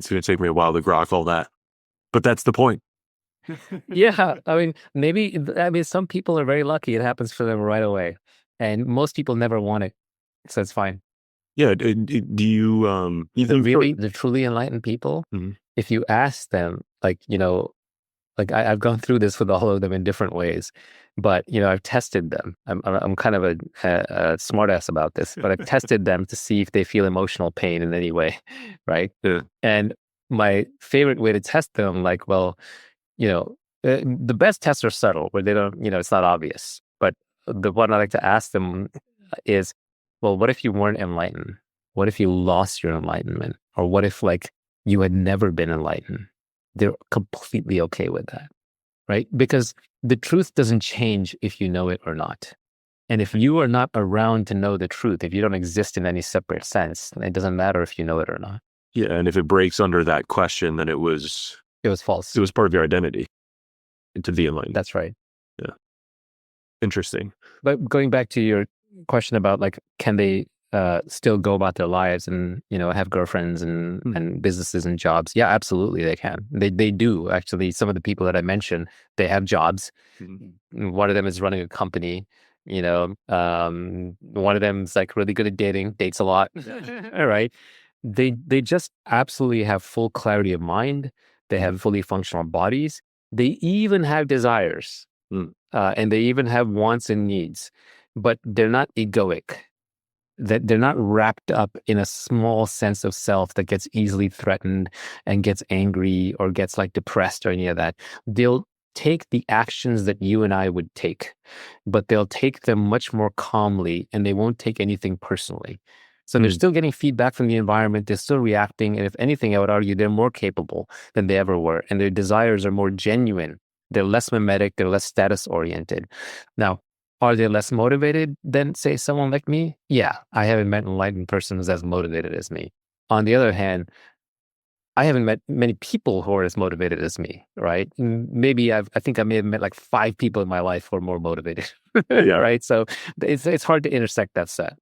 It's going to take me a while to grok all that, but that's the point. Yeah, I mean, some people are very lucky; it happens for them right away, and most people never want it, so it's fine. Yeah. Do you the truly enlightened people? Mm-hmm. If you ask them, like I've gone through this with all of them in different ways, but I've tested them. I'm kind of a smartass about this, but I've tested them to see if they feel emotional pain in any way, right? Yeah. And my favorite way to test them, the best tests are subtle, where they don't, it's not obvious. But the one I like to ask them is, well, what if you weren't enlightened? What if you lost your enlightenment? Or what if you had never been enlightened? They're completely okay with that, right? Because the truth doesn't change if you know it or not. And if you are not around to know the truth, if you don't exist in any separate sense, it doesn't matter if you know it or not. Yeah, and if it breaks under that question, then it was false. It was part of your identity to be enlightened. That's right. Yeah. Interesting. But going back to your question about can they still go about their lives and have girlfriends and businesses and jobs? Yeah, absolutely they can. They do actually. Some of the people that I mentioned, they have jobs. Mm-hmm. One of them is running a company. One of them is really good at dating, dates a lot. All right. They just absolutely have full clarity of mind. They have fully functional bodies. They even have desires, and they even have wants and needs, but they're not egoic. That they're not wrapped up in a small sense of self that gets easily threatened and gets angry or gets depressed or any of that. They'll take the actions that you and I would take, but they'll take them much more calmly and they won't take anything personally. So they're still getting feedback from the environment. They're still reacting. And if anything, I would argue they're more capable than they ever were. And their desires are more genuine. They're less mimetic. They're less status oriented. Now, are they less motivated than, say, someone like me? Yeah, I haven't met an enlightened person who's as motivated as me. On the other hand, I haven't met many people who are as motivated as me, right? Maybe I think I may have met like 5 people in my life who are more motivated, right? So it's hard to intersect that set.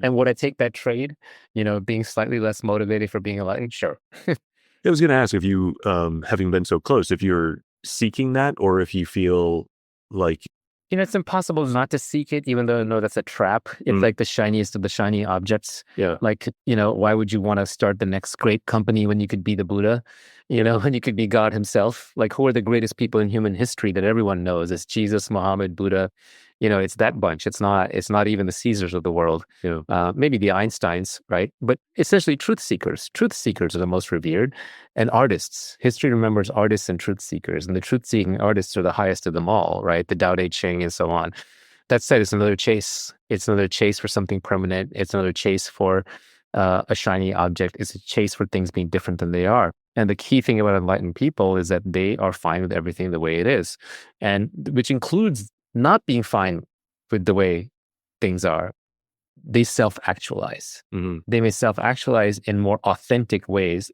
And would I take that trade, being slightly less motivated for being enlightened? Sure. I was going to ask if you, having been so close, if you're seeking that or if you feel like, It's impossible not to seek it, even though I know that's a trap. It's like the shiniest of the shiny objects. yeah, Like, why would you want to start the next great company when you could be the Buddha, when you could be God himself? Like, who are the greatest people in human history that everyone knows? It's Jesus, Muhammad, Buddha. It's that bunch. It's not even the Caesars of the world. yeah. Maybe the Einsteins, right? But essentially truth seekers. Truth seekers are the most revered. And artists. History remembers artists and truth seekers. And the truth-seeking artists are the highest of them all, right? The Tao Te Ching and so on. That said, it's another chase. It's another chase for something permanent. It's another chase for a shiny object. It's a chase for things being different than they are. And the key thing about enlightened people is that they are fine with everything the way it is. And which includes not being fine with the way things are. They self-actualize. Mm-hmm. They may self-actualize in more authentic ways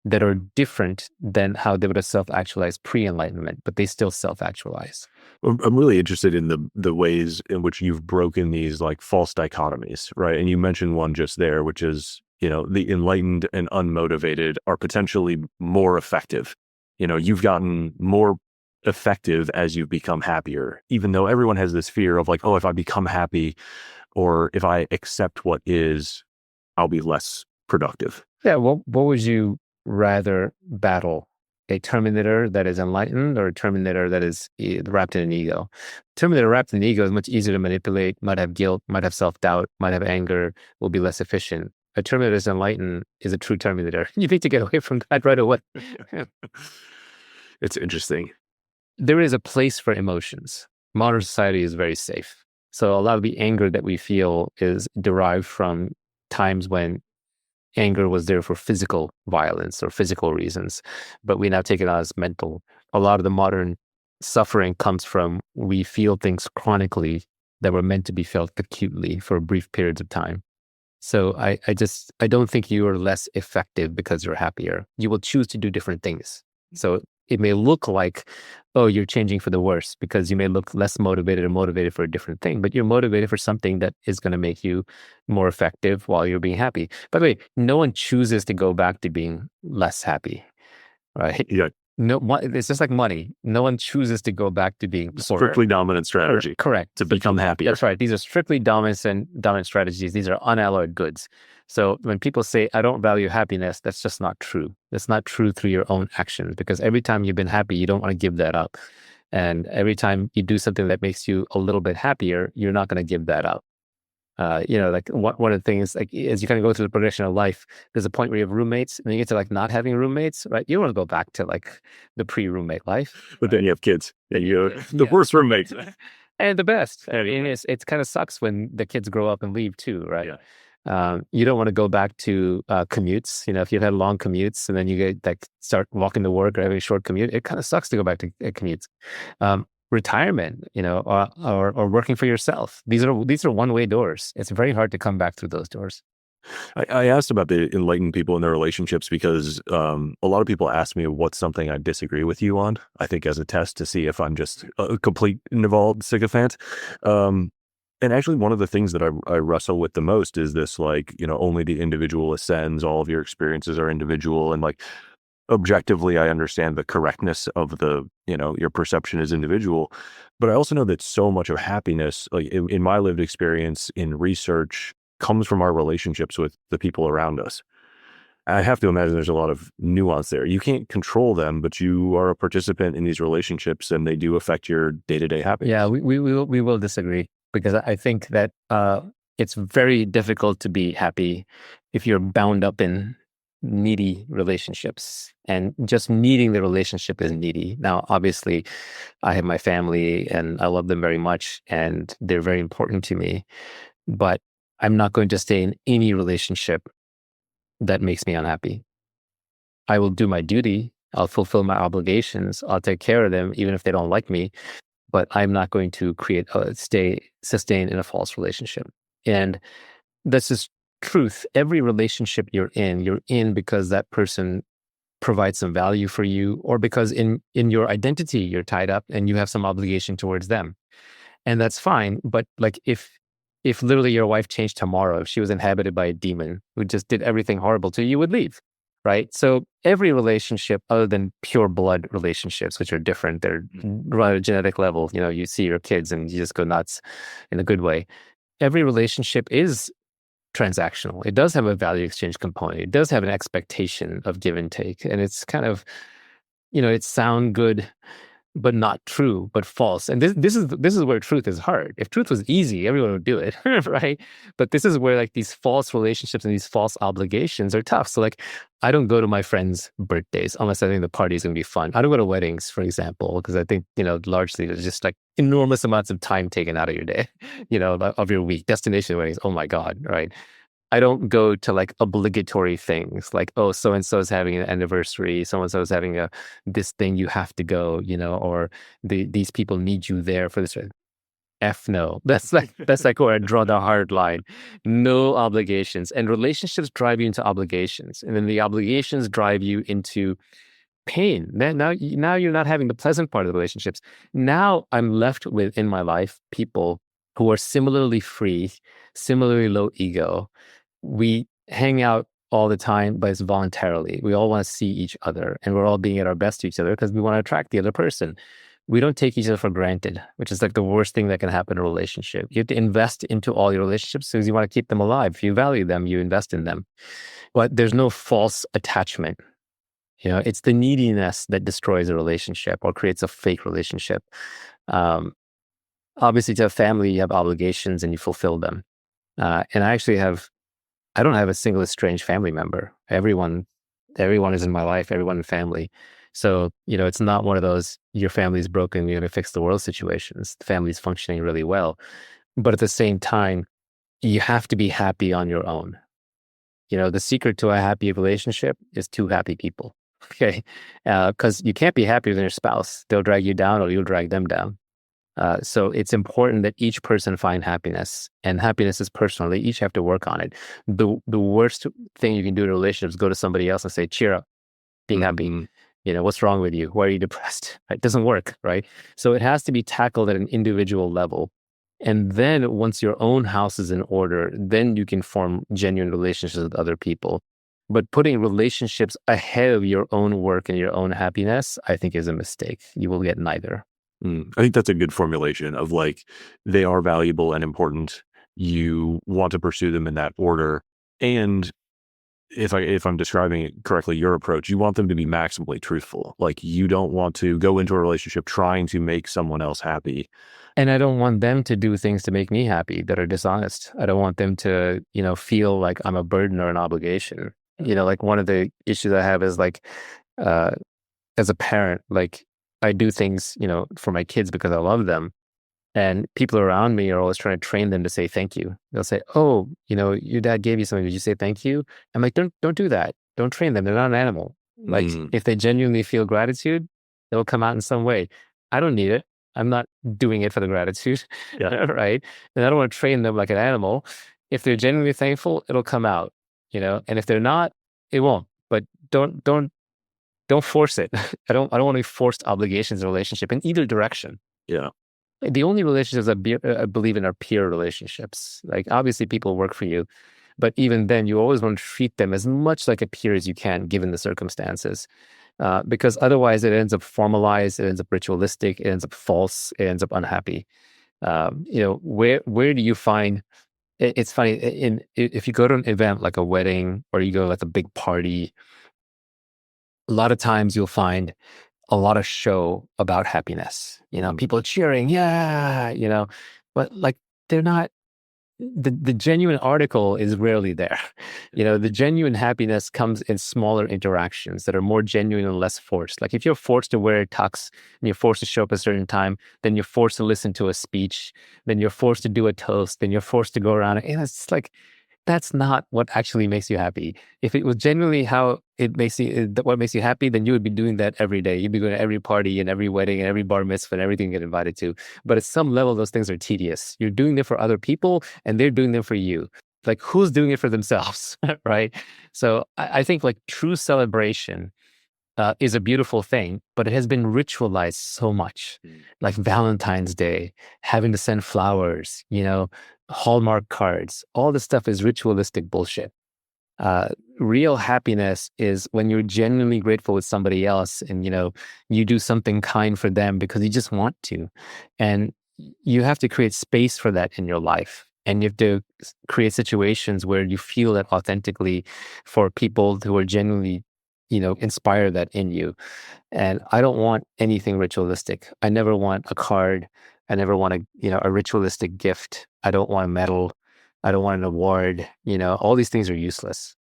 that are different than how they would have self-actualized pre-enlightenment, but they still self-actualize. I'm really interested in the ways in which you've broken these like false dichotomies, right? And you mentioned one just there, which is, the enlightened and unmotivated are potentially more effective. You've gotten more effective as you've become happier, even though everyone has this fear of like, oh, if I become happy or if I accept what is, I'll be less productive. Yeah. What would you rather battle? A Terminator that is enlightened or a Terminator that is wrapped in an ego? Terminator wrapped in an ego is much easier to manipulate, might have guilt, might have self-doubt, might have anger, will be less efficient. A Terminator that's enlightened is a true Terminator. You need to get away from that right away. It's interesting. There is a place for emotions. Modern society is very safe. So a lot of the anger that we feel is derived from times when anger was there for physical violence or physical reasons, but we now take it as mental. A lot of the modern suffering comes from we feel things chronically that were meant to be felt acutely for brief periods of time. So I don't think you are less effective because you're happier. You will choose to do different things. So it may look like, oh, you're changing for the worse because you may look less motivated or motivated for a different thing, but you're motivated for something that is going to make you more effective while you're being happy. By the way, no one chooses to go back to being less happy, right? Yeah. No, it's just like money. No one chooses to go back to being poorer. Strictly dominant strategy. Correct. To become happier. That's right. These are strictly dominant strategies. These are unalloyed goods. So when people say, I don't value happiness, that's just not true. That's not true through your own actions, because every time you've been happy, you don't want to give that up. And every time you do something that makes you a little bit happier, you're not going to give that up. Like one of the things, like as you kind of go through the progression of life, there's a point where you have roommates, and then you get to like not having roommates, right? You want to go back to like the pre-roommate life, but then you have kids, and you're the Yeah. worst roommates. And the best. I mean, it's kind of sucks when the kids grow up and leave too, right? Yeah. You don't want to go back to commutes. If you've had long commutes and then you get like start walking to work or having a short commute, it kind of sucks to go back to commutes. Retirement, or working for yourself. These are one-way doors. It's very hard to come back through those doors. I asked about the enlightened people and their relationships because a lot of people ask me what's something I disagree with you on, I think as a test to see if I'm just a complete Naval sycophant. And actually one of the things that I wrestle with the most is this, like, only the individual ascends, all of your experiences are individual, and like objectively, I understand the correctness of your perception as individual, but I also know that so much of happiness, like in my lived experience in research, comes from our relationships with the people around us. I have to imagine there's a lot of nuance there. You can't control them, but you are a participant in these relationships, and they do affect your day-to-day happiness. Yeah, we will disagree, because I think that it's very difficult to be happy if you're bound up in needy relationships, and just needing the relationship is needy. Now, obviously, I have my family and I love them very much and they're very important to me, but I'm not going to stay in any relationship that makes me unhappy. I will do my duty. I'll fulfill my obligations. I'll take care of them, even if they don't like me, but I'm not going to sustain in a false relationship. And that's just truth. Every relationship you're in because that person provide some value for you, or because in your identity you're tied up and you have some obligation towards them. And that's fine. But like if literally your wife changed tomorrow, if she was inhabited by a demon who just did everything horrible to you, you would leave. Right. So every relationship other than pure blood relationships, which are different, they're right at a genetic level, you see your kids and you just go nuts in a good way. Every relationship is transactional. It does have a value exchange component. It does have an expectation of give and take. And it's kind of, it sound good, but not true, but false. And this is where truth is hard. If truth was easy, everyone would do it, right? But this is where like these false relationships and these false obligations are tough. So like, I don't go to my friends' birthdays unless I think the party's gonna be fun. I don't go to weddings, for example, because I think largely there's just like enormous amounts of time taken out of your day, of your week. Destination weddings, oh my God, right? I don't go to like obligatory things like, oh, so and so is having an anniversary, so and so is having this thing, you have to go, or these people need you there for this. F no. That's like where I draw the hard line. No obligations. And relationships drive you into obligations. And then the obligations drive you into pain. Now you're not having the pleasant part of the relationships. Now I'm left with, in my life, people who are similarly free, similarly low ego. We hang out all the time, but it's voluntarily. We all want to see each other and we're all being at our best to each other because we want to attract the other person. We don't take each other for granted, which is like the worst thing that can happen in a relationship. You have to invest into all your relationships because you want to keep them alive. If you value them, you invest in them. But there's no false attachment. It's the neediness that destroys a relationship or creates a fake relationship. Obviously, to a family, you have obligations and you fulfill them. And I don't have a single estranged family member. Everyone is in my life, everyone in family. So, it's not one of those, your family's broken, you're going to fix the world situations. The family's functioning really well. But at the same time, you have to be happy on your own. The secret to a happy relationship is two happy people. Okay. Because you can't be happier than your spouse. They'll drag you down or you'll drag them down. So it's important that each person find happiness, and happiness is personal. They each have to work on it. The worst thing you can do in a relationship is go to somebody else and say, cheer up, being happy. What's wrong with you? Why are you depressed? It doesn't work, right? So it has to be tackled at an individual level. And then once your own house is in order, then you can form genuine relationships with other people. But putting relationships ahead of your own work and your own happiness, I think, is a mistake. You will get neither. I think that's a good formulation of like, they are valuable and important. You want to pursue them in that order. And if I'm describing it correctly, your approach, you want them to be maximally truthful. Like, you don't want to go into a relationship trying to make someone else happy. And I don't want them to do things to make me happy that are dishonest. I don't want them to, feel like I'm a burden or an obligation. Like one of the issues I have is like, as a parent, like, I do things, for my kids because I love them. And people around me are always trying to train them to say thank you. They'll say, oh, your dad gave you something. Did you say thank you? I'm like, don't do that. Don't train them. They're not an animal. Like, if they genuinely feel gratitude, it'll come out in some way. I don't need it. I'm not doing it for the gratitude. Yeah. Right. And I don't want to train them like an animal. If they're genuinely thankful, it'll come out, and if they're not, it won't. But don't force it. I don't want any forced obligations in a relationship in either direction. Yeah. The only relationships I believe in are peer relationships. Like, obviously people work for you, but even then you always want to treat them as much like a peer as you can, given the circumstances. Because otherwise it ends up formalized, it ends up ritualistic, it ends up false, it ends up unhappy. Where do you find, it's funny, if you go to an event like a wedding or you go to like a big party, a lot of times you'll find a lot of show about happiness, people cheering, yeah, but like, they're not, the genuine article is rarely there. The genuine happiness comes in smaller interactions that are more genuine and less forced. Like, if you're forced to wear a tux and you're forced to show up at a certain time, then you're forced to listen to a speech, then you're forced to do a toast, then you're forced to go around. And it's like, that's not what actually makes you happy. If it was genuinely how it makes you, what makes you happy, then you would be doing that every day. You'd be going to every party and every wedding and every bar mitzvah and everything you get invited to. But at some level, those things are tedious. You're doing them for other people and they're doing them for you. Like, who's doing it for themselves, right? So I think like true celebration is a beautiful thing, but it has been ritualized so much. Like Valentine's Day, having to send flowers, Hallmark cards, all this stuff is ritualistic bullshit. Real happiness is when you're genuinely grateful with somebody else and, you do something kind for them because you just want to. And you have to create space for that in your life. And you have to create situations where you feel that authentically for people who are genuinely, inspire that in you. And I don't want anything ritualistic. I never want a card. I never want a ritualistic gift. I don't want a medal. I don't want an award. All these things are useless.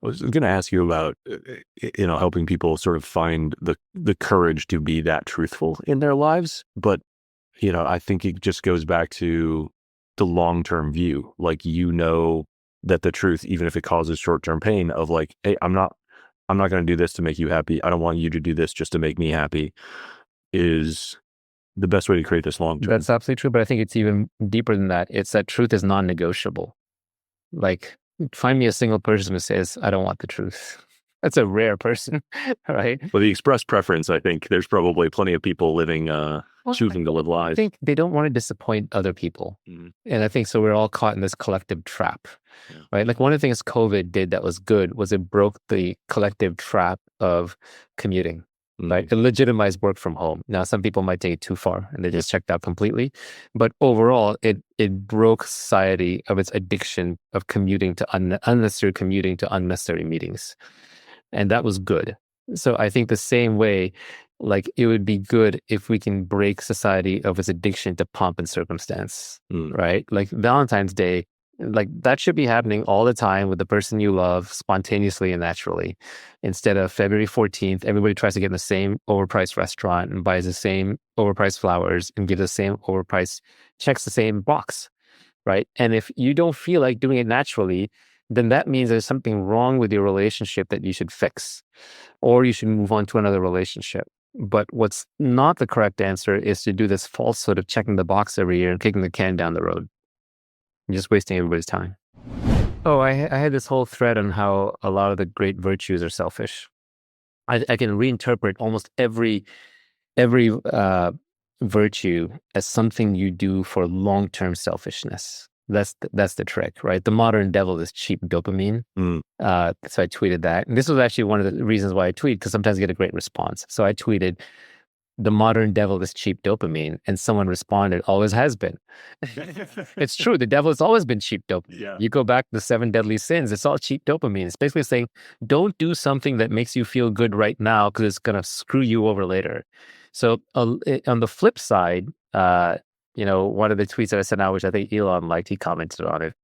I was going to ask you about, helping people sort of find the courage to be that truthful in their lives. But, I think it just goes back to the long-term view. Like, that the truth, even if it causes short-term pain of like, hey, I'm not going to do this to make you happy. I don't want you to do this just to make me happy, is the best way to create this long-term. That's absolutely true. But I think it's even deeper than that. It's that truth is non-negotiable. Like, find me a single person who says, I don't want the truth. That's a rare person, right? Well, the express preference, I think there's probably plenty of people living, choosing to live lies. I think they don't want to disappoint other people. And I think so we're all caught in this collective trap, right? Like, one of the things COVID did that was good was it broke the collective trap of commuting. Right? It legitimized work from home. Now, some people might take it too far and they just checked out completely. But overall, it broke society of its addiction of commuting to unnecessary commuting to unnecessary meetings. And that was good. So I think the same way, like, it would be good if we can break society of its addiction to pomp and circumstance, right? Like Valentine's Day, like that should be happening all the time with the person you love, spontaneously and naturally. Instead of February 14th, everybody tries to get in the same overpriced restaurant and buys the same overpriced flowers and gives the same overpriced, checks the same box, right? And if you don't feel like doing it naturally, then that means there's something wrong with your relationship that you should fix, or you should move on to another relationship. But what's not the correct answer is to do this falsehood of checking the box every year and kicking the can down the road. You're just wasting everybody's time. Oh, I had this whole thread on how a lot of the great virtues are selfish. I can reinterpret almost every virtue as something you do for long-term selfishness. That's the trick, right? The modern devil is cheap dopamine. So I tweeted that. And this was actually one of the reasons why I tweet, because sometimes I get a great response. So I tweeted, the modern devil is cheap dopamine. And someone responded, always has been. It's true. The devil has always been cheap dopamine. Yeah. You go back to the 7 deadly sins, it's all cheap dopamine. It's basically saying, don't do something that makes you feel good right now because it's going to screw you over later. So on the flip side, one of the tweets that I sent out, which I think Elon liked, he commented on it,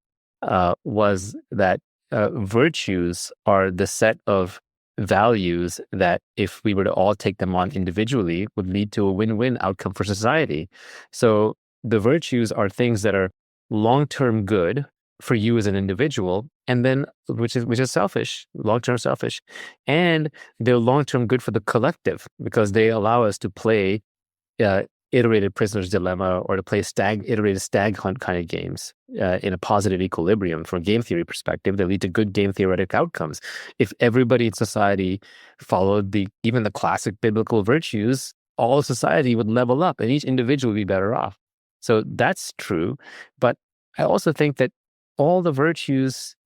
was that virtues are the set of values that, if we were to all take them on individually, would lead to a win-win outcome for society. So the virtues are things that are long-term good for you as an individual, and then which is selfish, long-term selfish, and they're long-term good for the collective because they allow us to play iterated prisoner's dilemma, or to play iterated stag hunt kind of games in a positive equilibrium. From a game theory perspective, they lead to good game theoretic outcomes. If everybody in society followed even the classic biblical virtues, all society would level up and each individual would be better off. So that's true. But I also think that all the virtues,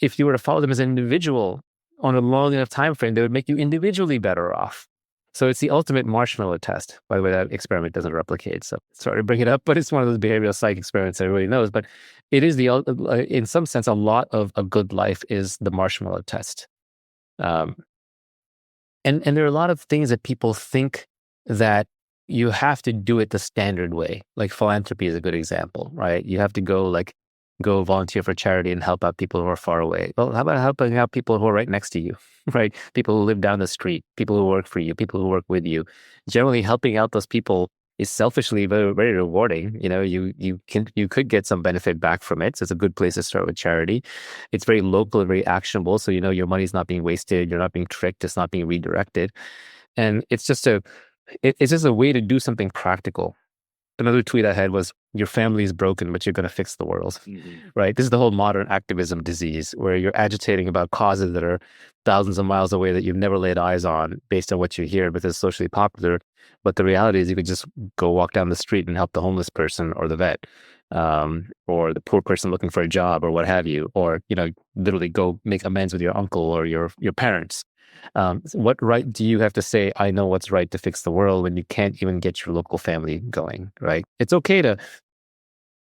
if you were to follow them as an individual on a long enough time frame, they would make you individually better off. So it's the ultimate marshmallow test. By the way, that experiment doesn't replicate, so sorry to bring it up, but it's one of those behavioral psych experiments everybody knows. But it is in some sense, a lot of a good life is the marshmallow test. And there are a lot of things that people think that you have to do it the standard way. Like philanthropy is a good example, right? You have to go volunteer for charity and help out people who are far away. Well, how about helping out people who are right next to you, right? People who live down the street, people who work for you, people who work with you. Generally, helping out those people is selfishly very, very rewarding. You could get some benefit back from it. So it's a good place to start with charity. It's very local and very actionable. So your money's not being wasted. You're not being tricked. It's not being redirected. And it's just a way to do something practical. another tweet I had was, your family is broken, but you're going to fix the world, right? This is the whole modern activism disease where you're agitating about causes that are thousands of miles away that you've never laid eyes on based on what you hear because it's socially popular. But the reality is you could just go walk down the street and help the homeless person or the vet, or the poor person looking for a job or what have you, or, literally go make amends with your uncle or your parents. What right do you have to say, I know what's right to fix the world, when you can't even get your local family going, right? It's okay to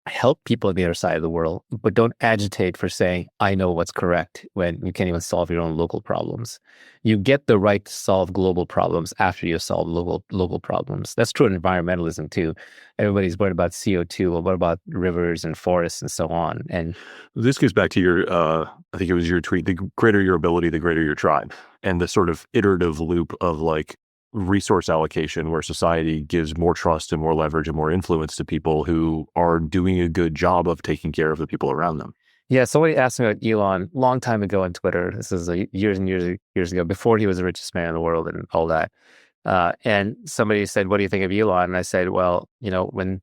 help people on the other side of the world, but don't agitate for saying, I know what's correct, when you can't even solve your own local problems. You get the right to solve global problems after you solve local problems. That's true in environmentalism too. Everybody's worried about CO2. Well, what about rivers and forests and so on? And this goes back to your, I think it was your tweet, the greater your ability, the greater your tribe, and the sort of iterative loop of like resource allocation where society gives more trust and more leverage and more influence to people who are doing a good job of taking care of the people around them. yeah, somebody asked me about Elon a long time ago on Twitter. This is years and years ago, before he was the richest man in the world and all that. And somebody said, what do you think of Elon? And I said, well, when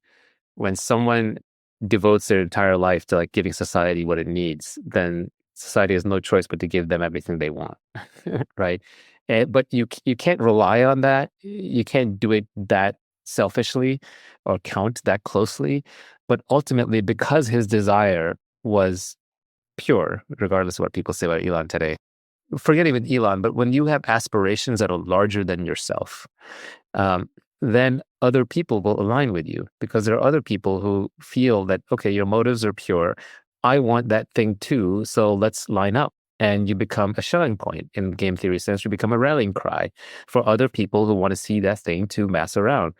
someone devotes their entire life to like giving society what it needs, then society has no choice but to give them everything they want, right? But you can't rely on that. You can't do it that selfishly or count that closely. But ultimately, because his desire was pure, regardless of what people say about Elon today, forget even Elon, but when you have aspirations that are larger than yourself, then other people will align with you, because there are other people who feel that, okay, your motives are pure. I want that thing too. So let's line up. And you become a shelling point in game theory sense. You become a rallying cry for other people who want to see that thing to mass around.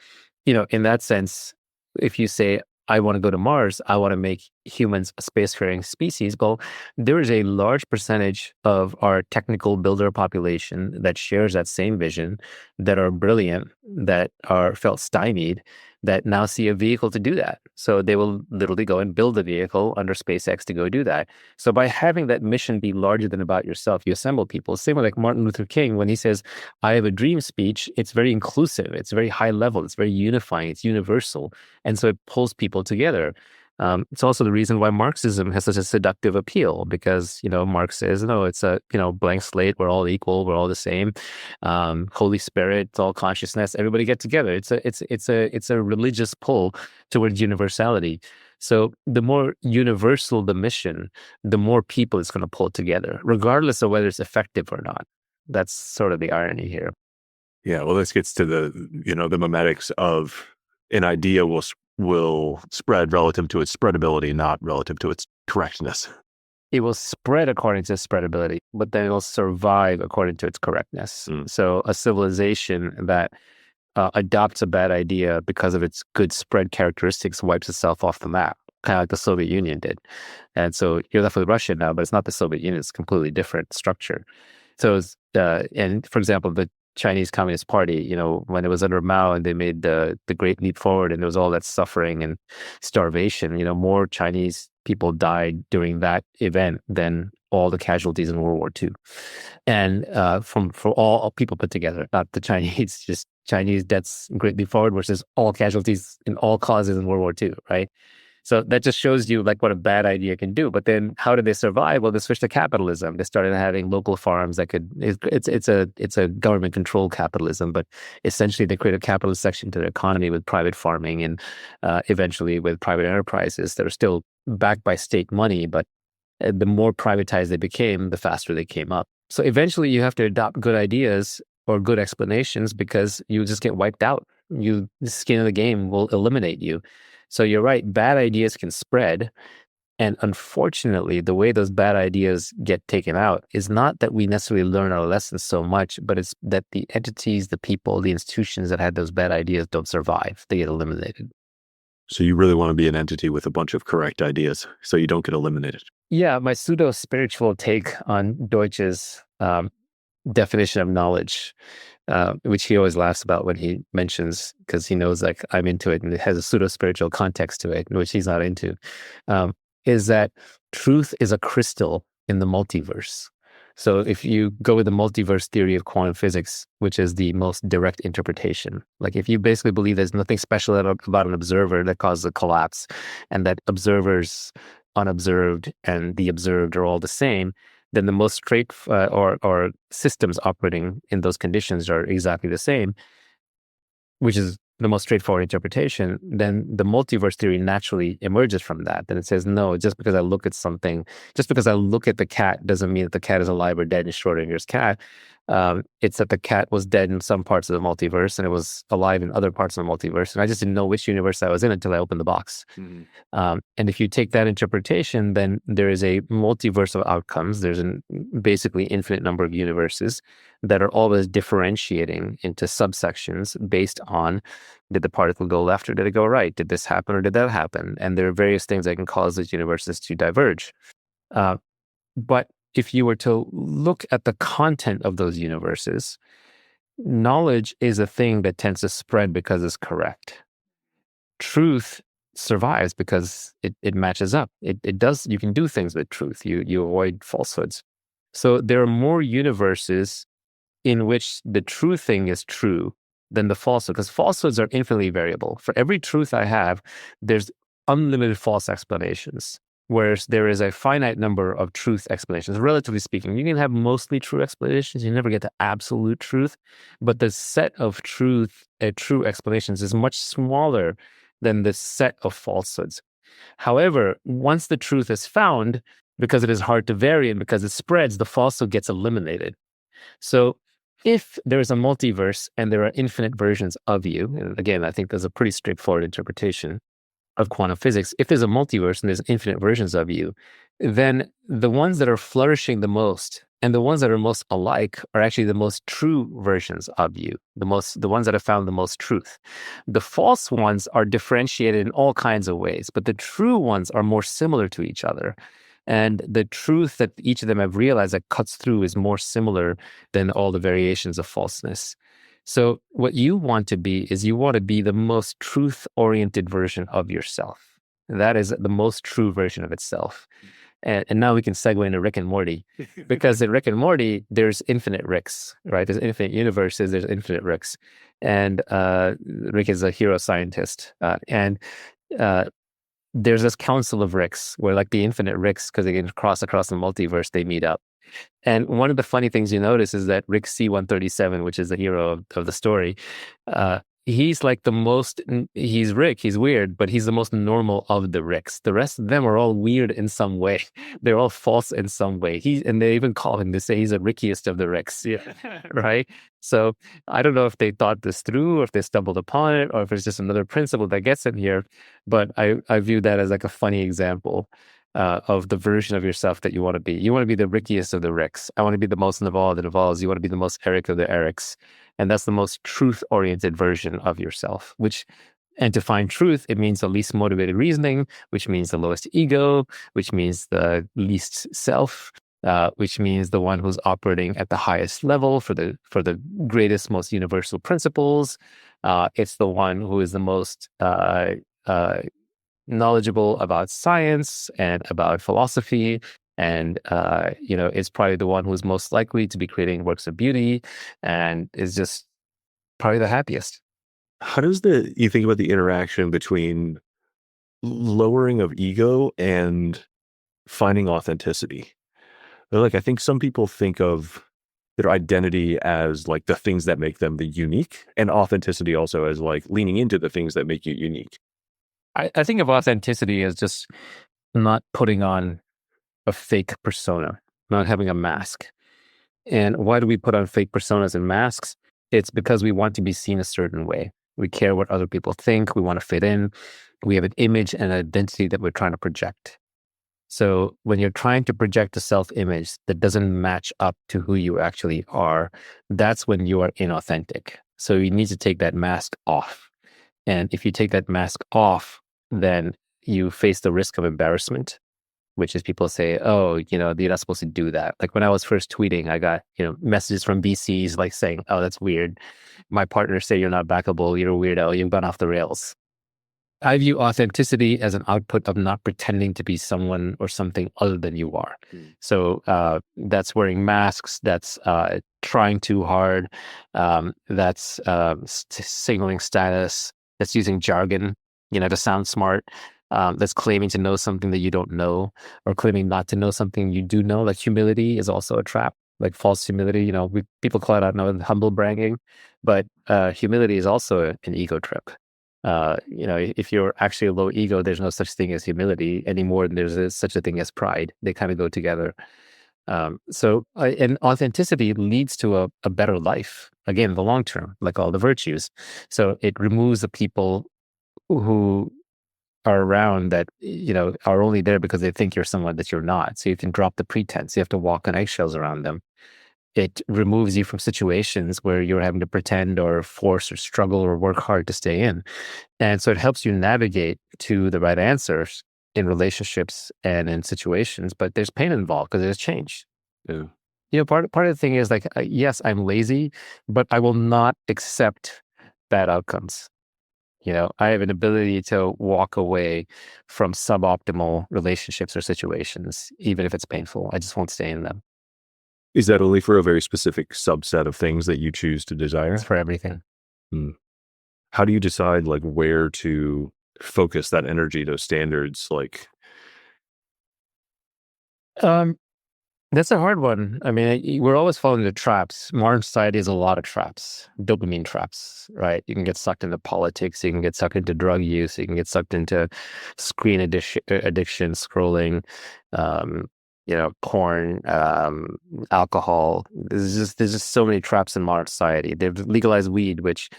In that sense, if you say, I want to go to Mars, I want to make humans a spacefaring species. Well, there is a large percentage of our technical builder population that shares that same vision, that are brilliant, that are felt stymied, that now see a vehicle to do that. So they will literally go and build a vehicle under SpaceX to go do that. So by having that mission be larger than about yourself, you assemble people. Same with like Martin Luther King, when he says, I have a dream speech, it's very inclusive, it's very high level, it's very unifying, it's universal. And so it pulls people together. It's also the reason why Marxism has such a seductive appeal, because, Marx says, no, it's a, blank slate. We're all equal. We're all the same. Holy Spirit, it's all consciousness. Everybody get together. It's a religious pull towards universality. So the more universal the mission, the more people it's going to pull together, regardless of whether it's effective or not. That's sort of the irony here. Yeah, well, this gets to the memetics of an idea will spread relative to its spreadability, not relative to its correctness. It will spread according to its spreadability, but then it will survive according to its correctness. So a civilization that adopts a bad idea because of its good spread characteristics wipes itself off the map, kind of like the Soviet Union did. And so you're left with Russia now, but it's not the Soviet Union. It's a completely different structure. So, and for example, the Chinese Communist Party, when it was under Mao and they made the Great Leap Forward, and there was all that suffering and starvation, more Chinese people died during that event than all the casualties in World War II. And for all people put together, not the Chinese, just Chinese deaths Great Leap Forward versus all casualties in all causes in World War II, right? So that just shows you like what a bad idea can do. But then how did they survive? Well, they switched to capitalism. They started having local farms that could, it's a government controlled capitalism, but essentially they created a capitalist section to their economy with private farming and eventually with private enterprises that are still backed by state money. But the more privatized they became, the faster they came up. So eventually you have to adopt good ideas or good explanations, because you just get wiped out. The skin of the game will eliminate you. So you're right, bad ideas can spread. And unfortunately, the way those bad ideas get taken out is not that we necessarily learn our lessons so much, but it's that the entities, the people, the institutions that had those bad ideas don't survive. They get eliminated. So you really want to be an entity with a bunch of correct ideas so you don't get eliminated. Yeah, my pseudo-spiritual take on Deutsch's definition of knowledge, which he always laughs about when he mentions, because he knows like I'm into it and it has a pseudo-spiritual context to it, which he's not into, is that truth is a crystal in the multiverse. So if you go with the multiverse theory of quantum physics, which is the most direct interpretation, like if you basically believe there's nothing special about an observer that causes a collapse, and that observers, unobserved, and the observed are all the same, then the most straight or systems operating in those conditions are exactly the same, which is the most straightforward interpretation. Then the multiverse theory naturally emerges from that. Then it says, no, just because I look at something, just because I look at the cat doesn't mean that the cat is alive or dead in Schrodinger's cat. It's that the cat was dead in some parts of the multiverse and it was alive in other parts of the multiverse. And I just didn't know which universe I was in until I opened the box. And if you take that interpretation, then there is a multiverse of outcomes. There's basically infinite number of universes that are always differentiating into subsections based on, did the particle go left or did it go right? Did this happen or did that happen? And there are various things that can cause those universes to diverge. But if you were to look at the content of those universes, knowledge is a thing that tends to spread because it's correct. Truth survives because it matches up. It does. You can do things with truth. You avoid falsehoods. So there are more universes in which the true thing is true than the falsehood, because falsehoods are infinitely variable. For every truth I have, there's unlimited false explanations, whereas there is a finite number of truth explanations. Relatively speaking, you can have mostly true explanations. You never get to absolute truth, but the set of true explanations is much smaller than the set of falsehoods. However, once the truth is found, because it is hard to vary and because it spreads, the falsehood gets eliminated. So if there is a multiverse and there are infinite versions of you, and again, I think there's a pretty straightforward interpretation of quantum physics. If there's a multiverse and there's infinite versions of you, then the ones that are flourishing the most and the ones that are most alike are actually the most true versions of you, the ones that have found the most truth. The false ones are differentiated in all kinds of ways, but the true ones are more similar to each other. And the truth that each of them have realized that cuts through is more similar than all the variations of falseness. So what you want to be is you want to be the most truth-oriented version of yourself. That is the most true version of itself. And now we can segue into Rick and Morty, because in Rick and Morty, there's infinite Ricks, right? There's infinite universes, there's infinite Ricks. And Rick is a hero scientist. And there's this council of Ricks where, like, the infinite Ricks, because they can cross across the multiverse, they meet up. And one of the funny things you notice is that Rick C-137, which is the hero of the story, he's like the most, he's Rick, he's weird, but he's the most normal of the Ricks. The rest of them are all weird in some way. They're all false in some way. And they even call him, they say he's the Rickiest of the Ricks. Yeah. Right? So I don't know if they thought this through, or if they stumbled upon it, or if it's just another principle that gets in here. But I view that as like a funny example of the version of yourself that you want to be. You want to be the Rickiest of the Ricks. I want to be the most Naval of the Navals. You want to be the most Eric of the Erics. And that's the most truth-oriented version of yourself, and to find truth, it means the least motivated reasoning, which means the lowest ego, which means the least self, which means the one who's operating at the highest level for the greatest, most universal principles. It's the one who is the most knowledgeable about science and about philosophy, and is probably the one who's most likely to be creating works of beauty, and is just probably the happiest. How does you think about the interaction between lowering of ego and finding authenticity? Like, I think some people think of their identity as like the things that make them the unique, and authenticity also as like leaning into the things that make you unique. I think of authenticity as just not putting on a fake persona, not having a mask. And why do we put on fake personas and masks? It's because we want to be seen a certain way. We care what other people think. We want to fit in. We have an image and an identity that we're trying to project. So when you're trying to project a self-image that doesn't match up to who you actually are, that's when you are inauthentic. So you need to take that mask off. And if you take that mask off, then you face the risk of embarrassment, which is people say, oh, you're not supposed to do that. Like when I was first tweeting, I got, messages from VCs like saying, oh, that's weird. My partners say you're not backable. You're a weirdo. You've gone off the rails. I view authenticity as an output of not pretending to be someone or something other than you are. So that's wearing masks, that's trying too hard, that's signaling status, that's using jargon, to sound smart, that's claiming to know something that you don't know, or claiming not to know something you do know. Like humility is also a trap, like false humility. People call it out now humble bragging, but humility is also an ego trip. If you're actually a low ego, there's no such thing as humility anymore than there's such a thing as pride. They kind of go together. And authenticity leads to a better life, again, in the long term, like all the virtues. So it removes the people who are around that, are only there because they think you're someone that you're not. So you can drop the pretense. You have to walk on eggshells around them. It removes you from situations where you're having to pretend or force or struggle or work hard to stay in. And so it helps you navigate to the right answers in relationships and in situations, but there's pain involved because there's change. Yeah. Part of the thing is like, yes, I'm lazy, but I will not accept bad outcomes. I have an ability to walk away from suboptimal relationships or situations, even if it's painful. I just won't stay in them. Is that only for a very specific subset of things that you choose to desire? It's for everything. How do you decide like where to focus that energy, those standards? Like, that's a hard one. I mean, we're always falling into traps. Modern society has a lot of traps, dopamine traps, right? You can get sucked into politics. You can get sucked into drug use. You can get sucked into screen addiction, scrolling, porn, alcohol. There's just so many traps in modern society. They've legalized weed, which,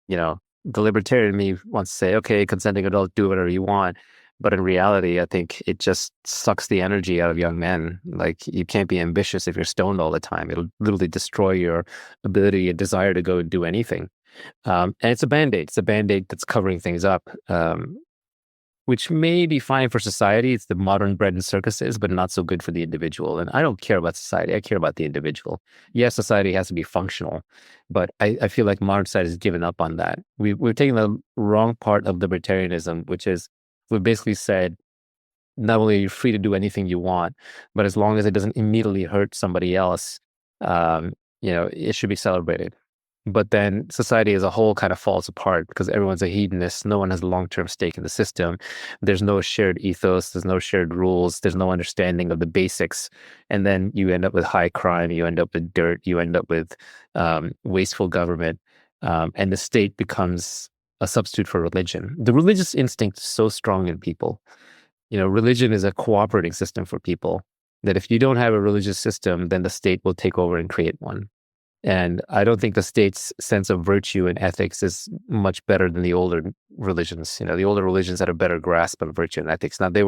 the libertarian in me wants to say, okay, consenting adults, do whatever you want. But in reality, I think it just sucks the energy out of young men. Like, you can't be ambitious if you're stoned all the time. It'll literally destroy your ability and desire to go and do anything. And it's a Band-Aid. It's a Band-Aid that's covering things up, which may be fine for society. It's the modern bread and circuses, but not so good for the individual. And I don't care about society. I care about the individual. Yes, society has to be functional, but I feel like modern society has given up on that. We're taking the wrong part of libertarianism, which is we basically said, not only are you free to do anything you want, but as long as it doesn't immediately hurt somebody else, it should be celebrated. But then society as a whole kind of falls apart because everyone's a hedonist. No one has a long-term stake in the system. There's no shared ethos. There's no shared rules. There's no understanding of the basics. And then you end up with high crime. You end up with dirt. You end up with wasteful government. And the state becomes a substitute for religion. The religious instinct is so strong in people. Religion is a cooperating system for people, that if you don't have a religious system, then the state will take over and create one. And I don't think the state's sense of virtue and ethics is much better than the older religions. The older religions had a better grasp on virtue and ethics. Now, they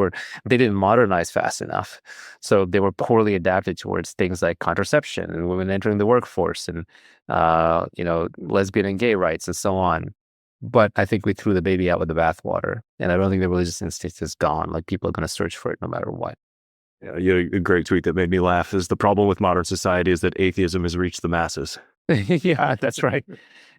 didn't modernize fast enough. So they were poorly adapted towards things like contraception and women entering the workforce and, lesbian and gay rights and so on. But I think we threw the baby out with the bathwater. And I don't think the religious instinct is gone. Like, people are going to search for it no matter what. Yeah, you had a great tweet that made me laugh. Is the problem with modern society is that atheism has reached the masses. Yeah, that's right.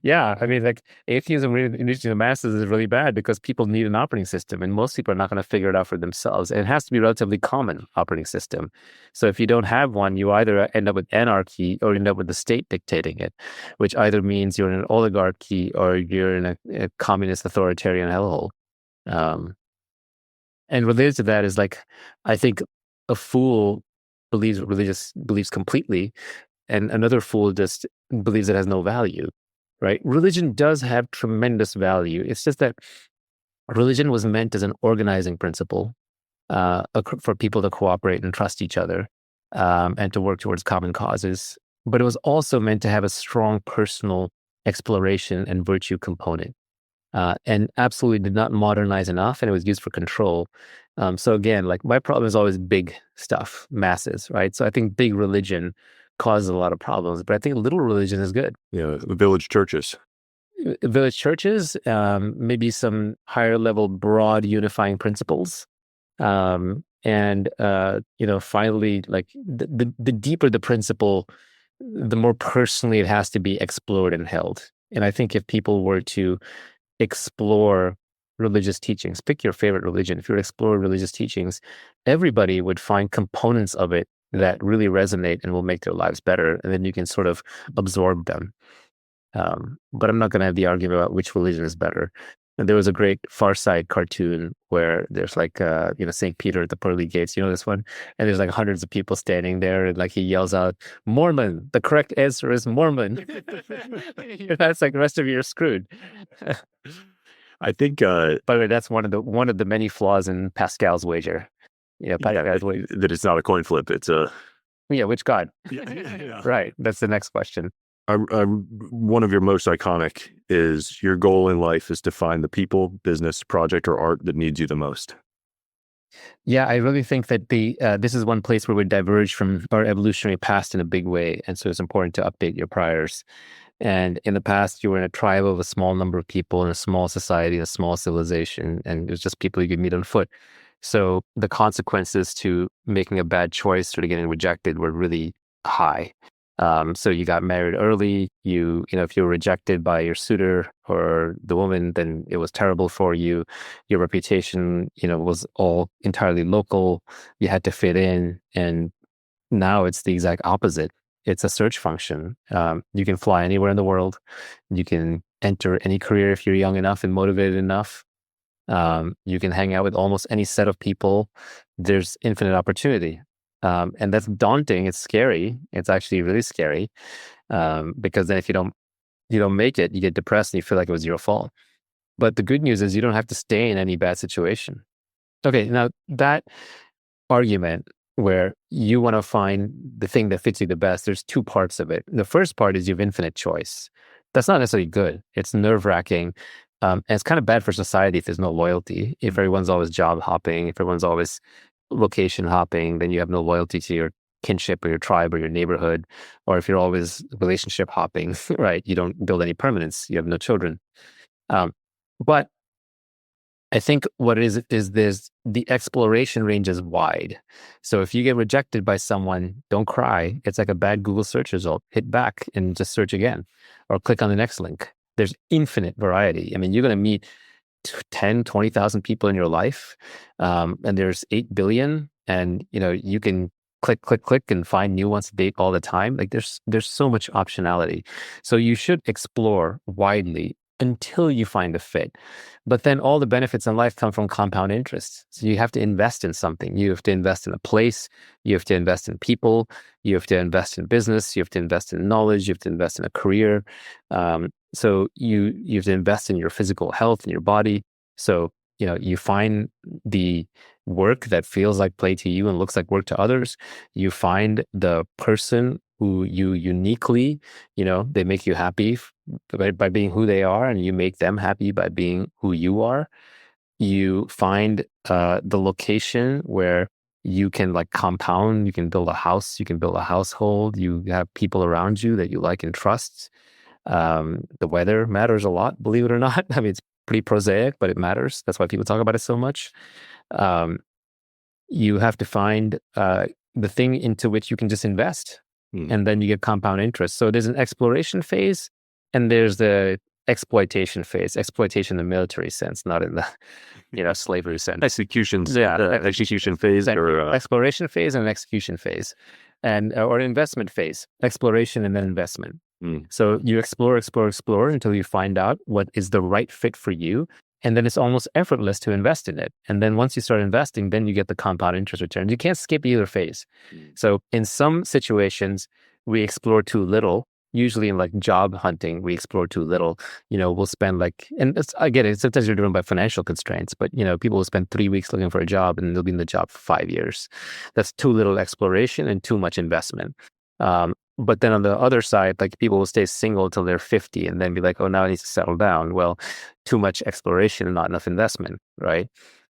Yeah, I mean, like, atheism reaching the masses is really bad because people need an operating system, and most people are not going to figure it out for themselves. And it has to be a relatively common operating system. So if you don't have one, you either end up with anarchy or end up with the state dictating it, which either means you're in an oligarchy or you're in a communist authoritarian hellhole. And related to that is, like, I think a fool believes religious beliefs completely, and another fool just believes it has no value, right? Religion does have tremendous value. It's just that religion was meant as an organizing principle for people to cooperate and trust each other, and to work towards common causes. But it was also meant to have a strong personal exploration and virtue component, and absolutely did not modernize enough, and it was used for control. So again, like, my problem is always big stuff, masses, right? So I think big religion causes a lot of problems, but I think little religion is good. Village churches. Village churches, maybe some higher level, broad unifying principles. And finally, like, the deeper the principle, the more personally it has to be explored and held. And I think if people were to explore religious teachings. Pick your favorite religion. If you were to explore religious teachings, everybody would find components of it that really resonate and will make their lives better. And then you can sort of absorb them. But I'm not going to have the argument about which religion is better. And there was a great Far Side cartoon where there's like, St. Peter at the pearly gates, you know this one? And there's like hundreds of people standing there, and like he yells out, "Mormon, the correct answer is Mormon." That's like the rest of you are screwed. I think By the way, that's one of the many flaws in Pascal's wager. Pascal's wager. that it's not a coin flip. It's a Which God? yeah. Right. That's the next question. One of your most iconic is your goal in life is to find the people, business, project, or art that needs you the most. Yeah, I really think that this is one place where we diverge from our evolutionary past in a big way. And so it's important to update your priors. And in the past, you were in a tribe of a small number of people in a small society, a small civilization, and it was just people you could meet on foot. So the consequences to making a bad choice or to getting rejected were really high. So you got married early. If you were rejected by your suitor or the woman, then it was terrible for you. Your reputation, was all entirely local. You had to fit in. And now it's the exact opposite. It's a search function. You can fly anywhere in the world. You can enter any career if you're young enough and motivated enough. You can hang out with almost any set of people. There's infinite opportunity. And that's daunting. It's scary. It's actually really scary. Because then if you don't make it, you get depressed and you feel like it was your fault. But the good news is you don't have to stay in any bad situation. Okay, now that argument where you want to find the thing that fits you the best, there's two parts of it. The first part is you have infinite choice. That's not necessarily good. It's nerve-wracking. And it's kind of bad for society if there's no loyalty. If everyone's always job hopping, if everyone's always location hopping, then you have no loyalty to your kinship or your tribe or your neighborhood. Or if you're always relationship hopping, right? You don't build any permanence. You have no children. But I think what it is the exploration range is wide. So if you get rejected by someone, don't cry. It's like a bad Google search result. Hit back and just search again, or click on the next link. There's infinite variety. I mean, you're going to meet 10, 20,000 people in your life, and there's 8 billion, and you can click and find new ones to date all the time. Like there's so much optionality. So you should explore widely until you find a fit. But then all the benefits in life come from compound interest. So you have to invest in something. You have to invest in a place. You have to invest in people. You have to invest in business. You have to invest in knowledge. You have to invest in a career. So you have to invest in your physical health and your body. So, you find the work that feels like play to you and looks like work to others. You find the person who you uniquely, they make you happy by being who they are, and you make them happy by being who you are. You find the location where you can like compound, you can build a house, you can build a household, you have people around you that you like and trust. The weather matters a lot, believe it or not. I mean, it's pretty prosaic, but it matters. That's why people talk about it so much. You have to find the thing into which you can just invest. And then you get compound interest. So there's an exploration phase and there's the exploitation phase. Exploitation in the military sense, not in the slavery sense. Execution phase, or exploration phase and an execution phase, and or an investment phase. Exploration and then investment. So you explore until you find out what is the right fit for you. And then it's almost effortless to invest in it. And then once you start investing, then you get the compound interest returns. You can't skip either phase. So in some situations, we explore too little. Usually in like job hunting, we explore too little. We'll spend I get it, sometimes you're driven by financial constraints, but people will spend 3 weeks looking for a job and they'll be in the job for 5 years. That's too little exploration and too much investment. But then on the other side, like people will stay single until they're 50 and then be like, oh, now I need to settle down. Well, too much exploration and not enough investment, right?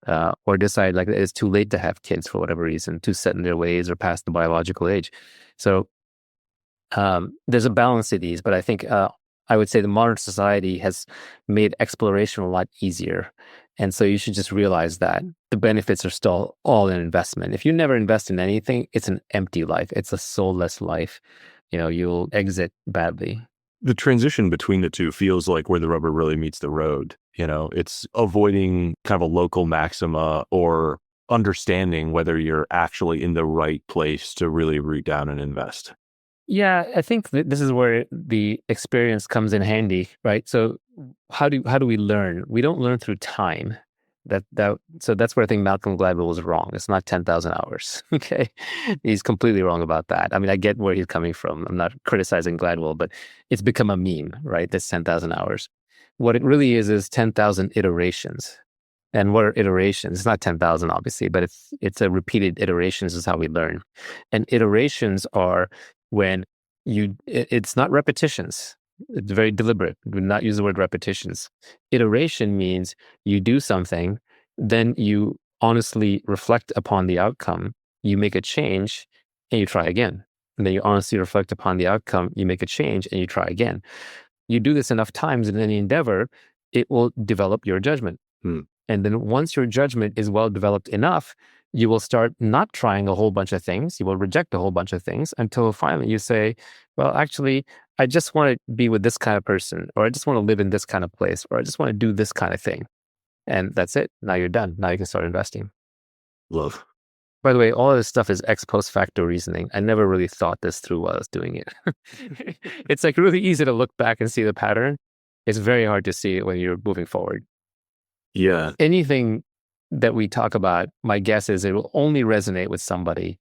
Or decide like it's too late to have kids for whatever reason, too set in their ways or past the biological age. So there's a balance to these, but I think I would say the modern society has made exploration a lot easier. And so you should just realize that the benefits are still all in investment. If you never invest in anything, it's an empty life. It's a soulless life. You'll exit badly. The transition between the two feels like where the rubber really meets the road It's avoiding kind of a local maxima or understanding whether you're actually in the right place to really root down and invest. Yeah, I think this is where the experience comes in handy, right? So how do we learn? We don't learn through time. So that's where I think Malcolm Gladwell was wrong. It's not 10,000 hours. Okay. He's completely wrong about that. I mean, I get where he's coming from. I'm not criticizing Gladwell, but it's become a meme, right? This 10,000 hours. What it really is 10,000 iterations. And what are iterations? It's not 10,000, obviously, but it's a repeated iterations is how we learn. And iterations are when it's not repetitions. It's very deliberate. Do not use the word repetitions. Iteration means you do something, then you honestly reflect upon the outcome, you make a change, and you try again. And then you honestly reflect upon the outcome, you make a change, and you try again. You do this enough times in any endeavor, it will develop your judgment. And then once your judgment is well developed enough, you will start not trying a whole bunch of things. You will reject a whole bunch of things until finally you say, well, actually, I just want to be with this kind of person, or I just want to live in this kind of place, or I just want to do this kind of thing. And that's it. Now you're done. Now you can start investing. Love. By the way, all of this stuff is ex post facto reasoning. I never really thought this through while I was doing it. It's like really easy to look back and see the pattern. It's very hard to see it when you're moving forward. Yeah. Anything that we talk about, my guess is it will only resonate with somebody,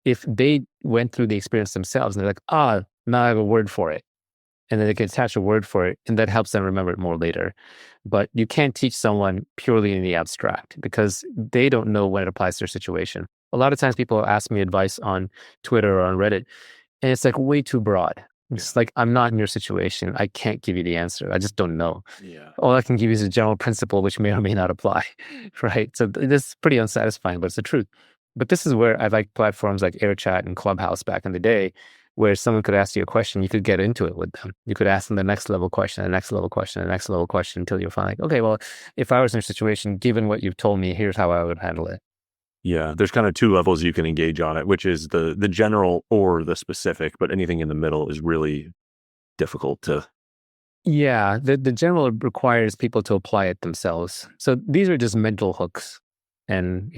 if they went through the experience themselves and they're like, now I have a word for it. And then they can attach a word for it, and that helps them remember it more later. But you can't teach someone purely in the abstract because they don't know when it applies to their situation. A lot of times people ask me advice on Twitter or on Reddit, and it's like way too broad. It's like, I'm not in your situation. I can't give you the answer. I just don't know. Yeah. All I can give you is a general principle, which may or may not apply, right? So this is pretty unsatisfying, but it's the truth. But this is where I like platforms like AirChat and Clubhouse back in the day, where someone could ask you a question, you could get into it with them. You could ask them the next level question, the next level question, the next level question until you're finally like, okay, well, if I was in your situation, given what you've told me, here's how I would handle it. Yeah, there's kind of two levels you can engage on it, which is the general or the specific, but anything in the middle is really difficult to. Yeah, the general requires people to apply it themselves. So these are just mental hooks, and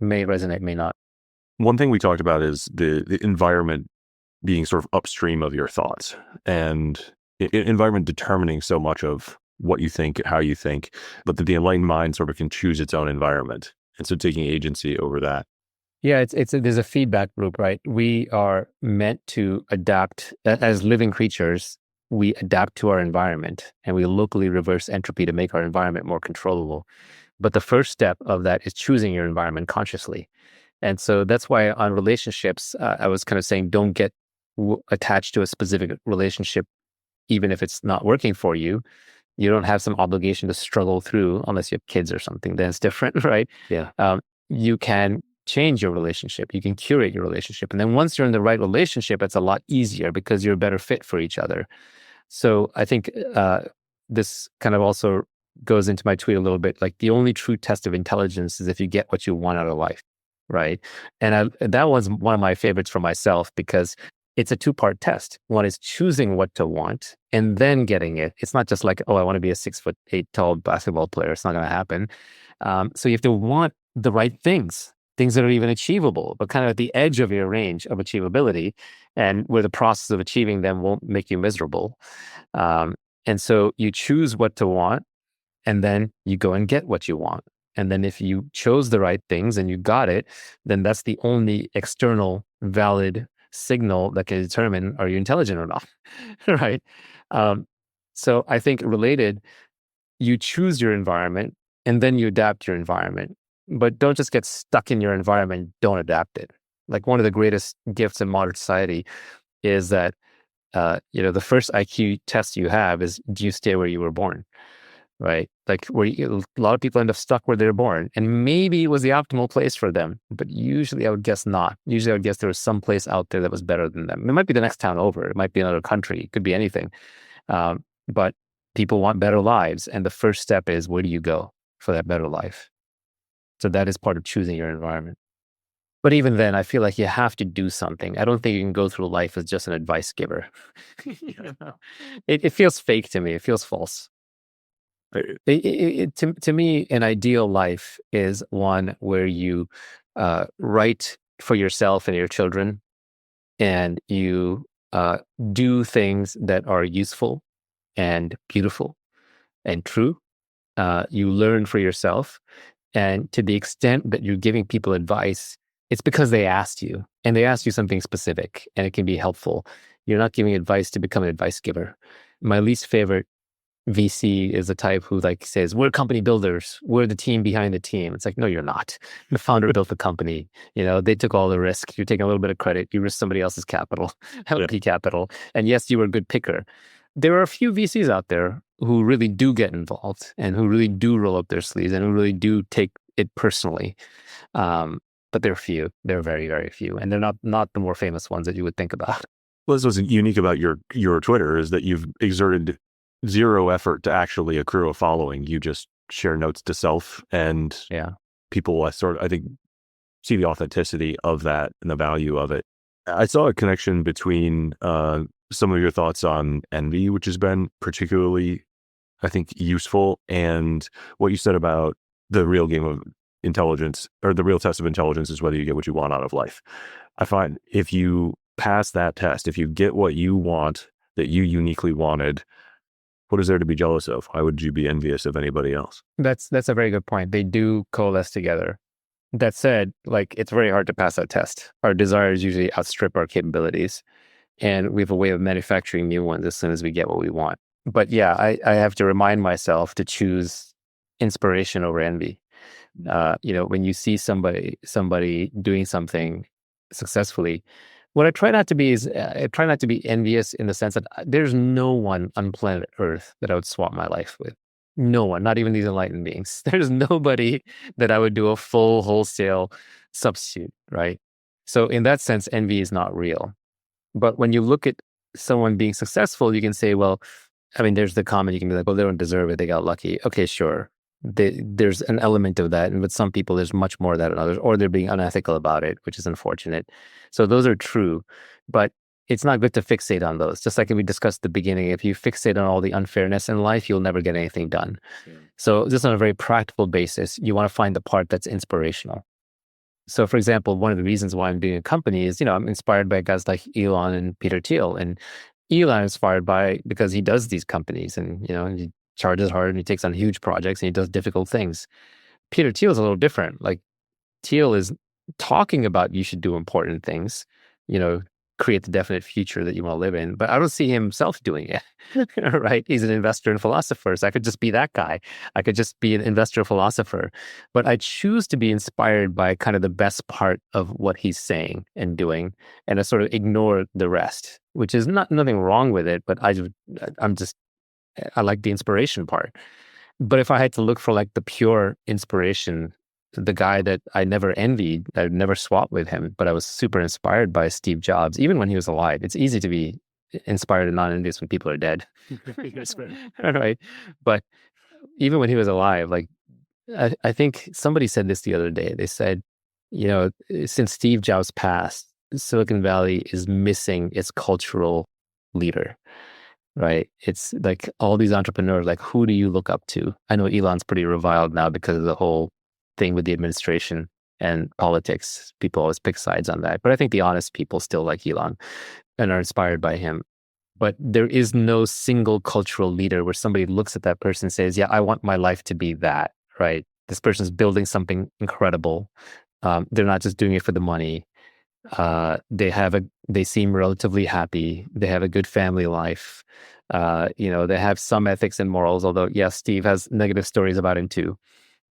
may resonate, may not. One thing we talked about is the environment being sort of upstream of your thoughts, and environment determining so much of what you think, how you think, but that the enlightened mind sort of can choose its own environment. And so taking agency over that. Yeah, there's a feedback loop, right? We are meant to adapt as living creatures. We adapt to our environment and we locally reverse entropy to make our environment more controllable. But the first step of that is choosing your environment consciously. And so that's why on relationships, I was kind of saying, don't get attached to a specific relationship, even if it's not working for you. You don't have some obligation to struggle through unless you have kids or something. Then it's different, right? Yeah. You can change your relationship. You can curate your relationship. And then once you're in the right relationship, it's a lot easier because you're a better fit for each other. So I think this kind of also goes into my tweet a little bit. Like the only true test of intelligence is if you get what you want out of life, right? And that was one of my favorites for myself because it's a two-part test. One is choosing what to want and then getting it. It's not just like, I want to be a 6'8" tall basketball player. It's not going to happen. So you have to want the right things that are even achievable, but kind of at the edge of your range of achievability, and where the process of achieving them won't make you miserable. And so you choose what to want, and then you go and get what you want. And then if you chose the right things and you got it, then that's the only external valid signal that can determine, are you intelligent or not, right? So I think related, you choose your environment and then you adapt your environment, but don't just get stuck in your environment, don't adapt it. Like one of the greatest gifts in modern society is that, the first IQ test you have is, do you stay where you were born? Right? Like a lot of people end up stuck where they're born, and maybe it was the optimal place for them, but usually I would guess not. Usually I would guess there was some place out there that was better than them. It might be the next town over. It might be another country. It could be anything. But people want better lives. And the first step is, where do you go for that better life? So that is part of choosing your environment. But even then, I feel like you have to do something. I don't think you can go through life as just an advice giver. It feels fake to me. It feels false. To me, an ideal life is one where you write for yourself and your children, and you do things that are useful and beautiful and true. You learn for yourself. And to the extent that you're giving people advice, it's because they asked you, and they asked you something specific, and it can be helpful. You're not giving advice to become an advice giver. My least favorite VC is the type who like says, we're company builders. We're the team behind the team. It's like, no, you're not. The founder built the company. They took all the risk. You're taking a little bit of credit. You risk somebody else's capital, LP capital. And yes, you were a good picker. There are a few VCs out there who really do get involved and who really do roll up their sleeves and who really do take it personally. But they're few. They're very, very few. And they're not the more famous ones that you would think about. Well, this was unique about your Twitter is that you've exerted zero effort to actually accrue a following. You just share notes to self, and people I think see the authenticity of that and the value of it. I saw a connection between some of your thoughts on envy, which has been particularly, I think, useful, and what you said about the real game of intelligence, or the real test of intelligence, is whether you get what you want out of life. I find if you pass that test, if you get what you want that you uniquely wanted, what is there to be jealous of? Why would you be envious of anybody else? That's a very good point. They do coalesce together. That said, like, it's very hard to pass that test. Our desires usually outstrip our capabilities, and we have a way of manufacturing new ones as soon as we get what we want. But yeah, I have to remind myself to choose inspiration over envy. When you see somebody doing something successfully, what I try not to be is I try not to be envious in the sense that there's no one on planet Earth that I would swap my life with. No one, not even these enlightened beings. There's nobody that I would do a full wholesale substitute, right? So in that sense, envy is not real. But when you look at someone being successful, you can say, well, I mean, there's the comment, you can be like, well, they don't deserve it, they got lucky. Okay, sure. There's an element of that. And with some people, there's much more of that than others, or they're being unethical about it, which is unfortunate. So those are true. But it's not good to fixate on those. Just like we discussed at the beginning, if you fixate on all the unfairness in life, you'll never get anything done. Yeah. So just on a very practical basis, you want to find the part that's inspirational. So for example, one of the reasons why I'm doing a company is, I'm inspired by guys like Elon and Peter Thiel. And Elon is inspired because he does these companies, and, he charges hard and he takes on huge projects and he does difficult things. Peter Thiel is a little different. Like, Thiel is talking about you should do important things, create the definite future that you want to live in. But I don't see himself doing it, right? He's an investor and philosopher. So I could just be that guy. I could just be an investor philosopher. But I choose to be inspired by kind of the best part of what he's saying and doing, and I sort of ignore the rest, which is nothing wrong with it. But I like the inspiration part. But if I had to look for like the pure inspiration, the guy that I never envied, I'd never swapped with him, but I was super inspired by Steve Jobs, even when he was alive. It's easy to be inspired and not envious when people are dead. Right? But even when he was alive, like, I think somebody said this the other day. They said, since Steve Jobs passed, Silicon Valley is missing its cultural leader. Right. It's like all these entrepreneurs, like, who do you look up to? I know Elon's pretty reviled now because of the whole thing with the administration and politics. People always pick sides on that. But I think the honest people still like Elon and are inspired by him. But there is no single cultural leader where somebody looks at that person and says, yeah, I want my life to be that, right? This person's building something incredible. They're not just doing it for the money. They seem relatively happy. They have a good family life. They have some ethics and morals, although yes, Steve has negative stories about him too.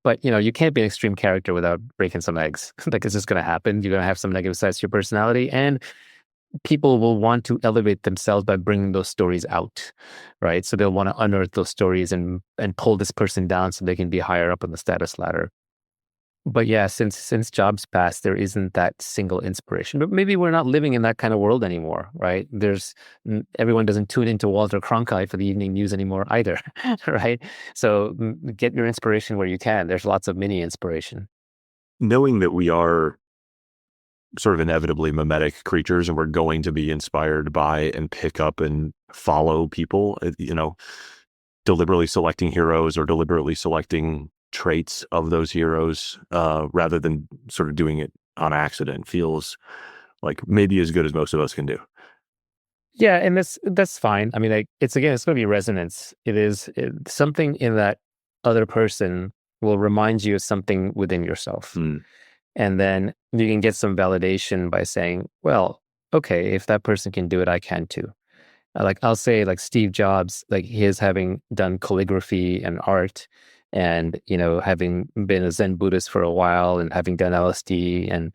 But you can't be an extreme character without breaking some eggs. Like, it's just going to happen. You're going to have some negative sides to your personality, and people will want to elevate themselves by bringing those stories out, right? So they'll want to unearth those stories and pull this person down so they can be higher up on the status ladder. But yeah, since Jobs passed, there isn't that single inspiration. But maybe we're not living in that kind of world anymore, right? Everyone doesn't tune into Walter Cronkite for the evening news anymore either, right? So get your inspiration where you can. There's lots of mini inspiration. Knowing that we are sort of inevitably mimetic creatures, and we're going to be inspired by and pick up and follow people, deliberately selecting heroes or deliberately selecting traits of those heroes rather than sort of doing it on accident feels like maybe as good as most of us can do. Yeah, and that's fine. I mean, like, it's going to be resonance. Something in that other person will remind you of something within yourself. And then you can get some validation by saying, well, okay, if that person can do it, I can too. Like, I'll say, like, Steve Jobs, like, his having done calligraphy and art, and having been a Zen Buddhist for a while, and having done LSD, and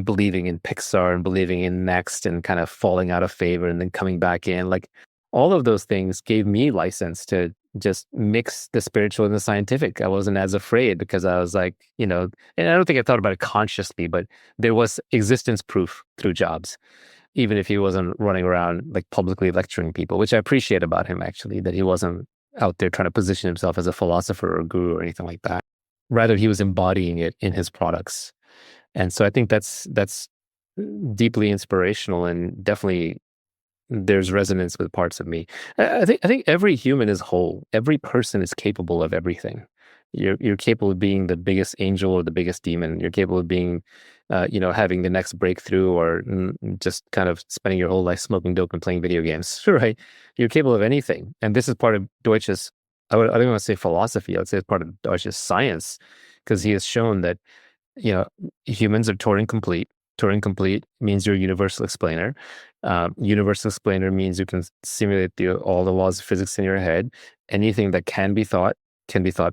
believing in Pixar and believing in Next, and kind of falling out of favor and then coming back in, like, all of those things gave me license to just mix the spiritual and the scientific. I wasn't as afraid because I was like, and I don't think I thought about it consciously, but there was existence proof through Jobs, even if he wasn't running around like publicly lecturing people, which I appreciate about him, actually, that he wasn't out there trying to position himself as a philosopher or guru or anything like that. Rather, he was embodying it in his products. And so I think that's deeply inspirational, and definitely there's resonance with parts of me. I think every human is whole. Every person is capable of everything. You're capable of being the biggest angel or the biggest demon. You're capable of being, having the next breakthrough, or just kind of spending your whole life smoking dope and playing video games, right? You're capable of anything. And this is part of Deutsch's, I don't want to say philosophy, I would say it's part of Deutsch's science, because he has shown that, humans are Turing complete. Turing complete means you're a universal explainer. Universal explainer means you can simulate all the laws of physics in your head. Anything that can be thought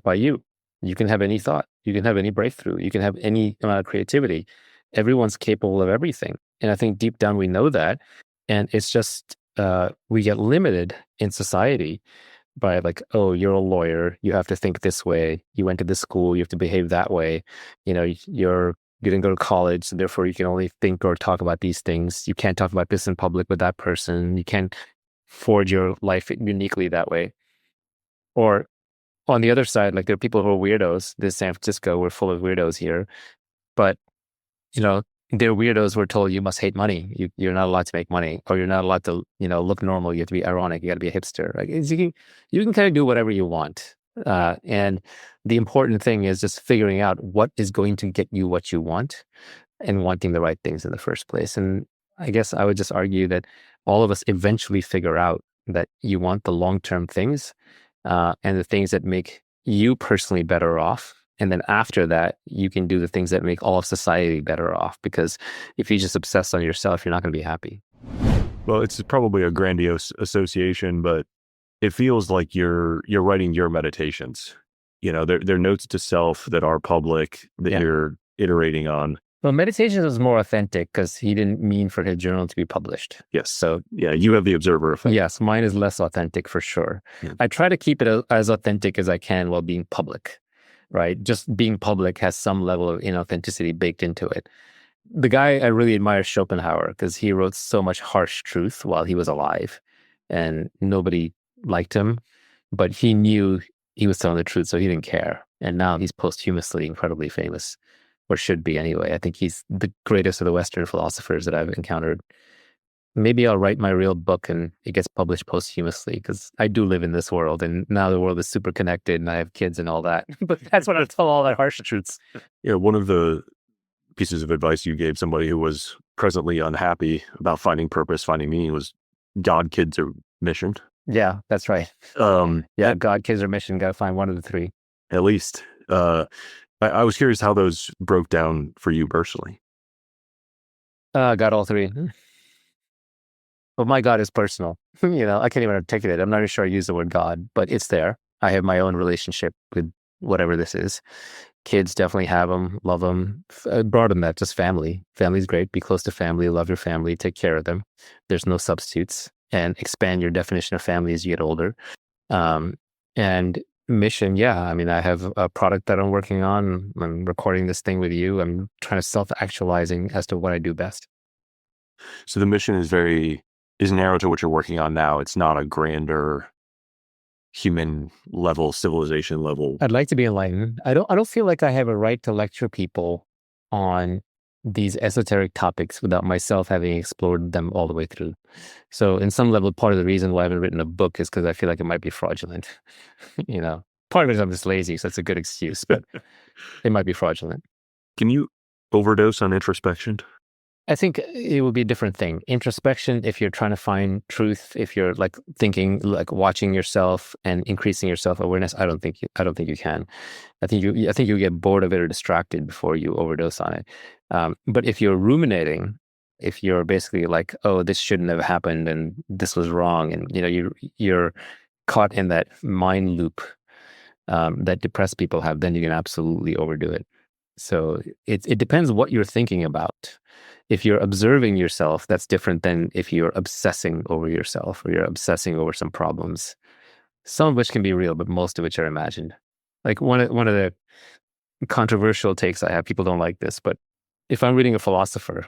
by you. You can have any thought. You can have any breakthrough. You can have any amount of creativity. Everyone's capable of everything. And I think deep down we know that. And it's just we get limited in society by, like, oh, you're a lawyer, you have to think this way. You went to this school, you have to behave that way. You didn't go to college, so therefore you can only think or talk about these things. You can't talk about this in public with that person. You can't forge your life uniquely that way. Or on the other side, like, there are people who are weirdos. This San Francisco, we're full of weirdos here. But, they're weirdos who are told you must hate money. You're not allowed to make money, or you're not allowed to, look normal. You have to be ironic. You got to be a hipster. Like, you can kind of do whatever you want. And the important thing is just figuring out what is going to get you what you want, and wanting the right things in the first place. And I guess I would just argue that all of us eventually figure out that you want the long-term things, and the things that make you personally better off. And then after that, you can do the things that make all of society better off. Because if you just obsess on yourself, you're not going to be happy. Well, it's probably a grandiose association, but it feels like you're writing your meditations. They're notes to self that are public that you're iterating on. Well, Meditations was more authentic because he didn't mean for his journal to be published. Yes. So yeah, you have the observer effect. Yes, mine is less authentic for sure. Yeah. I try to keep it as authentic as I can while being public. Right? Just being public has some level of inauthenticity baked into it. The guy I really admire is Schopenhauer, because he wrote so much harsh truth while he was alive, and nobody liked him, but he knew he was telling the truth, so he didn't care. And now he's posthumously incredibly famous, or should be anyway. I think he's the greatest of the Western philosophers that I've encountered. Maybe I'll write my real book and it gets published posthumously, because I do live in this world, and now the world is super connected and I have kids and all that. But that's when I tell all the harsh truths. Yeah, one of the pieces of advice you gave somebody who was presently unhappy about finding purpose, finding meaning, was God, kids, or mission. Yeah, that's right. God, kids, or mission. Got to find one of the three. At least. I was curious how those broke down for you personally. Got all three. But my God is personal. I can't even articulate it. I'm not even sure I use the word God, but it's there. I have my own relationship with whatever this is. Kids definitely have them, love them. Broader than that, just family. Family's great. Be close to family, love your family, take care of them. There's no substitutes. And expand your definition of family as you get older. And mission, I have a product that I'm working on. I'm recording this thing with you. I'm trying to self-actualizing as to what I do best. So the mission is narrow to what you're working on now. It's not a grander human level, civilization level. I'd like to be enlightened. I don't feel like I have a right to lecture people on these esoteric topics without myself having explored them all the way through. So in some level, part of the reason why I haven't written a book is because I feel like it might be fraudulent. Part of it is I'm just lazy, so it's a good excuse, but it might be fraudulent. Can you overdose on introspection? I think it would be a different thing. Introspection, if you're trying to find truth, if you're like thinking, like watching yourself and increasing your self-awareness, I don't think you can. I think you get bored of it or distracted before you overdose on it. But if you're ruminating, if you're basically like, oh, this shouldn't have happened and this was wrong, and you're caught in that mind loop that depressed people have, then you can absolutely overdo it. So it depends what you're thinking about. If you're observing yourself, that's different than if you're obsessing over yourself or you're obsessing over some problems, some of which can be real, but most of which are imagined. Like one of the controversial takes I have, people don't like this, but if I'm reading a philosopher,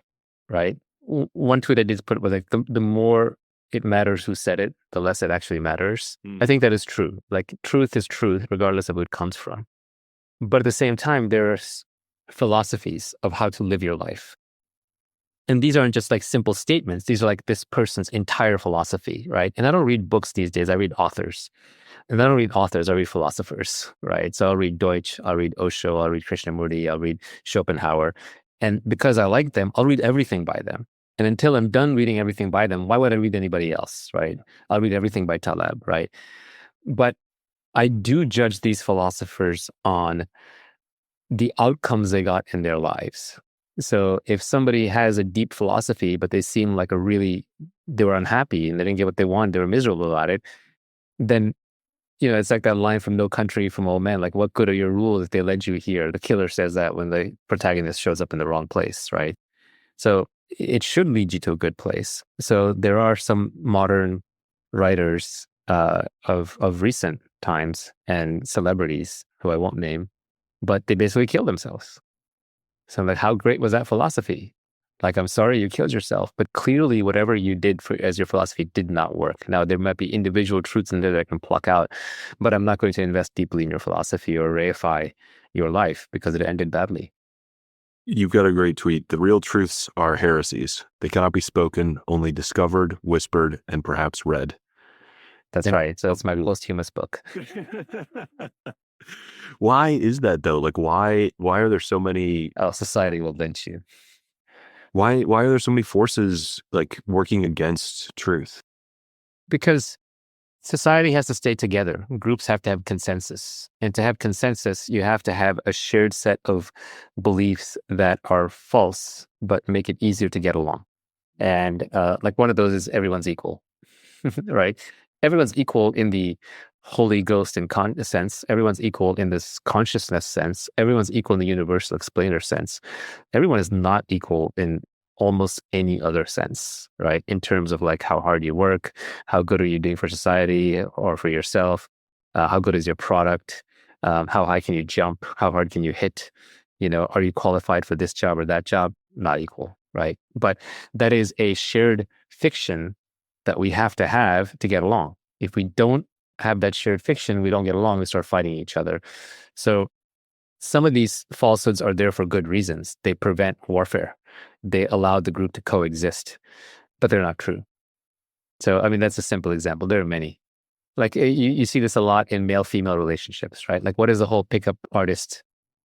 right? One tweet I did put was like, the more it matters who said it, the less it actually matters. I think that is true. Like truth is truth, regardless of who it comes from. But at the same time, there's philosophies of how to live your life. And these aren't just like simple statements. These are like this person's entire philosophy, right? And I don't read books these days. I read authors. And I don't read authors. I read philosophers, right? So I'll read Deutsch, I'll read Osho, I'll read Krishnamurti, I'll read Schopenhauer. And because I like them, I'll read everything by them. And until I'm done reading everything by them, why would I read anybody else, right? I'll read everything by Taleb, right? But I do judge these philosophers on the outcomes they got in their lives. So if somebody has a deep philosophy, but they seem like they were unhappy and they didn't get what they wanted, they were miserable about it, then, it's like that line from No Country for Old Men, like, what good are your rules if they led you here? The killer says that when the protagonist shows up in the wrong place, right? So it should lead you to a good place. So there are some modern writers of recent times and celebrities who I won't name, but they basically kill themselves. So I'm like, how great was that philosophy? Like, I'm sorry you killed yourself, but clearly whatever you did as your philosophy did not work. Now, there might be individual truths in there that I can pluck out, but I'm not going to invest deeply in your philosophy or reify your life because it ended badly. You've got a great tweet. The real truths are heresies. They cannot be spoken, only discovered, whispered, and perhaps read. That's right. So that's my posthumous book. Why is that though? Like, why are there so many? Oh, society will lynch you. Why are there so many forces like working against truth? Because society has to stay together. Groups have to have consensus. And to have consensus, you have to have a shared set of beliefs that are false, but make it easier to get along. And like one of those is everyone's equal, right? Everyone's equal in the Holy Ghost and sense. Everyone's equal in this consciousness sense. Everyone's equal in the universal explainer sense. Everyone is not equal in almost any other sense, right? In terms of like how hard you work, how good are you doing for society or for yourself, how good is your product, how high can you jump, how hard can you hit, are you qualified for this job or that job? Not equal, right? But that is a shared fiction that we have to get along. If we don't have that shared fiction, we don't get along, we start fighting each other. So some of these falsehoods are there for good reasons. They prevent warfare. They allow the group to coexist, but they're not true. So, I mean, that's a simple example. There are many. Like you see this a lot in male-female relationships, right? Like what is the whole pickup artist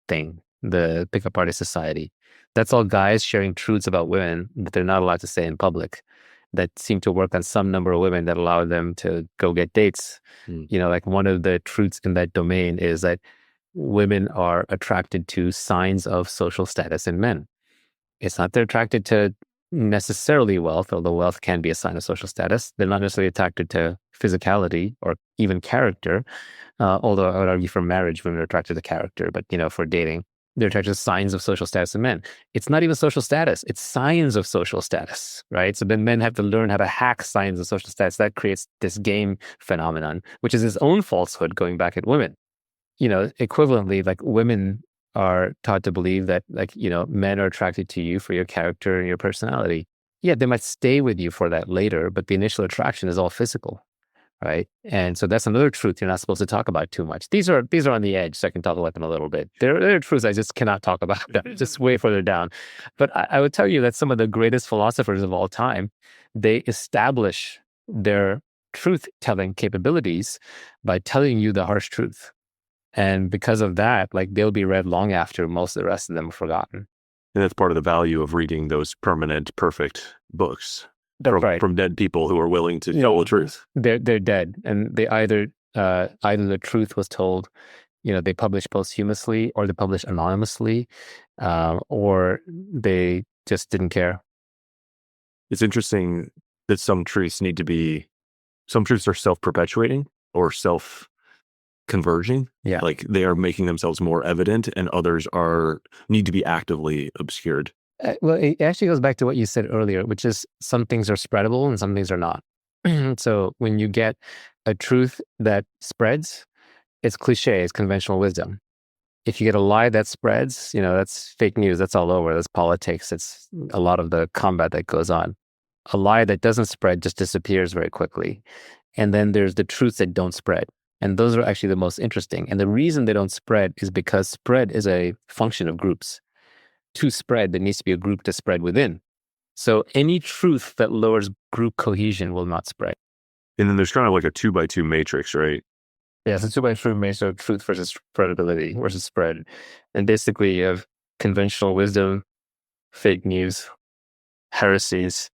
thing, the pickup artist society? That's all guys sharing truths about women that they're not allowed to say in public, that seem to work on some number of women that allow them to go get dates. Like one of the truths in that domain is that women are attracted to signs of social status in men. It's not they're attracted to necessarily wealth, although wealth can be a sign of social status. They're not necessarily attracted to physicality or even character, although I would argue for marriage, women are attracted to character, but for dating, they're attracted to signs of social status in men. It's not even social status, it's signs of social status, right? So then men have to learn how to hack signs of social status. That creates this game phenomenon, which is its own falsehood going back at women. Equivalently, like women are taught to believe that men are attracted to you for your character and your personality. Yeah, they might stay with you for that later, but the initial attraction is all physical. right? And so that's another truth you're not supposed to talk about too much. These are on the edge, so I can talk about them a little bit. There are truths I just cannot talk about, just way further down. But I would tell you that some of the greatest philosophers of all time, they establish their truth-telling capabilities by telling you the harsh truth. And because of that, like, they'll be read long after most of the rest of them are forgotten. And that's part of the value of reading those permanent, perfect books from dead people who are willing to tell the truth. They're dead, and they either the truth was told, they publish posthumously, or they publish anonymously, or they just didn't care. It's interesting that some truths are self-perpetuating or self-converging. Yeah. Like they are making themselves more evident, and others need to be actively obscured. Well, it actually goes back to what you said earlier, which is some things are spreadable and some things are not. So when you get a truth that spreads, it's cliche, it's conventional wisdom. If you get a lie that spreads, that's fake news. That's all over. That's politics. It's a lot of the combat that goes on. A lie that doesn't spread just disappears very quickly. And then there's the truths that don't spread. And those are actually the most interesting. And the reason they don't spread is because spread is a function of groups. To spread, there needs to be a group to spread within. So any truth that lowers group cohesion will not spread. And then there's kind of like a 2x2 matrix, right? Yeah, it's a 2x2 matrix of truth versus spreadability versus spread. And basically you have conventional wisdom, fake news, heresies,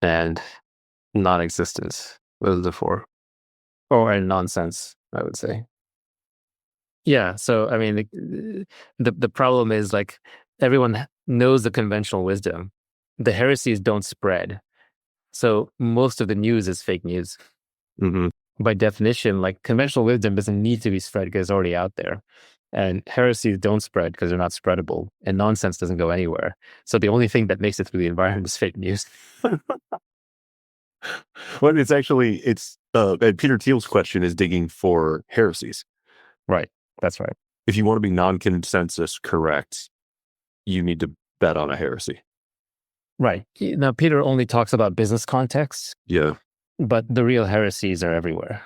and non-existence. Those are the four. And nonsense, I would say. Yeah, so I mean, the problem is, like, everyone knows the conventional wisdom. The heresies don't spread. So most of the news is fake news. Mm-hmm. By definition, like, conventional wisdom doesn't need to be spread because it's already out there. And heresies don't spread because they're not spreadable. And nonsense doesn't go anywhere. So the only thing that makes it through the environment is fake news. Well, and Peter Thiel's question is digging for heresies. Right. That's right. If you want to be non-consensus correct, you need to bet on a heresy. Right. Now, Peter only talks about business contexts. Yeah. But the real heresies are everywhere.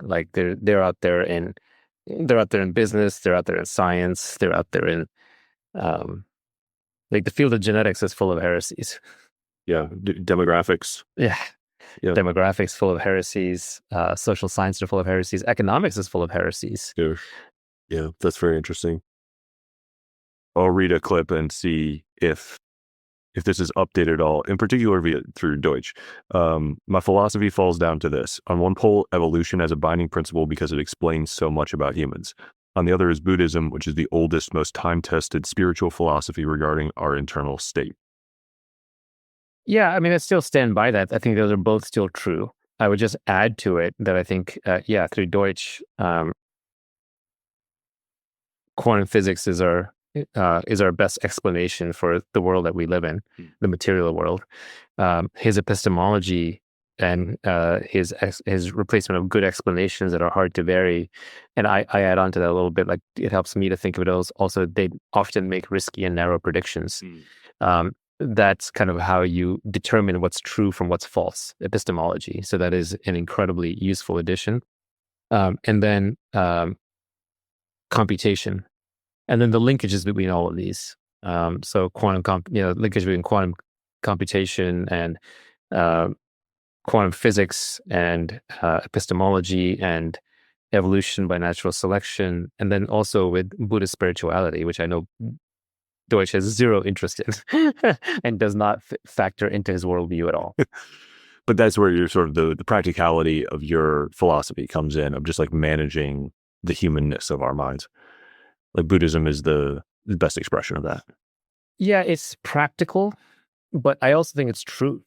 Like, they're out there in business, they're out there in science, they're out there in like the field of genetics is full of heresies. Yeah. Demographics. Yeah. Demographics full of heresies, social sciences are full of heresies, economics is full of heresies. Yeah, that's very interesting. I'll read a clip and see if this is updated at all, in particular through Deutsch. My philosophy falls down to this. On one pole, evolution as a binding principle because it explains so much about humans. On the other is Buddhism, which is the oldest, most time-tested spiritual philosophy regarding our internal state. Yeah, I mean, I still stand by that. I think those are both still true. I would just add to it that I think, through Deutsch, quantum physics is our best explanation for the world that we live in, the material world. His epistemology and his replacement of good explanations that are hard to vary, and I add on to that a little bit. Like, it helps me to think of it as also they often make risky and narrow predictions. That's kind of how you determine what's true from what's false, epistemology. So that is an incredibly useful addition. And then computation. And then the linkages between all of these. So linkage between quantum computation and quantum physics and epistemology and evolution by natural selection. And then also with Buddhist spirituality, which I know Deutsch has zero interest in and does not factor into his worldview at all. But that's where you're sort of the practicality of your philosophy comes in, of just like managing the humanness of our minds. Like, Buddhism is the best expression of that. Yeah, it's practical, but I also think it's true.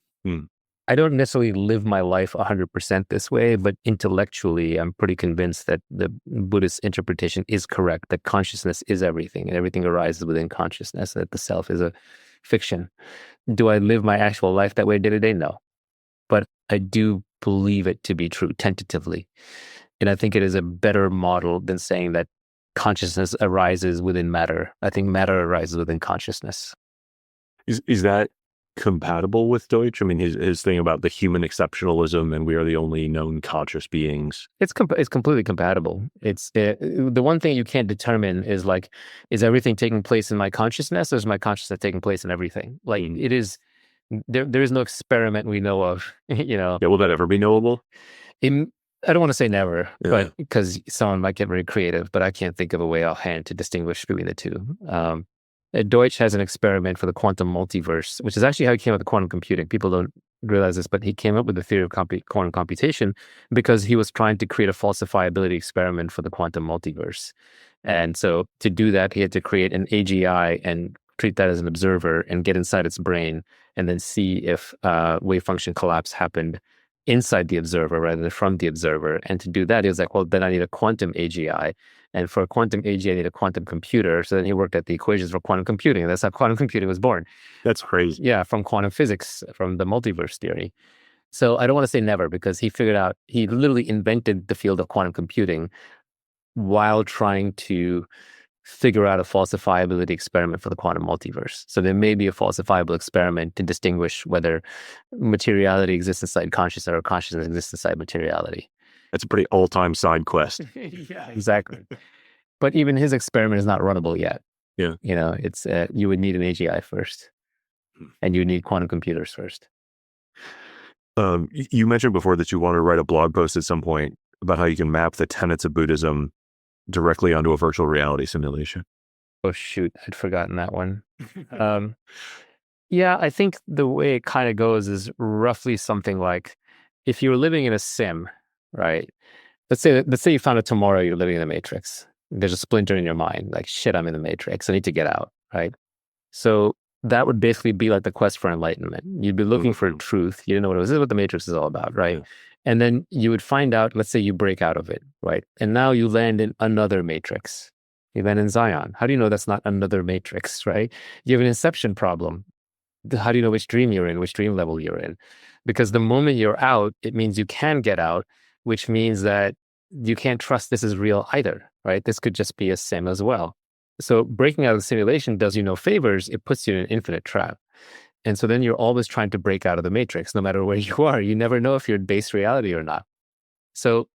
I don't necessarily live my life 100% this way, but intellectually, I'm pretty convinced that the Buddhist interpretation is correct, that consciousness is everything, and everything arises within consciousness, that the self is a fiction. Do I live my actual life that way day to day? No. But I do believe it to be true, tentatively. And I think it is a better model than saying that consciousness arises within matter. I think matter arises within consciousness. Is that compatible with Deutsch? I mean, his thing about the human exceptionalism and we are the only known conscious beings. It's completely compatible. It's the one thing you can't determine is like, is everything taking place in my consciousness, or is my consciousness taking place in everything? Like it is. There is no experiment we know of. Yeah, will that ever be knowable? I don't want to say never, but because someone might get very creative, but I can't think of a way offhand to distinguish between the two. Deutsch has an experiment for the quantum multiverse, which is actually how he came up with quantum computing. People don't realize this, but he came up with the theory of quantum computation because he was trying to create a falsifiability experiment for the quantum multiverse. And so to do that, he had to create an AGI and treat that as an observer and get inside its brain and then see if wave function collapse happened inside the observer rather than from the observer. And to do that, he was like, well, then I need a quantum AGI. And for a quantum AGI, I need a quantum computer. So then he worked at the equations for quantum computing. And that's how quantum computing was born. That's crazy. Yeah, from quantum physics, from the multiverse theory. So I don't want to say never, because he literally invented the field of quantum computing while trying to figure out a falsifiability experiment for the quantum multiverse. So there may be a falsifiable experiment to distinguish whether materiality exists inside consciousness or consciousness exists inside materiality. That's a pretty all-time side quest. Yeah, exactly. But even his experiment is not runnable yet. Yeah. It's you would need an AGI first, and you would need quantum computers first. You mentioned before that you want to write a blog post at some point about how you can map the tenets of Buddhism directly onto a virtual reality simulation. Oh, shoot. I'd forgotten that one. Yeah, I think the way it kind of goes is roughly something like, if you were living in a sim, right? Let's say you found out tomorrow you're living in the Matrix. There's a splinter in your mind, like, shit, I'm in the Matrix. I need to get out, right? So that would basically be like the quest for enlightenment. You'd be looking for truth. You didn't know what it was. This is what the Matrix is all about, right? Yeah. And then you would find out, let's say you break out of it, right? And now you land in another Matrix. You land in Zion. How do you know that's not another Matrix, right? You have an inception problem. How do you know which dream you're in, which dream level you're in? Because the moment you're out, it means you can get out, which means that you can't trust this is real either, right? This could just be a sim as well. So breaking out of the simulation does you no favors. It puts you in an infinite trap. And so then you're always trying to break out of the Matrix, no matter where you are. You never know if you're in base reality or not. So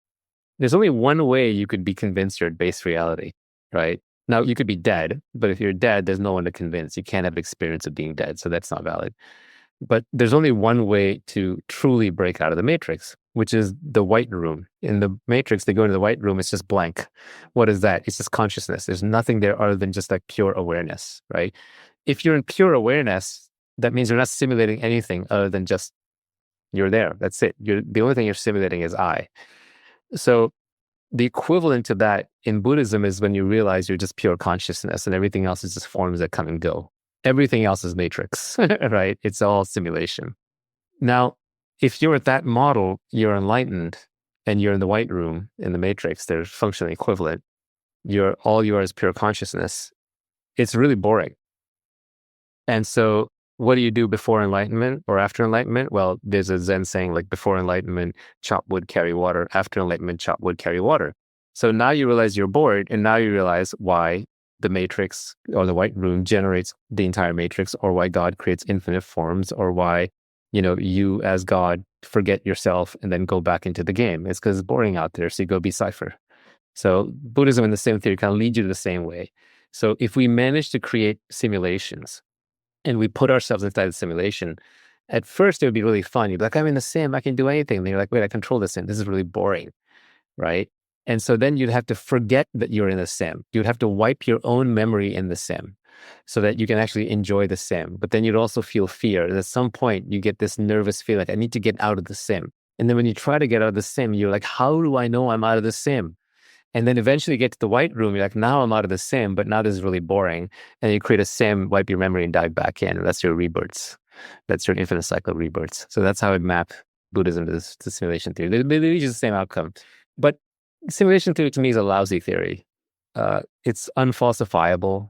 there's only one way you could be convinced you're in base reality, right? Now, you could be dead, but if you're dead, there's no one to convince. You can't have experience of being dead, so that's not valid. But there's only one way to truly break out of the Matrix, which is the white room. In the Matrix, they go into the white room, it's just blank. What is that? It's just consciousness. There's nothing there other than just like pure awareness, right? If you're in pure awareness, that means you're not simulating anything other than just you're there. That's it. The only thing you're simulating is I. So the equivalent to that in Buddhism is when you realize you're just pure consciousness and everything else is just forms that come and go. Everything else is Matrix, right? It's all simulation. Now, if you're at that model, you're enlightened and you're in the white room in the Matrix, they're functionally equivalent. All you are is pure consciousness. It's really boring. And so what do you do before enlightenment or after enlightenment? Well, there's a Zen saying like, before enlightenment, chop wood, carry water. After enlightenment, chop wood, carry water. So now you realize you're bored, and now you realize why the Matrix or the white room generates the entire Matrix, or why God creates infinite forms, or why, you as God forget yourself and then go back into the game. It's because it's boring out there. So you go be Cypher. So Buddhism in the same theory kind of leads you the same way. So if we manage to create simulations and we put ourselves inside the simulation, at first it would be really fun. You'd be like, I'm in the sim, I can do anything. And you're like, wait, I control the sim. This is really boring, right? And so then you'd have to forget that you're in the sim. You'd have to wipe your own memory in the sim so that you can actually enjoy the sim. But then you'd also feel fear. And at some point you get this nervous feeling like, I need to get out of the sim. And then when you try to get out of the sim, you're like, how do I know I'm out of the sim? And then eventually you get to the white room, you're like, now I'm out of the sim, but now this is really boring. And you create a sim, wipe your memory and dive back in. And that's your rebirths. That's your infinite cycle of rebirths. So that's how I map Buddhism to simulation theory. They reach the same outcome. But simulation theory to me is a lousy theory. It's unfalsifiable.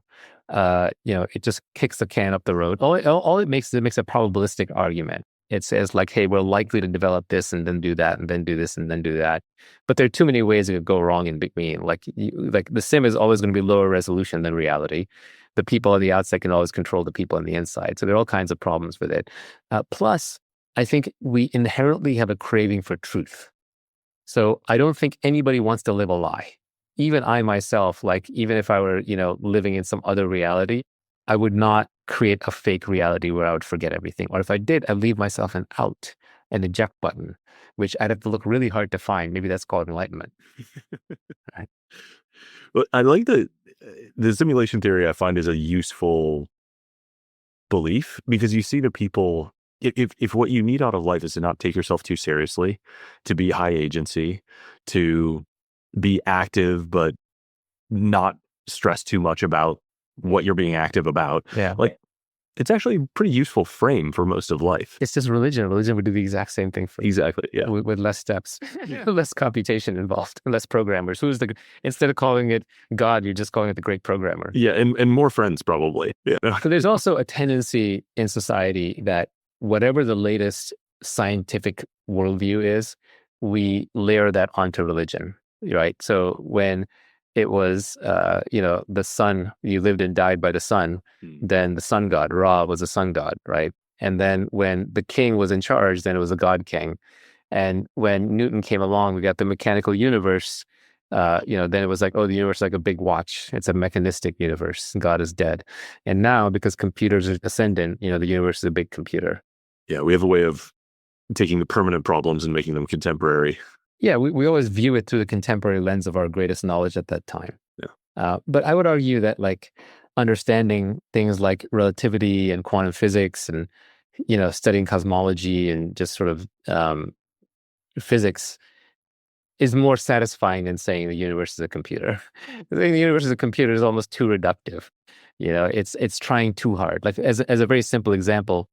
It just kicks the can up the road. All it makes is it makes a probabilistic argument. It says like, hey, we're likely to develop this and then do that and then do this and then do that. But there are too many ways it could go wrong in between. Like the sim is always going to be lower resolution than reality. the people on the outside can always control the people on the inside. So there are all kinds of problems with it. Plus, I think we inherently have a craving for truth. So I don't think anybody wants to live a lie. Even I myself, like even if I were, living in some other reality, I would not create a fake reality where I would forget everything. Or if I did, I'd leave myself an out, an eject button, which I'd have to look really hard to find. Maybe that's called enlightenment. Right? Well, I like the simulation theory. I find is a useful belief because you see the people. If what you need out of life is to not take yourself too seriously, to be high agency, to be active but not stress too much about what you're being active about. Yeah. Like it's actually a pretty useful frame for most of life. It's just religion. Religion would do the exact same thing for Exactly. Yeah. with less steps, less computation involved, less programmers. Instead of calling it God, you're just calling it the great programmer. Yeah. And more friends probably. Yeah. So there's also a tendency in society that whatever the latest scientific worldview is, we layer that onto religion, right? So when it was, the sun, you lived and died by the sun, then the sun god, Ra, was a sun god, right? And then when the king was in charge, then it was a god king. And when Newton came along, we got the mechanical universe. Then it was like, oh, the universe is like a big watch. It's a mechanistic universe. God is dead. And now, because computers are ascendant, the universe is a big computer. Yeah, we have a way of taking the permanent problems and making them contemporary. Yeah, we always view it through the contemporary lens of our greatest knowledge at that time. Yeah. But I would argue that like understanding things like relativity and quantum physics and, studying cosmology and just sort of physics is more satisfying than saying the universe is a computer. Saying the universe is a computer is almost too reductive. It's trying too hard. Like as a very simple example,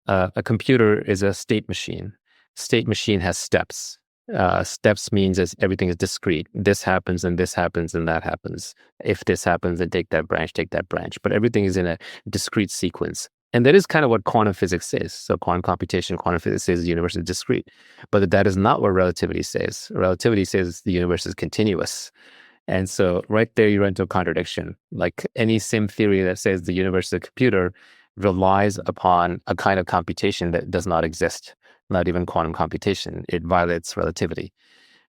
a computer is a state machine. State machine has steps. Steps means as everything is discrete. This happens and this happens and that happens. If this happens, then take that branch. But everything is in a discrete sequence. And that is kind of what quantum physics is. So quantum computation, quantum physics says the universe is discrete. But that is not what relativity says. Relativity says the universe is continuous. And so right there, you run into a contradiction. Like any sim theory that says the universe is a computer relies upon a kind of computation that does not exist, not even quantum computation. It violates relativity.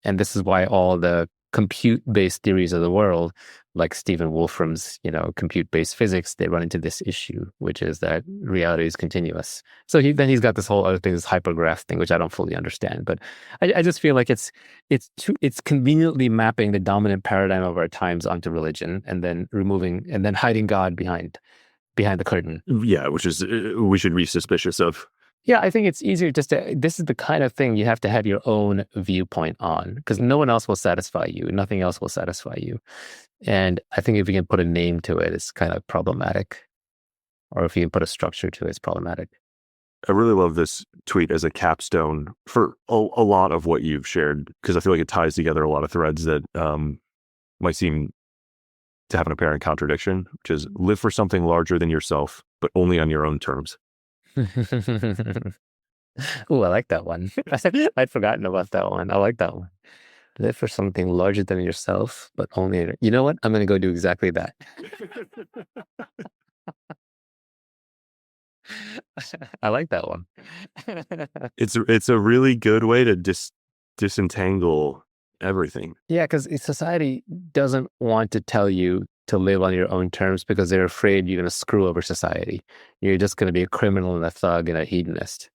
And this is why all the compute-based theories of the world, like Stephen Wolfram's, compute-based physics, they run into this issue, which is that reality is continuous. So he's got this whole other thing, this hypergraph thing, which I don't fully understand. But I just feel like it's conveniently mapping the dominant paradigm of our times onto religion, and then hiding God behind the curtain. Yeah, which is we should be suspicious of. Yeah, I think it's easier this is the kind of thing you have to have your own viewpoint on, because no one else will satisfy you. Nothing else will satisfy you. And I think if you can put a name to it, it's kind of problematic. Or if you can put a structure to it, it's problematic. I really love this tweet as a capstone for a lot of what you've shared, because I feel like it ties together a lot of threads that might seem to have an apparent contradiction, which is live for something larger than yourself, but only on your own terms. Oh, I like that one. I'd forgotten about that one. I like that one. Live for something larger than yourself, but only. You know what? I'm going to go do exactly that. I like that one. It's a really good way to disentangle everything. Yeah, because society doesn't want to tell you to live on your own terms because they're afraid you're going to screw over society. You're just going to be a criminal and a thug and a hedonist.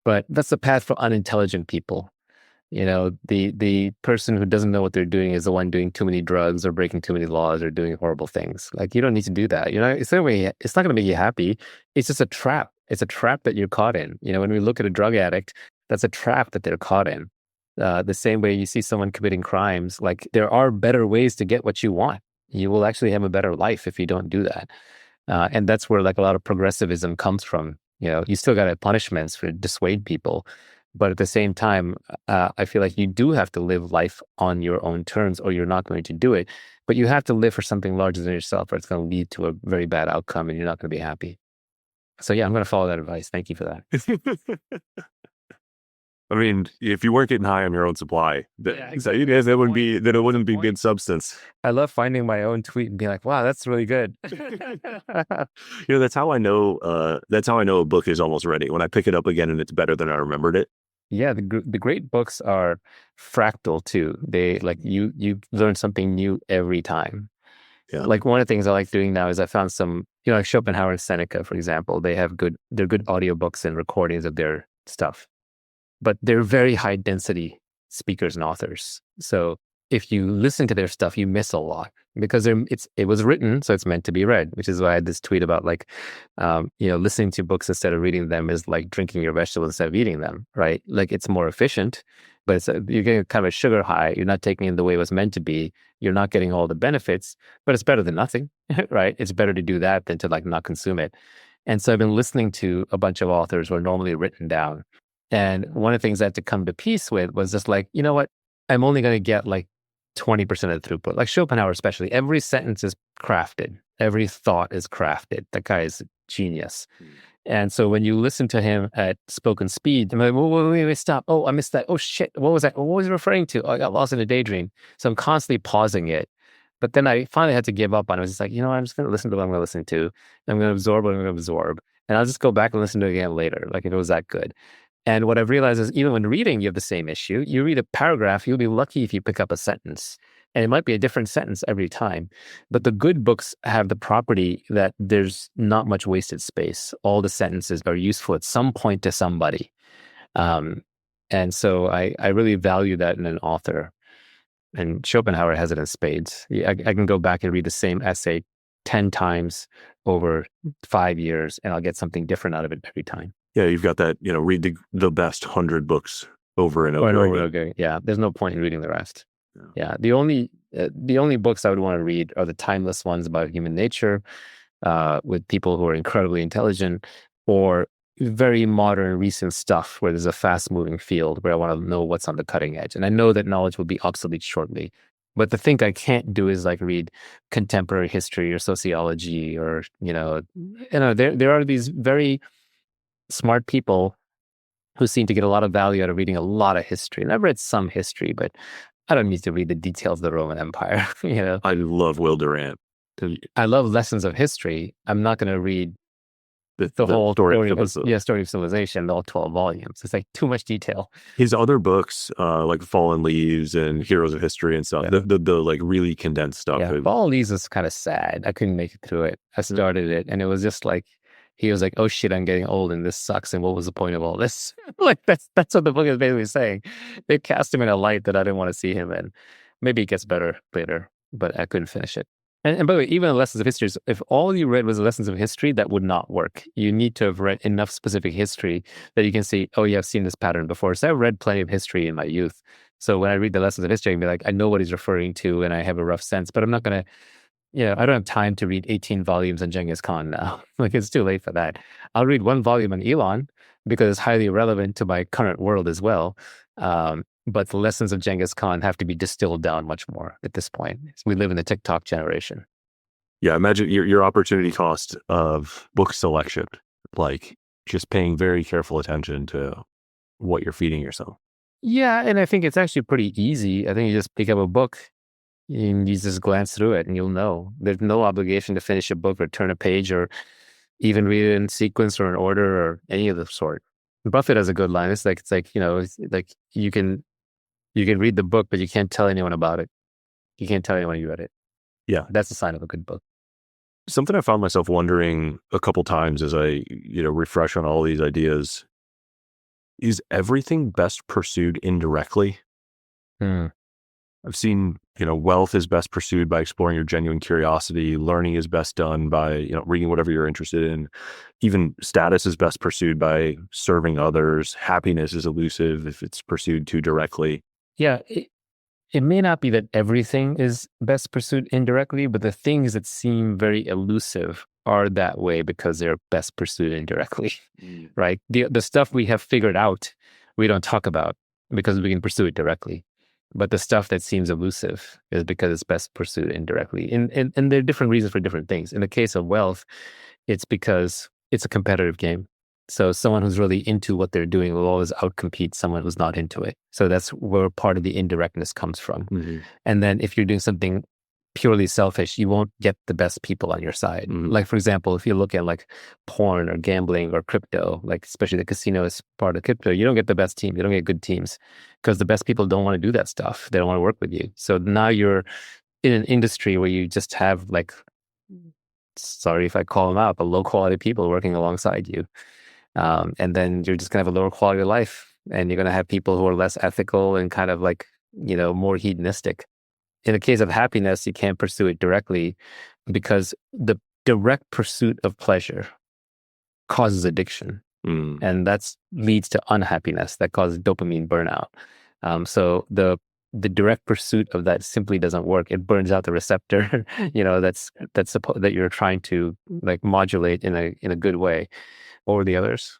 But that's the path for unintelligent people. The person who doesn't know what they're doing is the one doing too many drugs or breaking too many laws or doing horrible things. Like, you don't need to do that. It's not going to make you happy. It's just a trap. It's a trap that you're caught in. When we look at a drug addict, that's a trap that they're caught in. The same way you see someone committing crimes, like there are better ways to get what you want. You will actually have a better life if you don't do that. And that's where like a lot of progressivism comes from. You still got punishments for dissuade people. But at the same time, I feel like you do have to live life on your own terms or you're not going to do it. But you have to live for something larger than yourself or it's going to lead to a very bad outcome and you're not going to be happy. So yeah, I'm going to follow that advice. Thank you for that. I mean, if you weren't getting high on your own supply, exactly. that would be that it wouldn't be good substance. I love finding my own tweet and being like, wow, that's really good. That's how I know. That's how I know a book is almost ready when I pick it up again and it's better than I remembered it. Yeah, the great books are fractal too. They like you learn something new every time. Yeah. Like one of the things I like doing now is I found some, like Schopenhauer and Seneca, for example, they're good audiobooks and recordings of their stuff, but they're very high density speakers and authors. So if you listen to their stuff, you miss a lot because it was written, so it's meant to be read, which is why I had this tweet about like, listening to books instead of reading them is like drinking your vegetables instead of eating them, right? Like it's more efficient, but you're getting kind of a sugar high. You're not taking it the way it was meant to be. You're not getting all the benefits, but it's better than nothing, right? It's better to do that than to like not consume it. And so I've been listening to a bunch of authors who are normally written down. And one of the things I had to come to peace with was just like, you know what? I'm only going to get like 20% of the throughput. Like Schopenhauer, especially, every sentence is crafted. Every thought is crafted. That guy is a genius. And so when you listen to him at spoken speed, I'm like, wait, stop. Oh, I missed that. Oh, shit. What was that? What was he referring to? Oh, I got lost in a daydream. So I'm constantly pausing it. But then I finally had to give up on it. I was just like, I'm just going to listen to what I'm going to listen to. I'm going to absorb what I'm going to absorb. And I'll just go back and listen to it again later, like if it was that good. And what I've realized is even when reading, you have the same issue. You read a paragraph, you'll be lucky if you pick up a sentence. And it might be a different sentence every time. But the good books have the property that there's not much wasted space. All the sentences are useful at some point to somebody. And so I really value that in an author. And Schopenhauer has it in spades. I can go back and read the same essay 10 times over 5 years, and I'll get something different out of it every time. Yeah, you've got that, read the best 100 books over and over again. Yeah, there's no point in reading the rest. Yeah, the only books I would want to read are the timeless ones about human nature, with people who are incredibly intelligent, or very modern, recent stuff where there's a fast-moving field where I want to know what's on the cutting edge. And I know that knowledge will be obsolete shortly. But the thing I can't do is like read contemporary history or sociology or, there are these very smart people who seem to get a lot of value out of reading a lot of history. And I've read some history, but I don't need to read the details of the Roman Empire. I love Will Durant. I love lessons of history. I'm not going to read the whole story of civilization, all 12 volumes. It's like too much detail. His other books, like Fallen Leaves and Heroes of History and stuff, the like really condensed stuff. Yeah, Fallen Leaves is kind of sad. I couldn't make it through it. I started it, and it was just like, he was like, oh shit, I'm getting old and this sucks. And what was the point of all this? Like, that's what the book is basically saying. They cast him in a light that I didn't want to see him in. Maybe it gets better later, but I couldn't finish it. And by the way, even the lessons of history, if all you read was the lessons of history, that would not work. You need to have read enough specific history that you can see, oh yeah, I've seen this pattern before. So I've read plenty of history in my youth. So when I read the lessons of history, I can be like, I know what he's referring to and I have a rough sense, but I'm not going to, I don't have time to read 18 volumes on Genghis Khan now. Like, it's too late for that. I'll read one volume on Elon because it's highly relevant to my current world as well. But the lessons of Genghis Khan have to be distilled down much more at this point. We live in the TikTok generation. Yeah, imagine your opportunity cost of book selection, like just paying very careful attention to what you're feeding yourself. Yeah, and I think it's actually pretty easy. I think you just pick up a book and you just glance through it and you'll know. There's no obligation to finish a book or turn a page or even read it in sequence or in order or any of the sort. Buffett has a good line. It's like you can read the book, but you can't tell anyone about it. You can't tell anyone you read it. Yeah. That's a sign of a good book. Something I found myself wondering a couple times as I, refresh on all these ideas, is everything best pursued indirectly? I've seen, wealth is best pursued by exploring your genuine curiosity. Learning is best done by, reading whatever you're interested in. Even status is best pursued by serving others. Happiness is elusive if it's pursued too directly. Yeah. It may not be that everything is best pursued indirectly, but the things that seem very elusive are that way because they're best pursued indirectly, right? The stuff we have figured out, we don't talk about because we can pursue it directly. But the stuff that seems elusive is because it's best pursued indirectly. And there are different reasons for different things. In the case of wealth, it's because it's a competitive game. So someone who's really into what they're doing will always outcompete someone who's not into it. So that's where part of the indirectness comes from. And then if you're doing something purely selfish, you won't get the best people on your side. Like, for example, if you look at like porn or gambling or crypto, like especially the casino is part of crypto, you don't get the best team. You don't get good teams because the best people don't want to do that stuff. They don't want to work with you. So now you're in an industry where you just have like, sorry if I call them out, but low quality people working alongside you. And then you're just gonna have a lower quality of life, and you're gonna have people who are less ethical and kind of like, more hedonistic. In the case of happiness, you can't pursue it directly because the direct pursuit of pleasure causes addiction. And that leads to unhappiness that causes dopamine burnout. So the direct pursuit of that simply doesn't work. It burns out the receptor, that you're trying to like modulate in a good way. What were the others?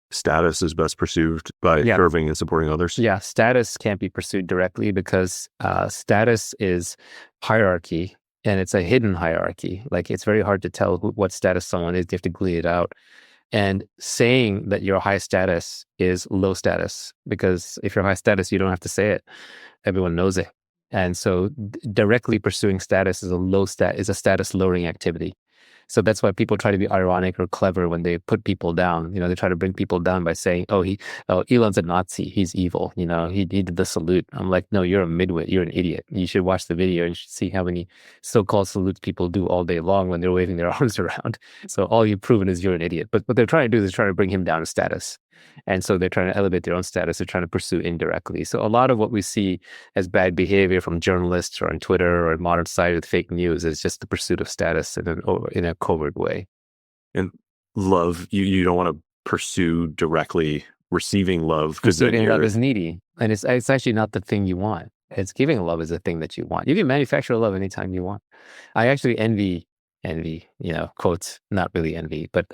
Status is best pursued by serving and supporting others. Yeah, status can't be pursued directly because status is hierarchy, and it's a hidden hierarchy. Like, it's very hard to tell what status someone is. You have to glean it out. And saying that you're high status is low status, because if you're high status, you don't have to say it. Everyone knows it. And so directly pursuing status is a status lowering activity. So that's why people try to be ironic or clever when they put people down. They try to bring people down by saying, oh, Elon's a Nazi. He's evil. He did the salute. I'm like, no, you're a midwit. You're an idiot. You should watch the video and you should see how many so-called salutes people do all day long when they're waving their arms around. So all you've proven is you're an idiot. But what they're trying to do is try to bring him down in status. And so they're trying to elevate their own status. They're trying to pursue indirectly. So a lot of what we see as bad behavior from journalists or on Twitter or modern society with fake news is just the pursuit of status in a covert way. And love, you don't want to pursue directly receiving love, because receiving love is needy, and it's actually not the thing you want. It's giving love is the thing that you want. You can manufacture love anytime you want. I actually envy, quotes, not really envy, but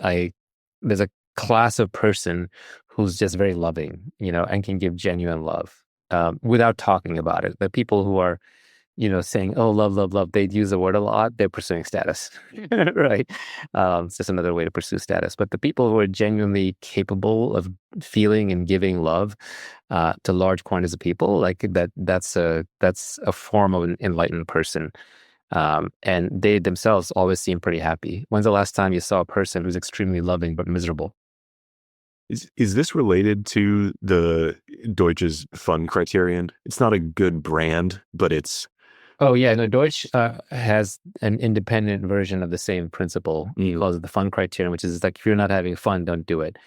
there's a class of person who's just very loving, and can give genuine love without talking about it. The people who are, saying, oh, love, love, love, they'd use the word a lot, they're pursuing status, right? It's just another way to pursue status. But the people who are genuinely capable of feeling and giving love to large quantities of people, like that's a form of an enlightened person. And they themselves always seem pretty happy. When's the last time you saw a person who's extremely loving but miserable? Is this related to the Deutsch's fun criterion? It's not a good brand, but it's... Oh, yeah. No, Deutsch has an independent version of the same principle. He calls it the fun criterion, which is like, if you're not having fun, don't do it.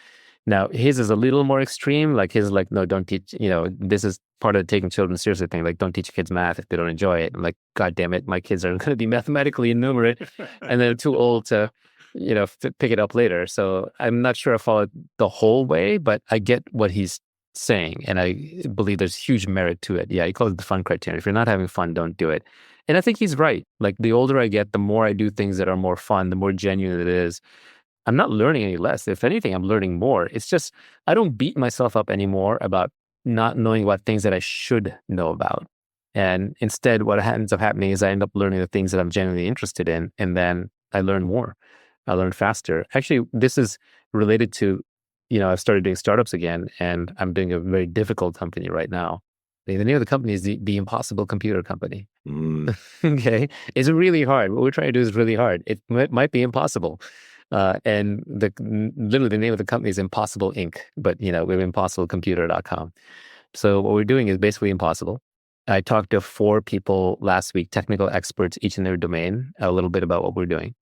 Now, his is a little more extreme. Like, his is like, no, don't teach, this is part of the taking children seriously thing. Like, don't teach kids math if they don't enjoy it. I'm like, God damn it, my kids are going to be mathematically enumerate, and they're too old to pick it up later. So I'm not sure I followed the whole way, but I get what he's saying. And I believe there's huge merit to it. Yeah, he calls it the fun criterion. If you're not having fun, don't do it. And I think he's right. Like, the older I get, the more I do things that are more fun, the more genuine it is. I'm not learning any less. If anything, I'm learning more. It's just, I don't beat myself up anymore about not knowing about things that I should know about. And instead, what ends up happening is I end up learning the things that I'm genuinely interested in. And then I learn more. I learn faster. Actually, this is related to, I've started doing startups again, and I'm doing a very difficult company right now. The name of the company is the Impossible Computer Company. Okay. It's really hard. What we're trying to do is really hard. It might be impossible. And literally the name of the company is Impossible Inc., but we're impossiblecomputer.com. So what we're doing is basically impossible. I talked to 4 people last week, technical experts, each in their domain, a little bit about what we're doing.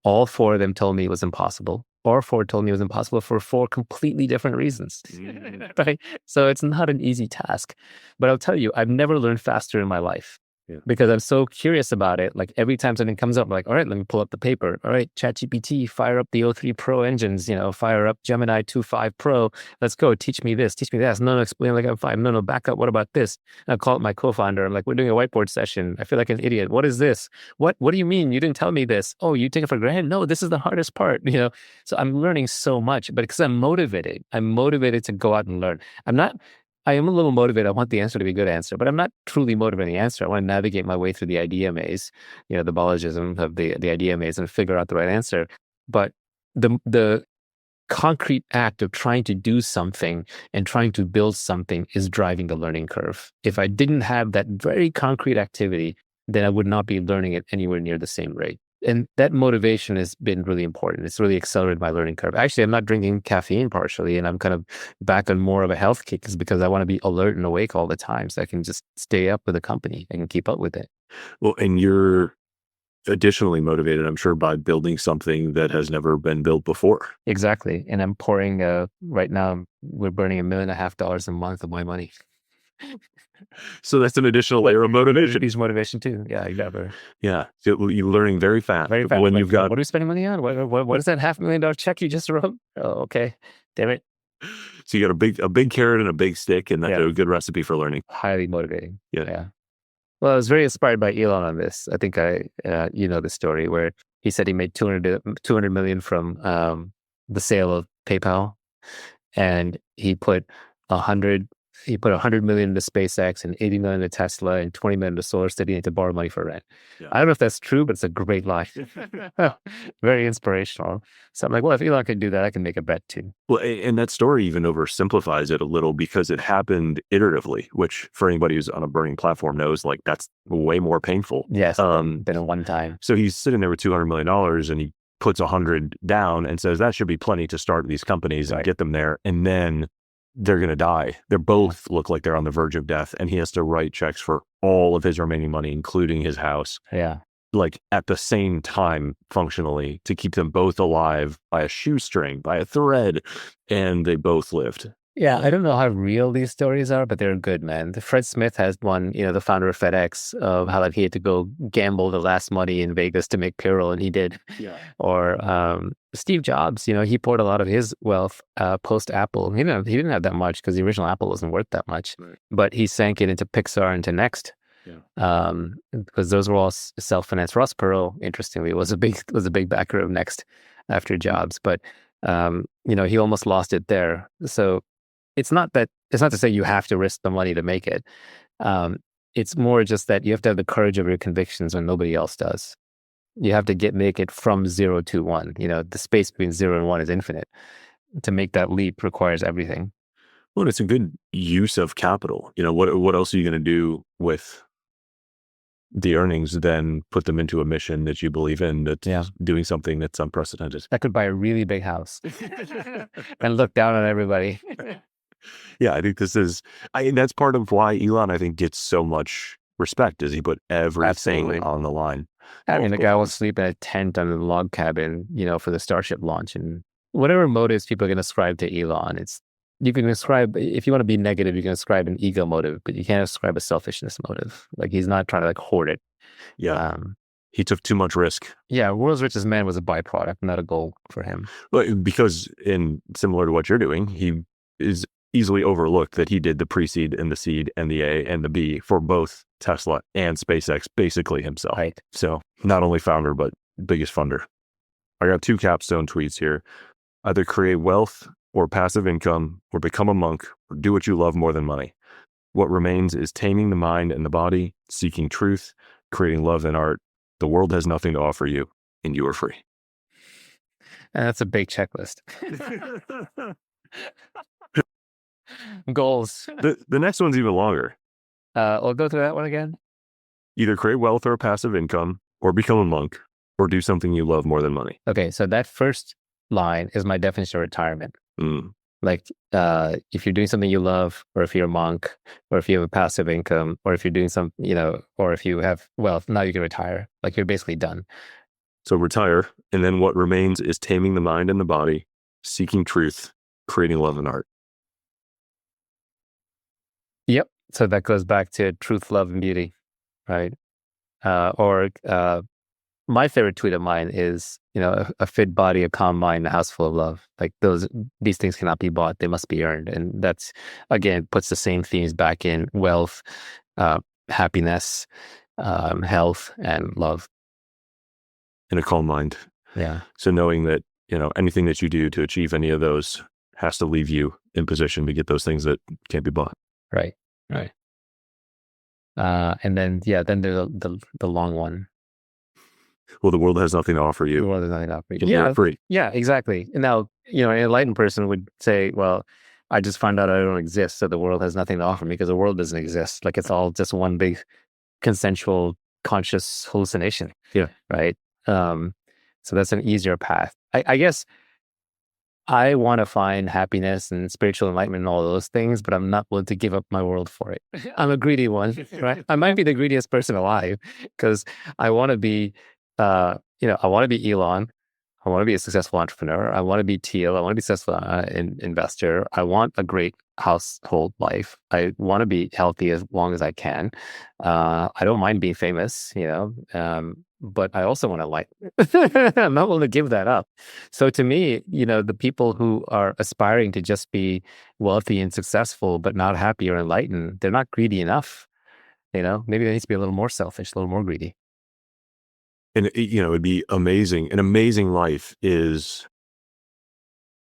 All 4 of them told me it was impossible. All 4 told me it was impossible for 4 completely different reasons. Right? So it's not an easy task. But I'll tell you, I've never learned faster in my life. Yeah. Because I'm so curious about it. Like, every time something comes up, I'm like, all right, let me pull up the paper. All right, ChatGPT, fire up the O3 Pro engines, fire up Gemini 2.5 Pro. Let's go. Teach me this, teach me that. No, explain like I'm fine. No, back up. What about this? And I call up my co-founder. I'm like, we're doing a whiteboard session. I feel like an idiot. What is this? What do you mean? You didn't tell me this. Oh, you take it for granted? No, this is the hardest part, So I'm learning so much, but because I'm motivated to go out and learn. I am a little motivated. I want the answer to be a good answer, but I'm not truly motivating the answer. I want to navigate my way through the idea maze, the biologism of the idea maze, and figure out the right answer. But the concrete act of trying to do something and trying to build something is driving the learning curve. If I didn't have that very concrete activity, then I would not be learning it anywhere near the same rate. And that motivation has been really important. It's really accelerated my learning curve. Actually, I'm not drinking caffeine partially, and I'm kind of back on more of a health kick because I want to be alert and awake all the time so I can just stay up with the company and keep up with it. Well, and you're additionally motivated, I'm sure, by building something that has never been built before. Exactly. And I'm pouring, right now, we're burning $1.5 million a month of my money. So that's an additional layer of motivation. It's motivation too. Yeah, exactly. Yeah. So you're learning very fast. Very fast. When Like, you've got, what are we spending money on? What is that $500,000 check you just wrote? Oh, okay. Damn it. so you got a big carrot and a big stick, and that's a good recipe for learning. Highly motivating. Yeah. Well, I was very inspired by Elon on this. I think you know the story where he said he made 200 million from the sale of PayPal, and he put 100 million into SpaceX and 80 million into Tesla and 20 million into SolarCity to borrow money for rent. Yeah. I don't know if that's true, but it's a great line. Very inspirational. So I'm like, well, if Elon can do that, I can make a bet too. Well, and that story even oversimplifies it a little because it happened iteratively, which for anybody who's on a burning platform knows, like, that's way more painful. Yes, than a one time. So he's sitting there with $200 million and he puts 100 down and says that should be plenty to start these companies and get them there. And then they're going to die. They both look like they're on the verge of death, and he has to write checks for all of his remaining money, including his house. Yeah. Like at the same time, functionally, to keep them both alive by a shoestring, by a thread, and they both lived. Yeah, I don't know how real these stories are, but they're good, man. Fred Smith has one, the founder of FedEx, of how he had to go gamble the last money in Vegas to make payroll, and he did. Yeah. Or Steve Jobs, he poured a lot of his wealth post Apple. He didn't have that much because the original Apple wasn't worth that much, right. But he sank it into Pixar and to Next. Yeah. Because those were all self-financed. Ross Perot, interestingly, was a big backer of Next after Jobs, but he almost lost it there. So it's not to say you have to risk the money to make it. It's more just that you have to have the courage of your convictions when nobody else does. You have to make it from 0 to 1. The space between 0 and 1 is infinite. To make that leap requires everything. Well, it's a good use of capital. What else are you going to do with the earnings than put them into a mission that you believe in, that's doing something that's unprecedented? I could buy a really big house and look down on everybody. Yeah, I think that's part of why Elon, I think, gets so much respect, is he put everything on the line. I mean, the guy will sleep in a tent on the log cabin, for the Starship launch, and whatever motives people can ascribe to Elon, you can ascribe, if you want to be negative, you can ascribe an ego motive, but you can't ascribe a selfishness motive. Like, he's not trying to hoard it. Yeah. He took too much risk. Yeah, world's richest man was a byproduct, not a goal for him. Well, because similar to what you're doing, he is easily overlooked that he did the pre-seed and the seed and the A and the B for both Tesla and SpaceX, basically himself. Right. So not only founder, but biggest funder. I got 2 capstone tweets here. Either create wealth or passive income, or become a monk, or do what you love more than money. What remains is taming the mind and the body, seeking truth, creating love and art. The world has nothing to offer you, and you are free. And that's a big checklist. Goals. The next one's even longer. I'll go through that one again. Either create wealth or passive income, or become a monk, or do something you love more than money. Okay, so that first line is my definition of retirement. Like, if you're doing something you love, or if you're a monk, or if you have a passive income, or if you're doing some, or if you have wealth, now you can retire. Like, you're basically done. So retire, and then what remains is taming the mind and the body, seeking truth, creating love and art. Yep. So that goes back to truth, love, and beauty, right? My favorite tweet of mine is, a fit body, a calm mind, a house full of love. Like, these things cannot be bought; they must be earned. And that's, again, puts the same themes back in wealth, happiness, health, and love. And a calm mind. Yeah. So knowing that, anything that you do to achieve any of those has to leave you in position to get those things that can't be bought. Right. And then there's the long one. Well, the world has nothing to offer The you. world is nothing to offer You you. can do it free. Yeah, exactly. And now, an enlightened person would say, well, I just found out I don't exist, so the world has nothing to offer me because the world doesn't exist. Like it's all just one big consensual conscious hallucination. Yeah. Right. So that's an easier path. I guess I want to find happiness and spiritual enlightenment and all those things, but I'm not willing to give up my world for it. I'm a greedy one, right? I might be the greediest person alive because I want to be, I want to be Elon. I want to be a successful entrepreneur. I want to be Teal. I want to be a successful investor. I want a great household life. I want to be healthy as long as I can. I don't mind being famous, but I also want to like, I'm not willing to give that up. So to me, the people who are aspiring to just be wealthy and successful, but not happy or enlightened, they're not greedy enough. Maybe they need to be a little more selfish, a little more greedy. And, it'd be amazing. An amazing life is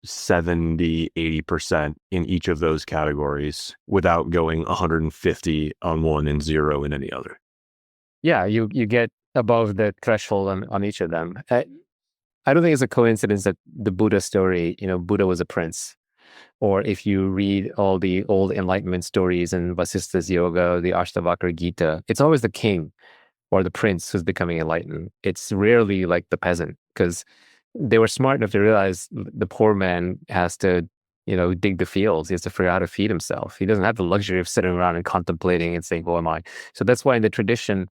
70, 80% in each of those categories without going 150 on one and 0 in any other. Yeah, you get above the threshold on each of them. I don't think it's a coincidence that the Buddha story, Buddha was a prince. Or if you read all the old enlightenment stories in Vasista's Yoga, the Ashtavakra Gita, it's always the king or the prince who's becoming enlightened. It's rarely like the peasant, because they were smart enough to realize the poor man has to, dig the fields. He has to figure out how to feed himself. He doesn't have the luxury of sitting around and contemplating and saying, who am I? So that's why in the tradition,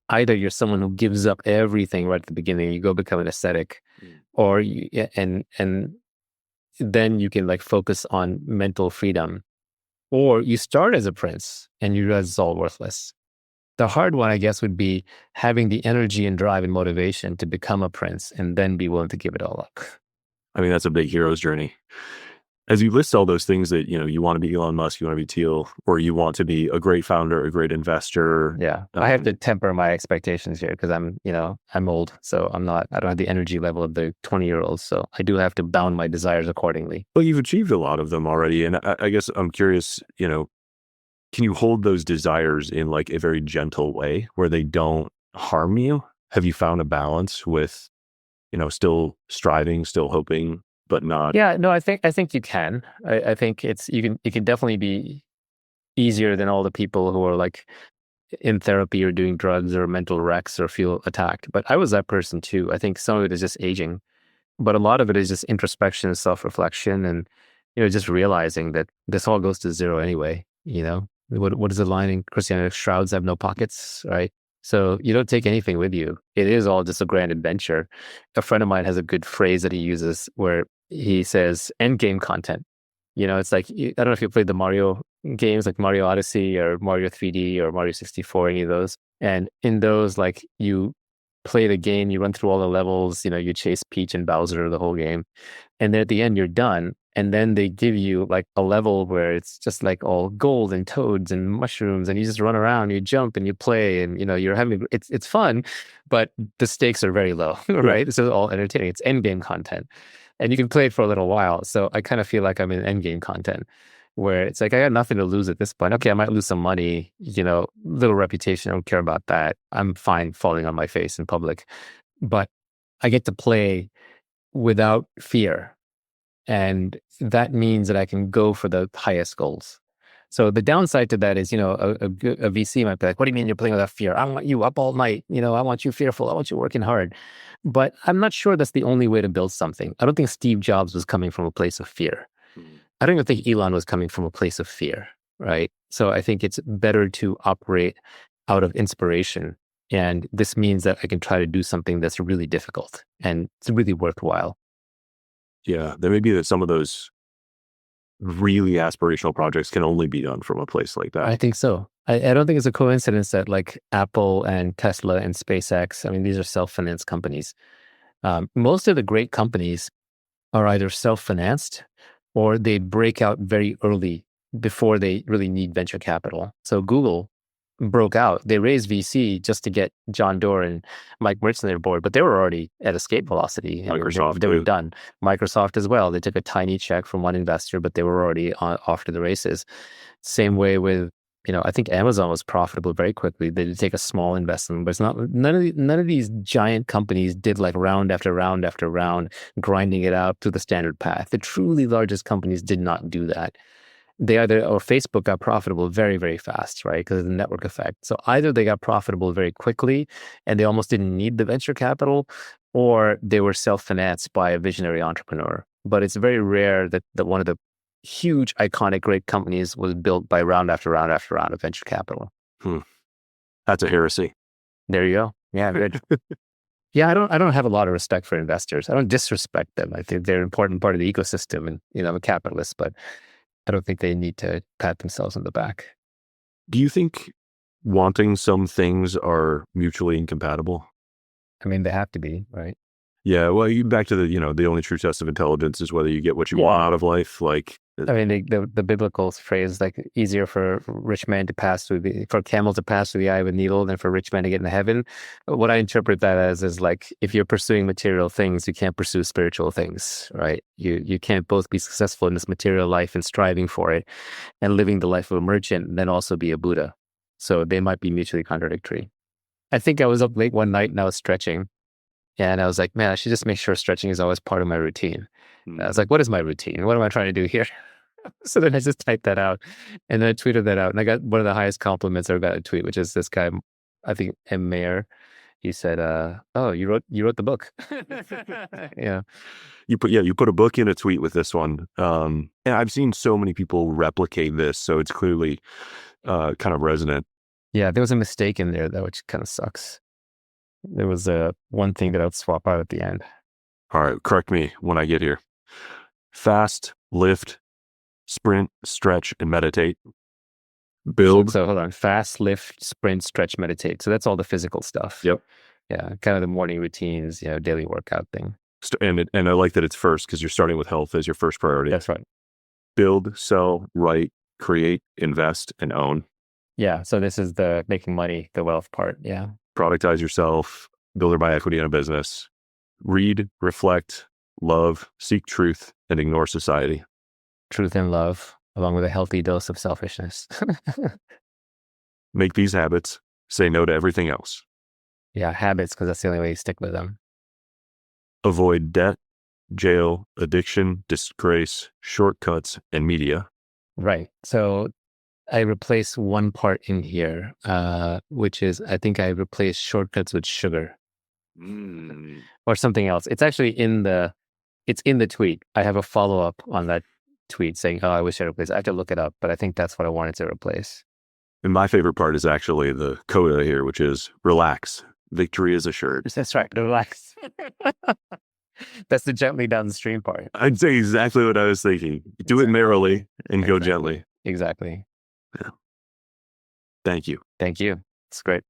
either you're someone who gives up everything right at the beginning, you go become an ascetic, or and then you can like focus on mental freedom, or you start as a prince and you realize it's all worthless. The hard one, I guess, would be having the energy and drive and motivation to become a prince and then be willing to give it all up. I mean, that's a big hero's journey. As you list all those things that, you want to be Elon Musk, you want to be Teal, or you want to be a great founder, a great investor. Yeah. I have to temper my expectations here because I'm old. So I don't have the energy level of the 20-year-olds. So I do have to bound my desires accordingly. Well, you've achieved a lot of them already. And I guess I'm curious, can you hold those desires in like a very gentle way where they don't harm you? Have you found a balance with, still striving, still hoping, but not? Yeah, no, I think you can. I think it can definitely be easier than all the people who are like in therapy or doing drugs or mental wrecks or feel attacked. But I was that person too. I think some of it is just aging, but a lot of it is just introspection and self-reflection and, just realizing that this all goes to zero anyway. What is the line in Christianity? Shrouds have no pockets, right? So you don't take anything with you. It is all just a grand adventure. A friend of mine has a good phrase that he uses where he says end game content. It's like, I don't know if you played the Mario games like Mario Odyssey or Mario 3D or Mario 64, any of those. And in those, like you play the game, you run through all the levels, you chase Peach and Bowser the whole game. And then at the end, you're done. And then they give you like a level where it's just like all gold and toads and mushrooms, and you just run around, you jump and you play, and you're having it's fun, but the stakes are very low, right? This is all entertaining. It's end game content, and you can play it for a little while. So I kind of feel like I'm in end game content, where it's like I got nothing to lose at this point. Okay, I might lose some money, little reputation. I don't care about that. I'm fine falling on my face in public, but I get to play without fear. And that means that I can go for the highest goals. So the downside to that is, a VC might be like, what do you mean you're playing without fear? I want you up all night. I want you fearful. I want you working hard. But I'm not sure that's the only way to build something. I don't think Steve Jobs was coming from a place of fear. I don't even think Elon was coming from a place of fear, right? So I think it's better to operate out of inspiration. And this means that I can try to do something that's really difficult and it's really worthwhile. Yeah, there may be that some of those really aspirational projects can only be done from a place like that. I think so. I don't think it's a coincidence that like Apple and Tesla and SpaceX, I mean, these are self-financed companies. Most of the great companies are either self-financed or they break out very early before they really need venture capital. So Google broke out. They raised VC just to get John Doerr and Mike Mertz on their board, but they were already at escape velocity. Microsoft, they were done. Microsoft as well. They took a tiny check from one investor, but they were already off to the races. Same way with I think Amazon was profitable very quickly. They did take a small investment, but it's not none of these giant companies did like round after round after round, grinding it out to the standard path. The truly largest companies did not do that. Facebook got profitable very, very fast, right? Because of the network effect. So either they got profitable very quickly and they almost didn't need the venture capital, or they were self-financed by a visionary entrepreneur. But it's very rare that one of the huge, iconic, great companies was built by round after round after round of venture capital. That's a heresy. There you go. Yeah, good. Yeah, I don't have a lot of respect for investors. I don't disrespect them. I think they're an important part of the ecosystem, and I'm a capitalist, but I don't think they need to pat themselves on the back. Do you think wanting some things are mutually incompatible? I mean, they have to be, right? Yeah, well, back to the only true test of intelligence is whether you get what you want out of life. Like, I mean, the biblical phrase, like, easier for rich man to pass through for camel to pass through the eye of a needle than for rich man to get into heaven. What I interpret that as is like, if you're pursuing material things, you can't pursue spiritual things, right? You can't both be successful in this material life and striving for it and living the life of a merchant and then also be a Buddha. So they might be mutually contradictory. I think I was up late one night and I was stretching. And I was like, man, I should just make sure stretching is always part of my routine. I was like, what is my routine? What am I trying to do here? So then I just typed that out and then I tweeted that out. And I got one of the highest compliments I ever got a tweet, which is this guy, I think M. Mayer. He said, oh, you wrote the book. Yeah. You put a book in a tweet with this one. And I've seen so many people replicate this. So it's clearly kind of resonant. Yeah, there was a mistake in there though, which kind of sucks. There was one thing that I'd swap out at the end. All right, correct me when I get here. Fast, lift, sprint, stretch, and meditate. Build. So hold on. Fast, lift, sprint, stretch, meditate. So that's all the physical stuff. Yep. Yeah, kind of the morning routines, daily workout thing. And I like that it's first because you're starting with health as your first priority. That's right. Build, sell, write, create, invest, and own. Yeah, so this is the making money, the wealth part. Yeah. Productize yourself, build or buy equity in a business. Read, reflect, love, seek truth, and ignore society. Truth and love, along with a healthy dose of selfishness. Make these habits. Say no to everything else. Yeah, habits, because that's the only way you stick with them. Avoid debt, jail, addiction, disgrace, shortcuts, and media. Right. So I replace one part in here, which is, I think I replace shortcuts with sugar. Or something else. It's actually in the tweet. I have a follow-up on that tweet saying, oh, I wish I replaced. I have to look it up, but I think that's what I wanted to replace. And my favorite part is actually the coda here, which is relax. Victory is assured. That's right. Relax. That's the gently downstream part. I'd say exactly what I was thinking. Do it merrily and go gently. Exactly. Yeah. Thank you. Thank you. It's great.